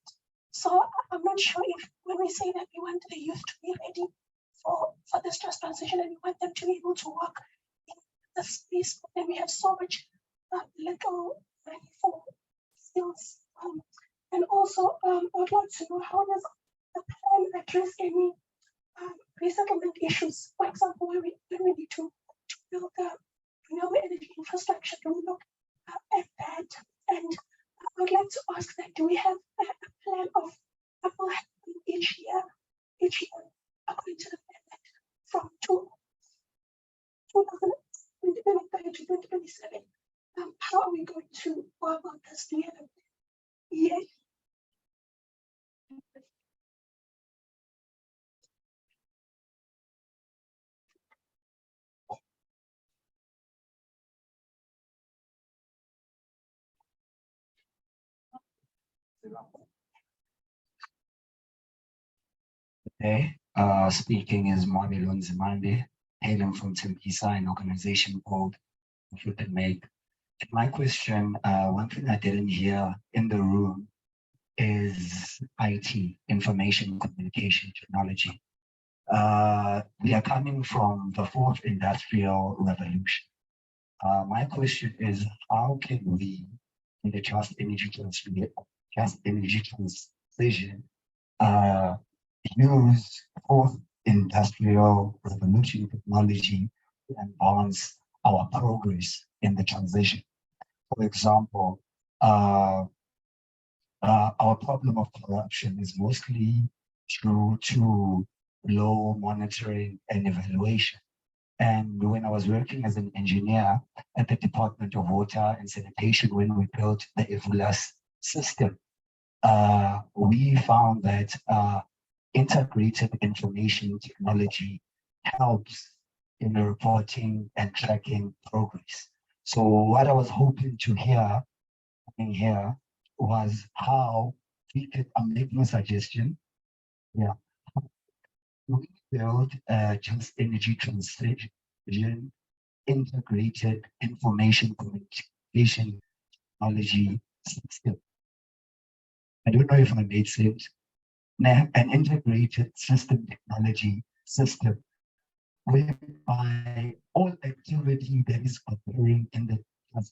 So I'm not sure if when we say that we want the youth to be ready for this just transition and we want them to be able to work in the space, but then we have so much little money for skills. And also, I would like to know how does the plan address any resettlement issues? For example, when we need to build renewable energy infrastructure, do we look at that? And I would like to ask that, do we have a plan of what happening each year, according to the plan that from 2030 to 2027? How are we going to go about this? Do we have a year? Today, speaking is Marvelon Zimande, hailing from Timbisa, an organization called Fruit and Make. And my question, one thing I didn't hear in the room is IT, information communication technology. We are coming from the fourth industrial revolution. My question is, how can we, in the just energy transition, use fourth industrial revolution technology to advance our progress in the transition? For example, our problem of corruption is mostly due to low monitoring and evaluation. And when I was working as an engineer at the Department of Water and Sanitation, when we built the EVULAS system, we found that integrated information technology helps in the reporting and tracking progress. So what I was hoping to hear here was how we could, I'm making a suggestion, we build a just energy transition integrated information communication technology system. I don't know if I made sense. An integrated system technology system whereby all activity that is occurring in the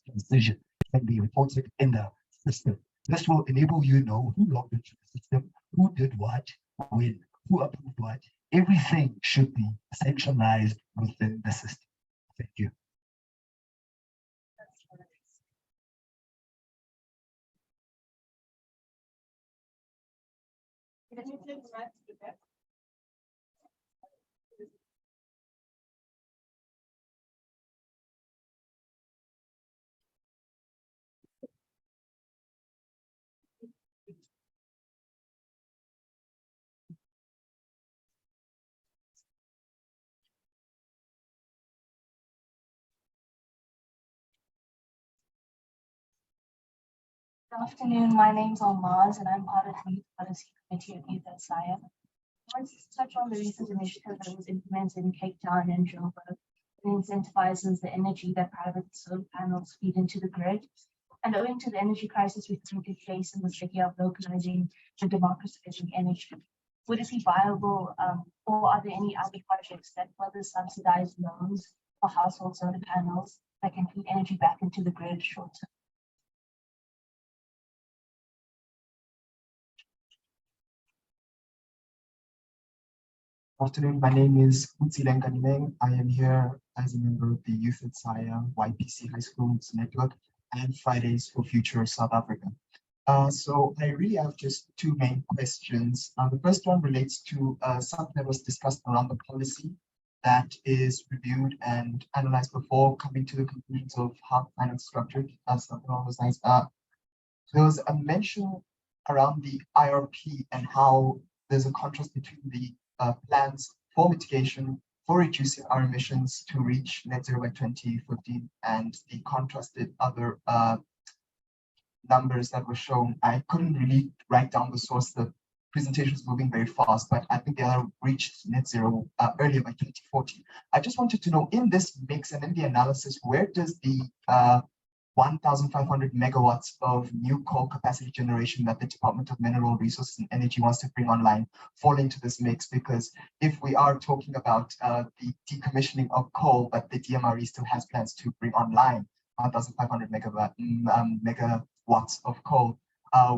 transition can be reported in the system. This will enable you to know who logged into the system, who did what, when, who approved what. Everything should be centralized within the system. Thank you. Good afternoon, my name's Almaz and I'm part of the Youth Policy Committee at Youth at SIA. I want to touch on the recent initiative that was implemented in Cape Town and Joburg that incentivizes the energy that private solar panels feed into the grid. And owing to the energy crisis we currently face in this idea of localizing and democratizing energy, would it be viable or are there any other projects that further subsidize loans for household solar panels that can feed energy back into the grid short term? Afternoon, my name is Utsilen Kanimeng. I am here as a member of the Youth at Saya YPC High Schools Network and Fridays for Future South Africa. So I really have just two main questions. The first one relates to something that was discussed around the policy that is reviewed and analyzed before coming to the conclusions of how finance structured. Something along those lines. There was a mention around the IRP and how there's a contrast between the plans for mitigation for reducing our emissions to reach net zero by 2015 and the contrasted other numbers that were shown. I couldn't really write down the source. The presentation was moving very fast, but I think they have reached net zero earlier by 2040. I just wanted to know, in this mix and in the analysis, where does the 1,500 megawatts of new coal capacity generation that the Department of Mineral Resources and Energy wants to bring online fall into this mix? Because if we are talking about the decommissioning of coal, but the DMRE still has plans to bring online 1,500 megawatts of coal,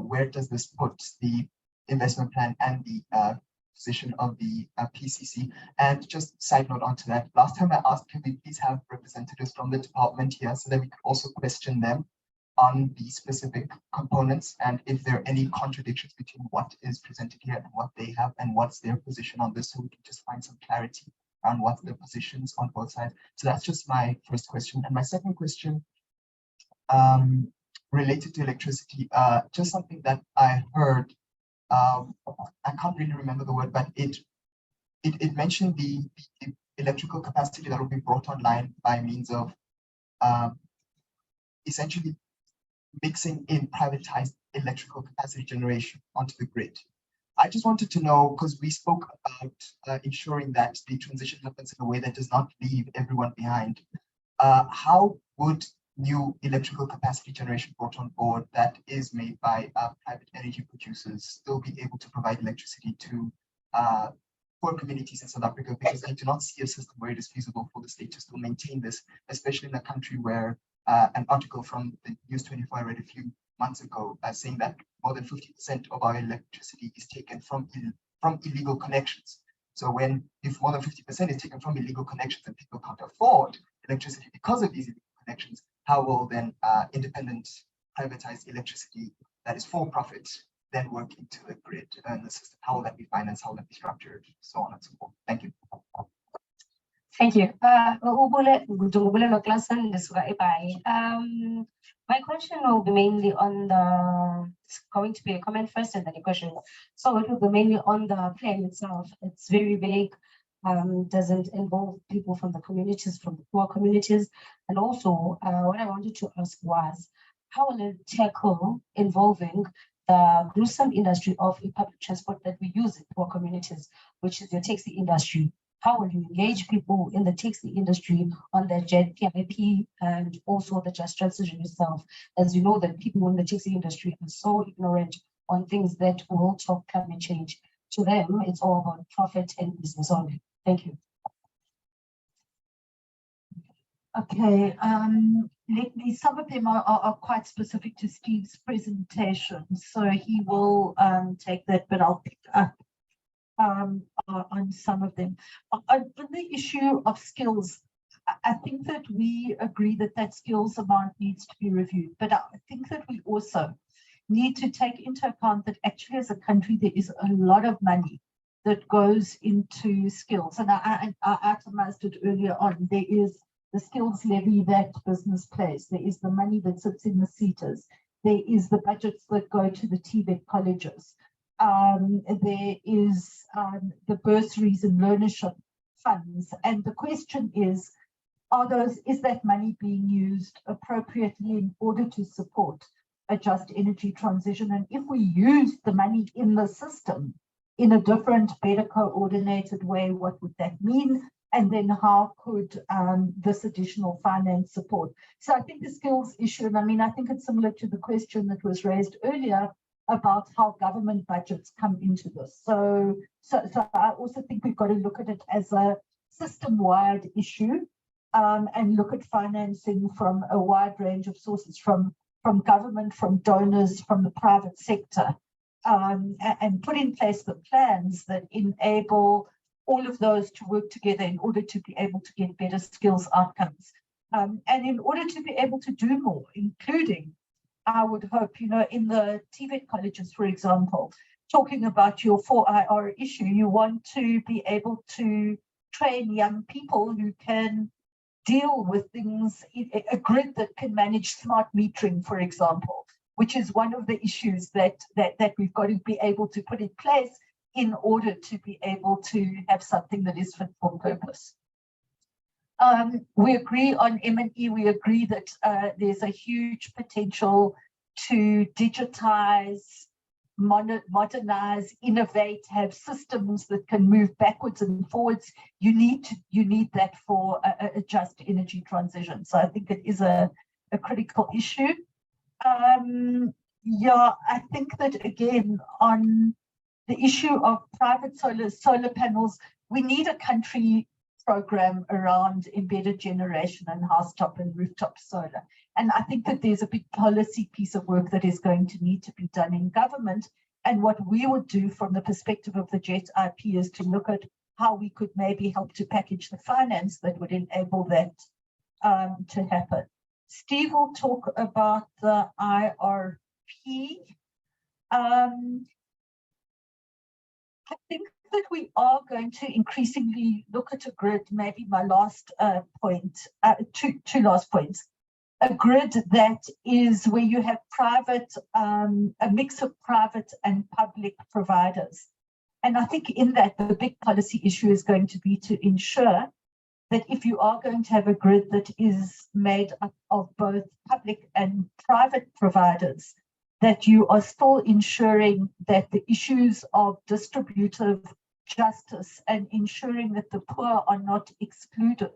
where does this put the investment plan and the position of the PCC? And just side note onto that, last time I asked, can we please have representatives from the department here so that we could also question them on the specific components and if there are any contradictions between what is presented here and what they have and what's their position on this, so we can just find some clarity on what's their positions on both sides. So that's just my first question. And my second question related to electricity, just something that I heard, I can't really remember the word, but it mentioned the electrical capacity that will be brought online by means of essentially mixing in privatized electrical capacity generation onto the grid. I just wanted to know, because we spoke about ensuring that the transition happens in a way that does not leave everyone behind. How would new electrical capacity generation brought on board that is made by private energy producers still be able to provide electricity to poor communities in South Africa? Because I do not see a system where it is feasible for the state to still maintain this, especially in a country where an article from the News 24 I read a few months ago saying that more than 50% of our electricity is taken from illegal connections. So if more than 50% is taken from illegal connections and people can't afford electricity because of these illegal connections, how will then independent privatized electricity that is for profit then work into the grid and the system? How will that be financed? How will that be structured? So on and so forth. Thank you. Thank you. My question will be mainly on it's going to be a comment first and then a question. So it will be mainly on the plan itself. It's very vague. Doesn't involve people from the communities, from the poor communities. And also, what I wanted to ask was, how will it tackle involving the gruesome industry of public transport that we use in poor communities, which is the taxi industry? How will you engage people in the taxi industry on the JPIP and also the just transition itself? As you know, that people in the taxi industry are so ignorant on things that will talk climate change. To them, it's all about profit and business only. Thank you. Okay, some of them are quite specific to Steve's presentation, so he will take that, but I'll pick up on some of them. On the issue of skills, I think that we agree that skills amount needs to be reviewed, but I think that we also need to take into account that actually as a country there is a lot of money that goes into skills, and I itemized it earlier on. There is the skills levy that business pays, there is the money that sits in the SETAs, there is the budgets that go to the TVET colleges, there is the bursaries and learnership funds, and the question is that money being used appropriately in order to support a just energy transition? And if we use the money in the system in a different, better coordinated way, what would that mean? And then how could this additional finance support? So I think the skills issue, and I mean, I think it's similar to the question that was raised earlier about how government budgets come into this. So I also think we've got to look at it as a system-wide issue and look at financing from a wide range of sources, from government, from donors, from the private sector, and put in place the plans that enable all of those to work together in order to be able to get better skills outcomes. And in order to be able to do more, including, I would hope, in the TVET colleges, for example, talking about your 4IR issue, you want to be able to train young people who can deal with things, a grid that can manage smart metering, for example, which is one of the issues that we've got to be able to put in place in order to be able to have something that is fit for purpose. We agree on M&E. We agree that there's a huge potential to digitize, modernize, innovate, have systems that can move backwards and forwards. You need that for a just energy transition. So I think it is a critical issue. Yeah, I think that again on the issue of private solar panels, we need a country program around embedded generation and housetop and rooftop solar. And I think that there's a big policy piece of work that is going to need to be done in government. And what we would do from the perspective of the JET IP is to look at how we could maybe help to package the finance that would enable that to happen. Steve will talk about the IRP. I think that we are going to increasingly look at a grid, maybe my last point, two last points. A grid that is where you have private, a mix of private and public providers. And I think in that, the big policy issue is going to be to ensure that if you are going to have a grid that is made up of both public and private providers, that you are still ensuring that the issues of distributive justice and ensuring that the poor are not excluded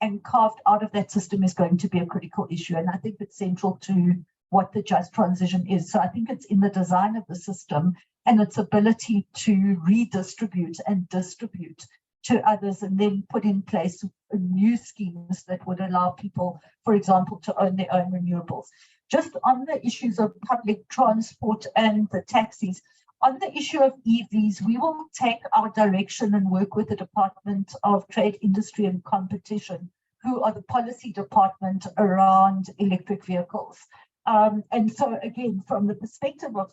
and carved out of that system is going to be a critical issue. And I think it's central to what the just transition is. So I think it's in the design of the system and its ability to redistribute and distribute to others and then put in place new schemes that would allow people, for example, to own their own renewables. Just on the issues of public transport and the taxis, on the issue of EVs, we will take our direction and work with the Department of Trade, Industry and Competition, who are the policy department around electric vehicles. And so again, from the perspective of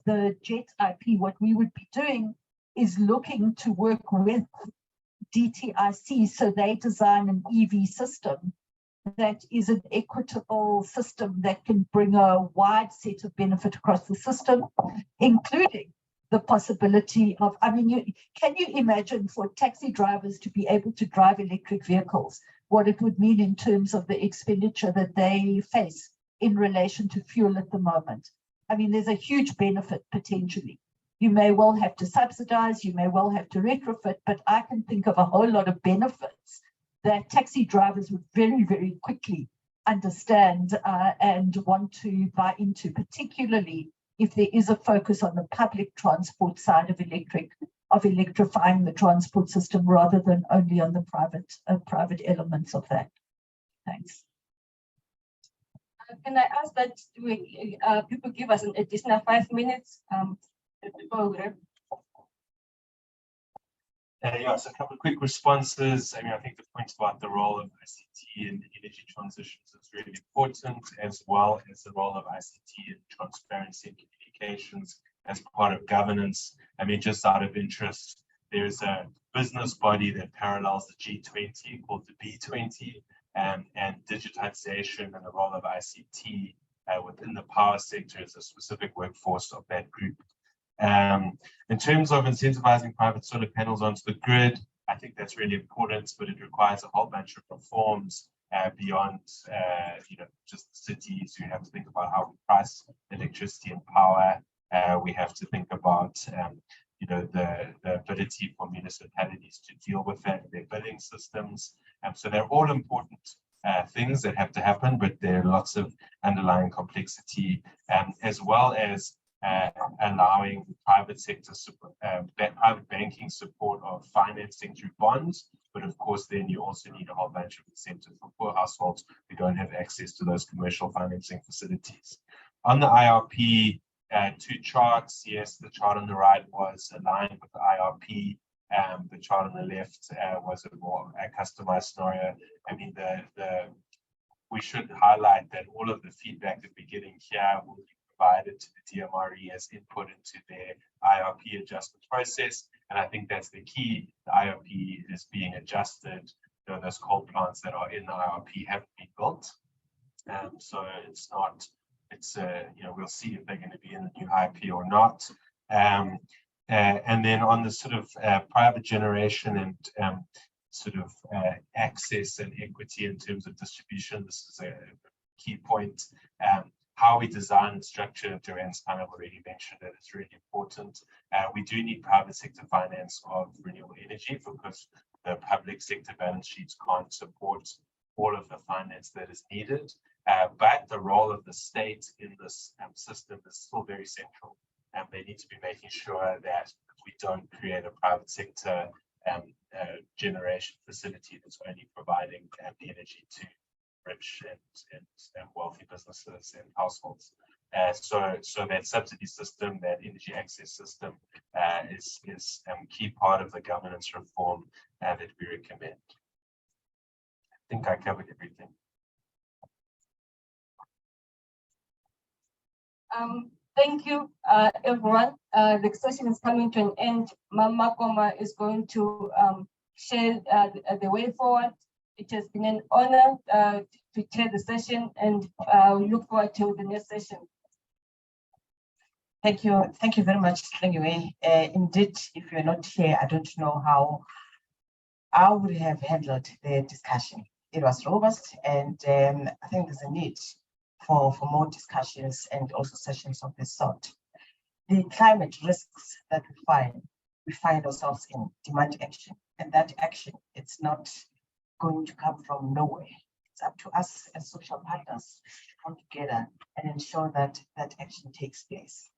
the JET IP, what we would be doing is looking to work with DTIC so they design an EV system that is an equitable system that can bring a wide set of benefit across the system, including the possibility of, I mean, can you imagine for taxi drivers to be able to drive electric vehicles, what it would mean in terms of the expenditure that they face in relation to fuel at the moment? I mean, there's a huge benefit potentially. You may well have to subsidize, you may well have to retrofit, but I can think of a whole lot of benefits that taxi drivers would very, very quickly understand and want to buy into, particularly if there is a focus on the public transport side of electrifying the transport system rather than only on the private elements of that. Thanks. Can I ask that people give us an additional 5 minutes before we wrap? Yeah, so a couple of quick responses. I mean, I think the point about the role of ICT in energy transitions is really important, as well as the role of ICT in transparency and communications as part of governance. I mean, just out of interest, there's a business body that parallels the G20 called the B20, and digitization and the role of ICT within the power sector is a specific workforce of that group. In terms of incentivizing private solar panels onto the grid, I think that's really important, but it requires a whole bunch of reforms beyond, just the cities. You have to think about how we price electricity and power. We have to think about, the ability for municipalities to deal with that, their billing systems. So they're all important things that have to happen, but there are lots of underlying complexity, as well as allowing private sector support, private banking support of financing through bonds. But of course, then you also need a whole bunch of incentives for poor households who don't have access to those commercial financing facilities. On the IRP, 2 charts. Yes, the chart on the right was aligned with the IRP. The chart on the left was a more customized scenario. I mean, we should highlight that all of the feedback that we're getting here will be provided to the DMRE as input into their IRP adjustment process. And I think that's the key. The IRP is being adjusted. You know, those coal plants that are in the IRP haven't been built. So it's not, you know, we'll see if they're going to be in the new IRP or not. And then on the sort of private generation and sort of access and equity in terms of distribution, this is a key point. How we design and structure, Joanne's kind of already mentioned it, it's really important. We do need private sector finance of renewable energy because the public sector balance sheets can't support all of the finance that is needed. But the role of the state in this system is still very central. And they need to be making sure that we don't create a private sector generation facility that's only providing energy to rich and wealthy businesses and households. So that subsidy system, that energy access system is a key part of the governance reform that we recommend. I think I covered everything. Thank you, everyone. The session is coming to an end. Mama Koma is going to share the way forward. It has been an honor to chair the session, and we look forward to the next session. Thank you very much, Slingiwe. Indeed, if you're not here, I don't know how I would have handled the discussion. It was robust, and I think there's a need for more discussions and also sessions of this sort. The climate risks that we find ourselves in demand action, and that action, it's not going to come from nowhere. It's up to us as social partners to come together and ensure that that action takes place.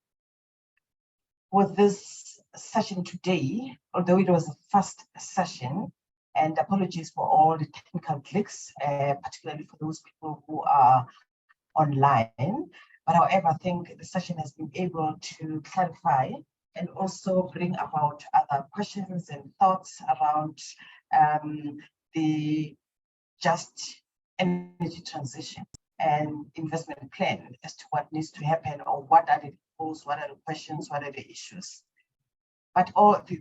With this session today, although it was the first session, and apologies for all the technical glitches, particularly for those people who are online, but however, I think the session has been able to clarify and also bring about other questions and thoughts around the just energy transition and investment plan as to what needs to happen, or what are the goals, what are the questions, what are the issues. But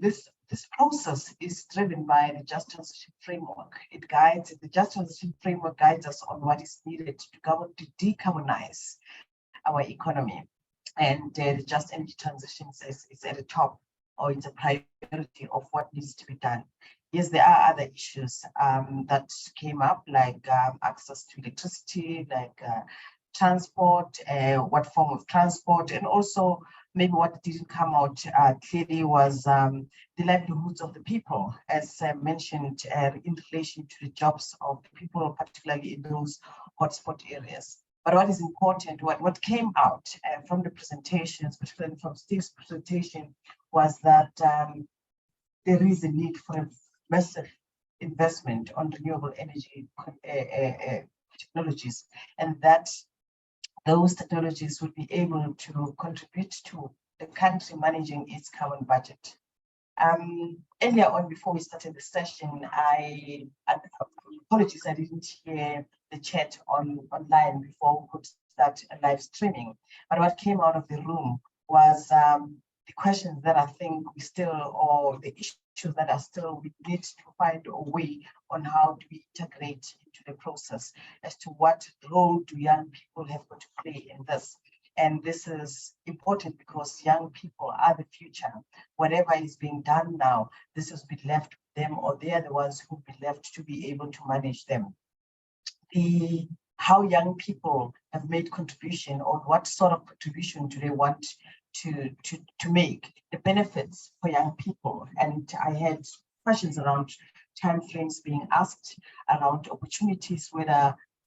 this process is driven by the Just Transition Framework. The Just Transition Framework guides us on what is needed to decarbonize our economy. And the Just Energy Transition is at the top, or it's a priority of what needs to be done. Yes, there are other issues that came up, like access to electricity, like transport, what form of transport, and also maybe what didn't come out clearly was the livelihoods of the people, as mentioned in relation to the jobs of the people, particularly in those hotspot areas. But what is important, what came out from the presentations, particularly from Steve's presentation, was that there is a need for a massive investment on renewable energy technologies, and that those technologies would be able to contribute to the country managing its carbon budget. Earlier on, before we started the session, apologies, I didn't hear the chat online before we could start live streaming. But what came out of the room was the questions that I think we still, or the issues that are still, we need to find a way on how do we integrate into the process as to what role do young people have got to play in this. And this is important because young people are the future. Whatever is being done now, this has been left with them, or they are the ones who will be left to be able to manage them. How young people have made contribution, or what sort of contribution do they want to make, the benefits for young people. And I had questions around timeframes being asked, around opportunities,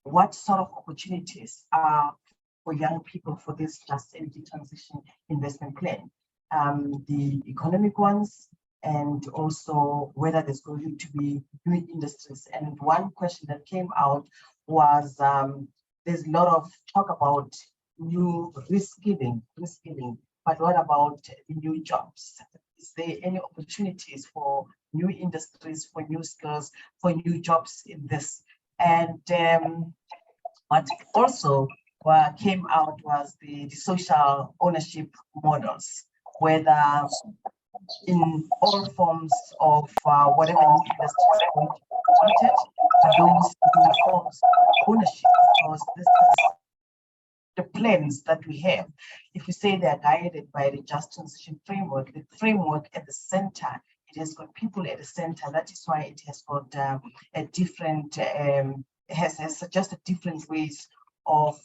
what sort of opportunities are for young people for this Just Energy Transition investment plan, the economic ones, and also whether there's going to be new industries. And one question that came out was there's a lot of talk about new risk giving, but what about the new jobs? is there any opportunities for new industries, for new skills, for new jobs in this? And what also came out was the social ownership models, whether in all forms of whatever new industries are going to be created, those new forms of ownership, because this is the plans that we have. If we say they are guided by the Just Transition Framework, the framework at the center, it has got people at the center. That is why it has got a different, has suggested different ways of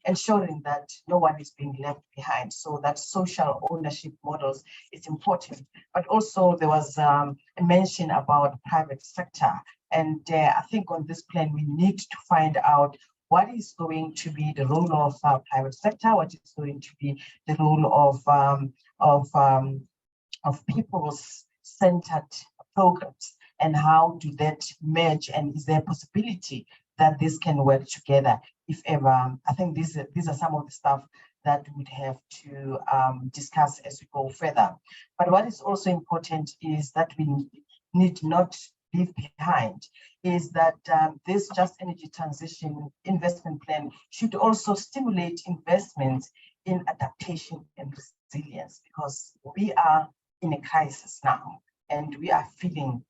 ensuring that no one is being left behind. So that social ownership models is important. But also there was a mention about private sector. And I think on this plan, we need to find out what is going to be the role of private sector, what is going to be the role of people's centered programs, and how do that merge, and is there a possibility that this can work together if ever. I think these are some of the stuff that we'd have to discuss as we go further. But what is also important is that we need not leave behind is that this Just Energy Transition investment plan should also stimulate investments in adaptation and resilience, because we are in a crisis now and we are feeling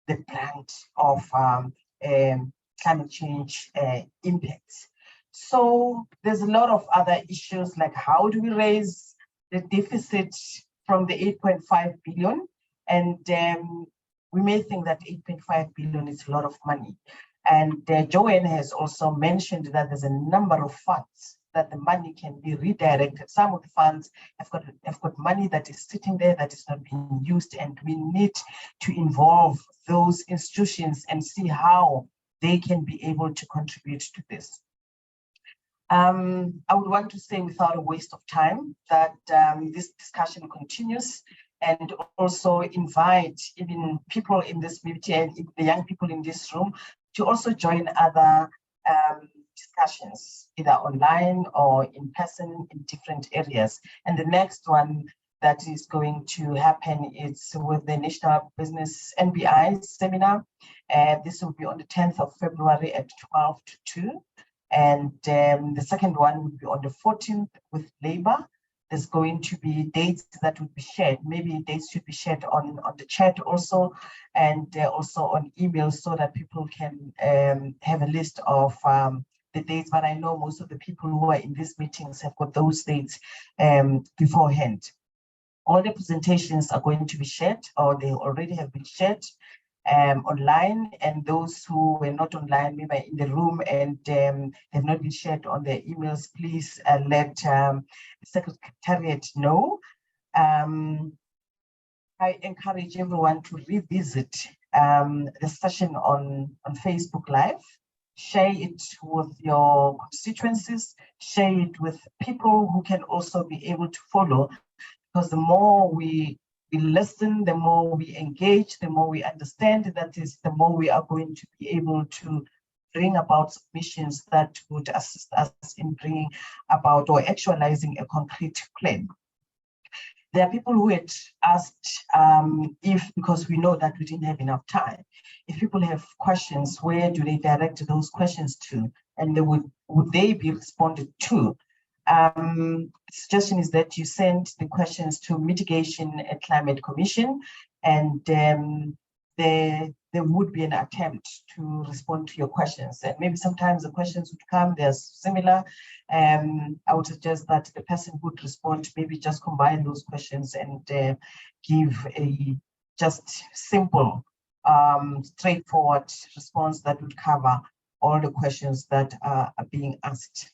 the brunt of climate change impacts. So there's a lot of other issues, like how do we raise the deficit from the 8.5 billion? And we may think that 8.5 billion is a lot of money. And Joanne has also mentioned that there's a number of funds that the money can be redirected. Some of the funds have got money that is sitting there that is not being used, and we need to involve those institutions and see how they can be able to contribute to this. I would want to say, without a waste of time, that this discussion continues, and also invite even people in this meeting and the young people in this room to also join other discussions, either online or in person in different areas. And the next one that is going to happen is with the National Business NBI seminar. This will be on the 10th of February at 12 to 2. And the second one will be on the 14th with Labour. There's going to be dates that will be shared. Maybe dates should be shared on the chat also, and also on email, so that people can have a list of the dates. But I know most of the people who are in these meetings have got those dates beforehand. All the presentations are going to be shared, or they already have been shared online, and those who were not online, maybe in the room, and have not been shared on their emails, please let the Secretariat know. I encourage everyone to revisit the session on Facebook Live. Share it with your constituencies, share it with people who can also be able to follow, because the more we listen, the more we engage, the more we understand, that is, the more we are going to be able to bring about submissions that would assist us in bringing about or actualizing a concrete plan. There are people who had asked if, because we know that we didn't have enough time, if people have questions, where do they direct those questions to, and would they be responded to? Suggestion is that you send the questions to Mitigation and Climate Commission, and there would be an attempt to respond to your questions. And maybe sometimes the questions would come, they're similar. I would suggest that the person would respond, maybe just combine those questions and give a just simple, straightforward response that would cover all the questions that are being asked.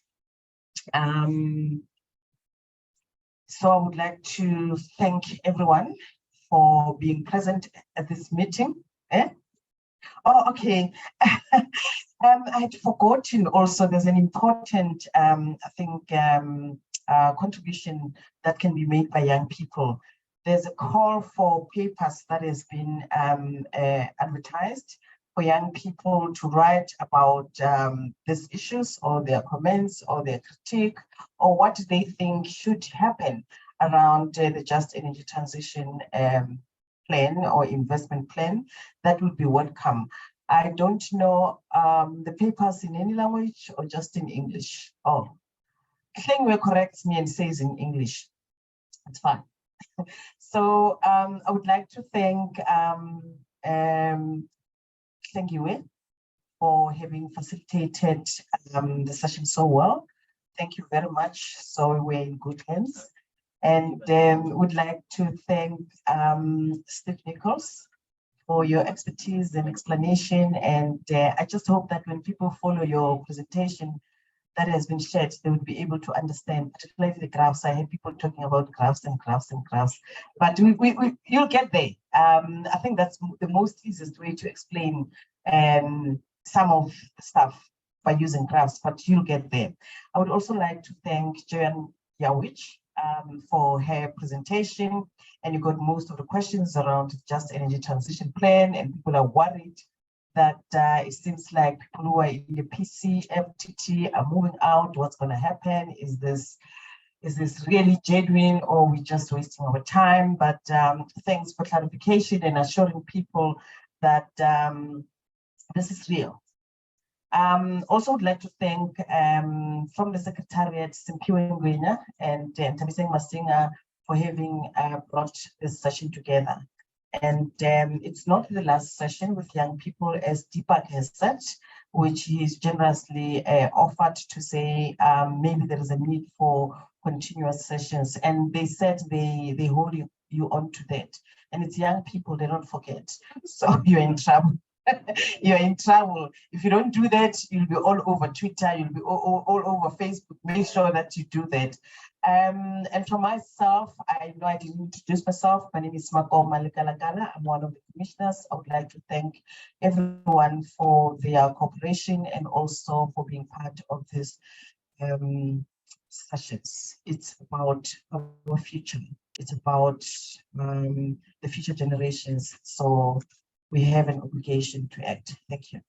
So I would like to thank everyone for being present at this meeting. Oh, okay. I had forgotten also, there's an important, I think, contribution that can be made by young people. There's a call for papers that has been advertised for young people to write about these issues, or their comments, or their critique, or what they think should happen around the Just Energy Transition plan or investment plan, that would be welcome. I don't know the papers in any language or just in English. Oh, Klingwe corrects me and says in English. It's fine. So I would like to thank Klingiwe for having facilitated the session so well. Thank you very much. So we're in good hands. And would like to thank Steve Nichols for your expertise and explanation. And I just hope that when people follow your presentation that has been shared, they would be able to understand, particularly the graphs. I heard people talking about graphs and graphs and graphs, but you'll get there. I think that's the most easiest way to explain some of the stuff by using graphs, but you'll get there. I would also like to thank Joanne Yawich for her presentation, and you got most of the questions around Just Energy Transition Plan, and people are worried that it seems like people who are in the PC, FTT are moving out. What's going to happen? Is this really genuine, or are we just wasting our time? But thanks for clarification and assuring people that this is real. Also would like to thank from the Secretariat, Simpiwe Ngwenya and Thabiseng Masinga for having brought this session together. And it's not the last session with young people, as Deepak has said, which he's generously offered to say maybe there is a need for continuous sessions. And they said they hold you on to that. And it's young people, they don't forget. So you're in trouble. You're in trouble. If you don't do that, you'll be all over Twitter, you'll be all over Facebook. Make sure that you do that. And for myself, I know I didn't introduce myself. My name is Mako Malikalagala. I'm one of the commissioners. I would like to thank everyone for their cooperation and also for being part of this sessions. It's about our future. It's about the future generations. So we have an obligation to act. Thank you.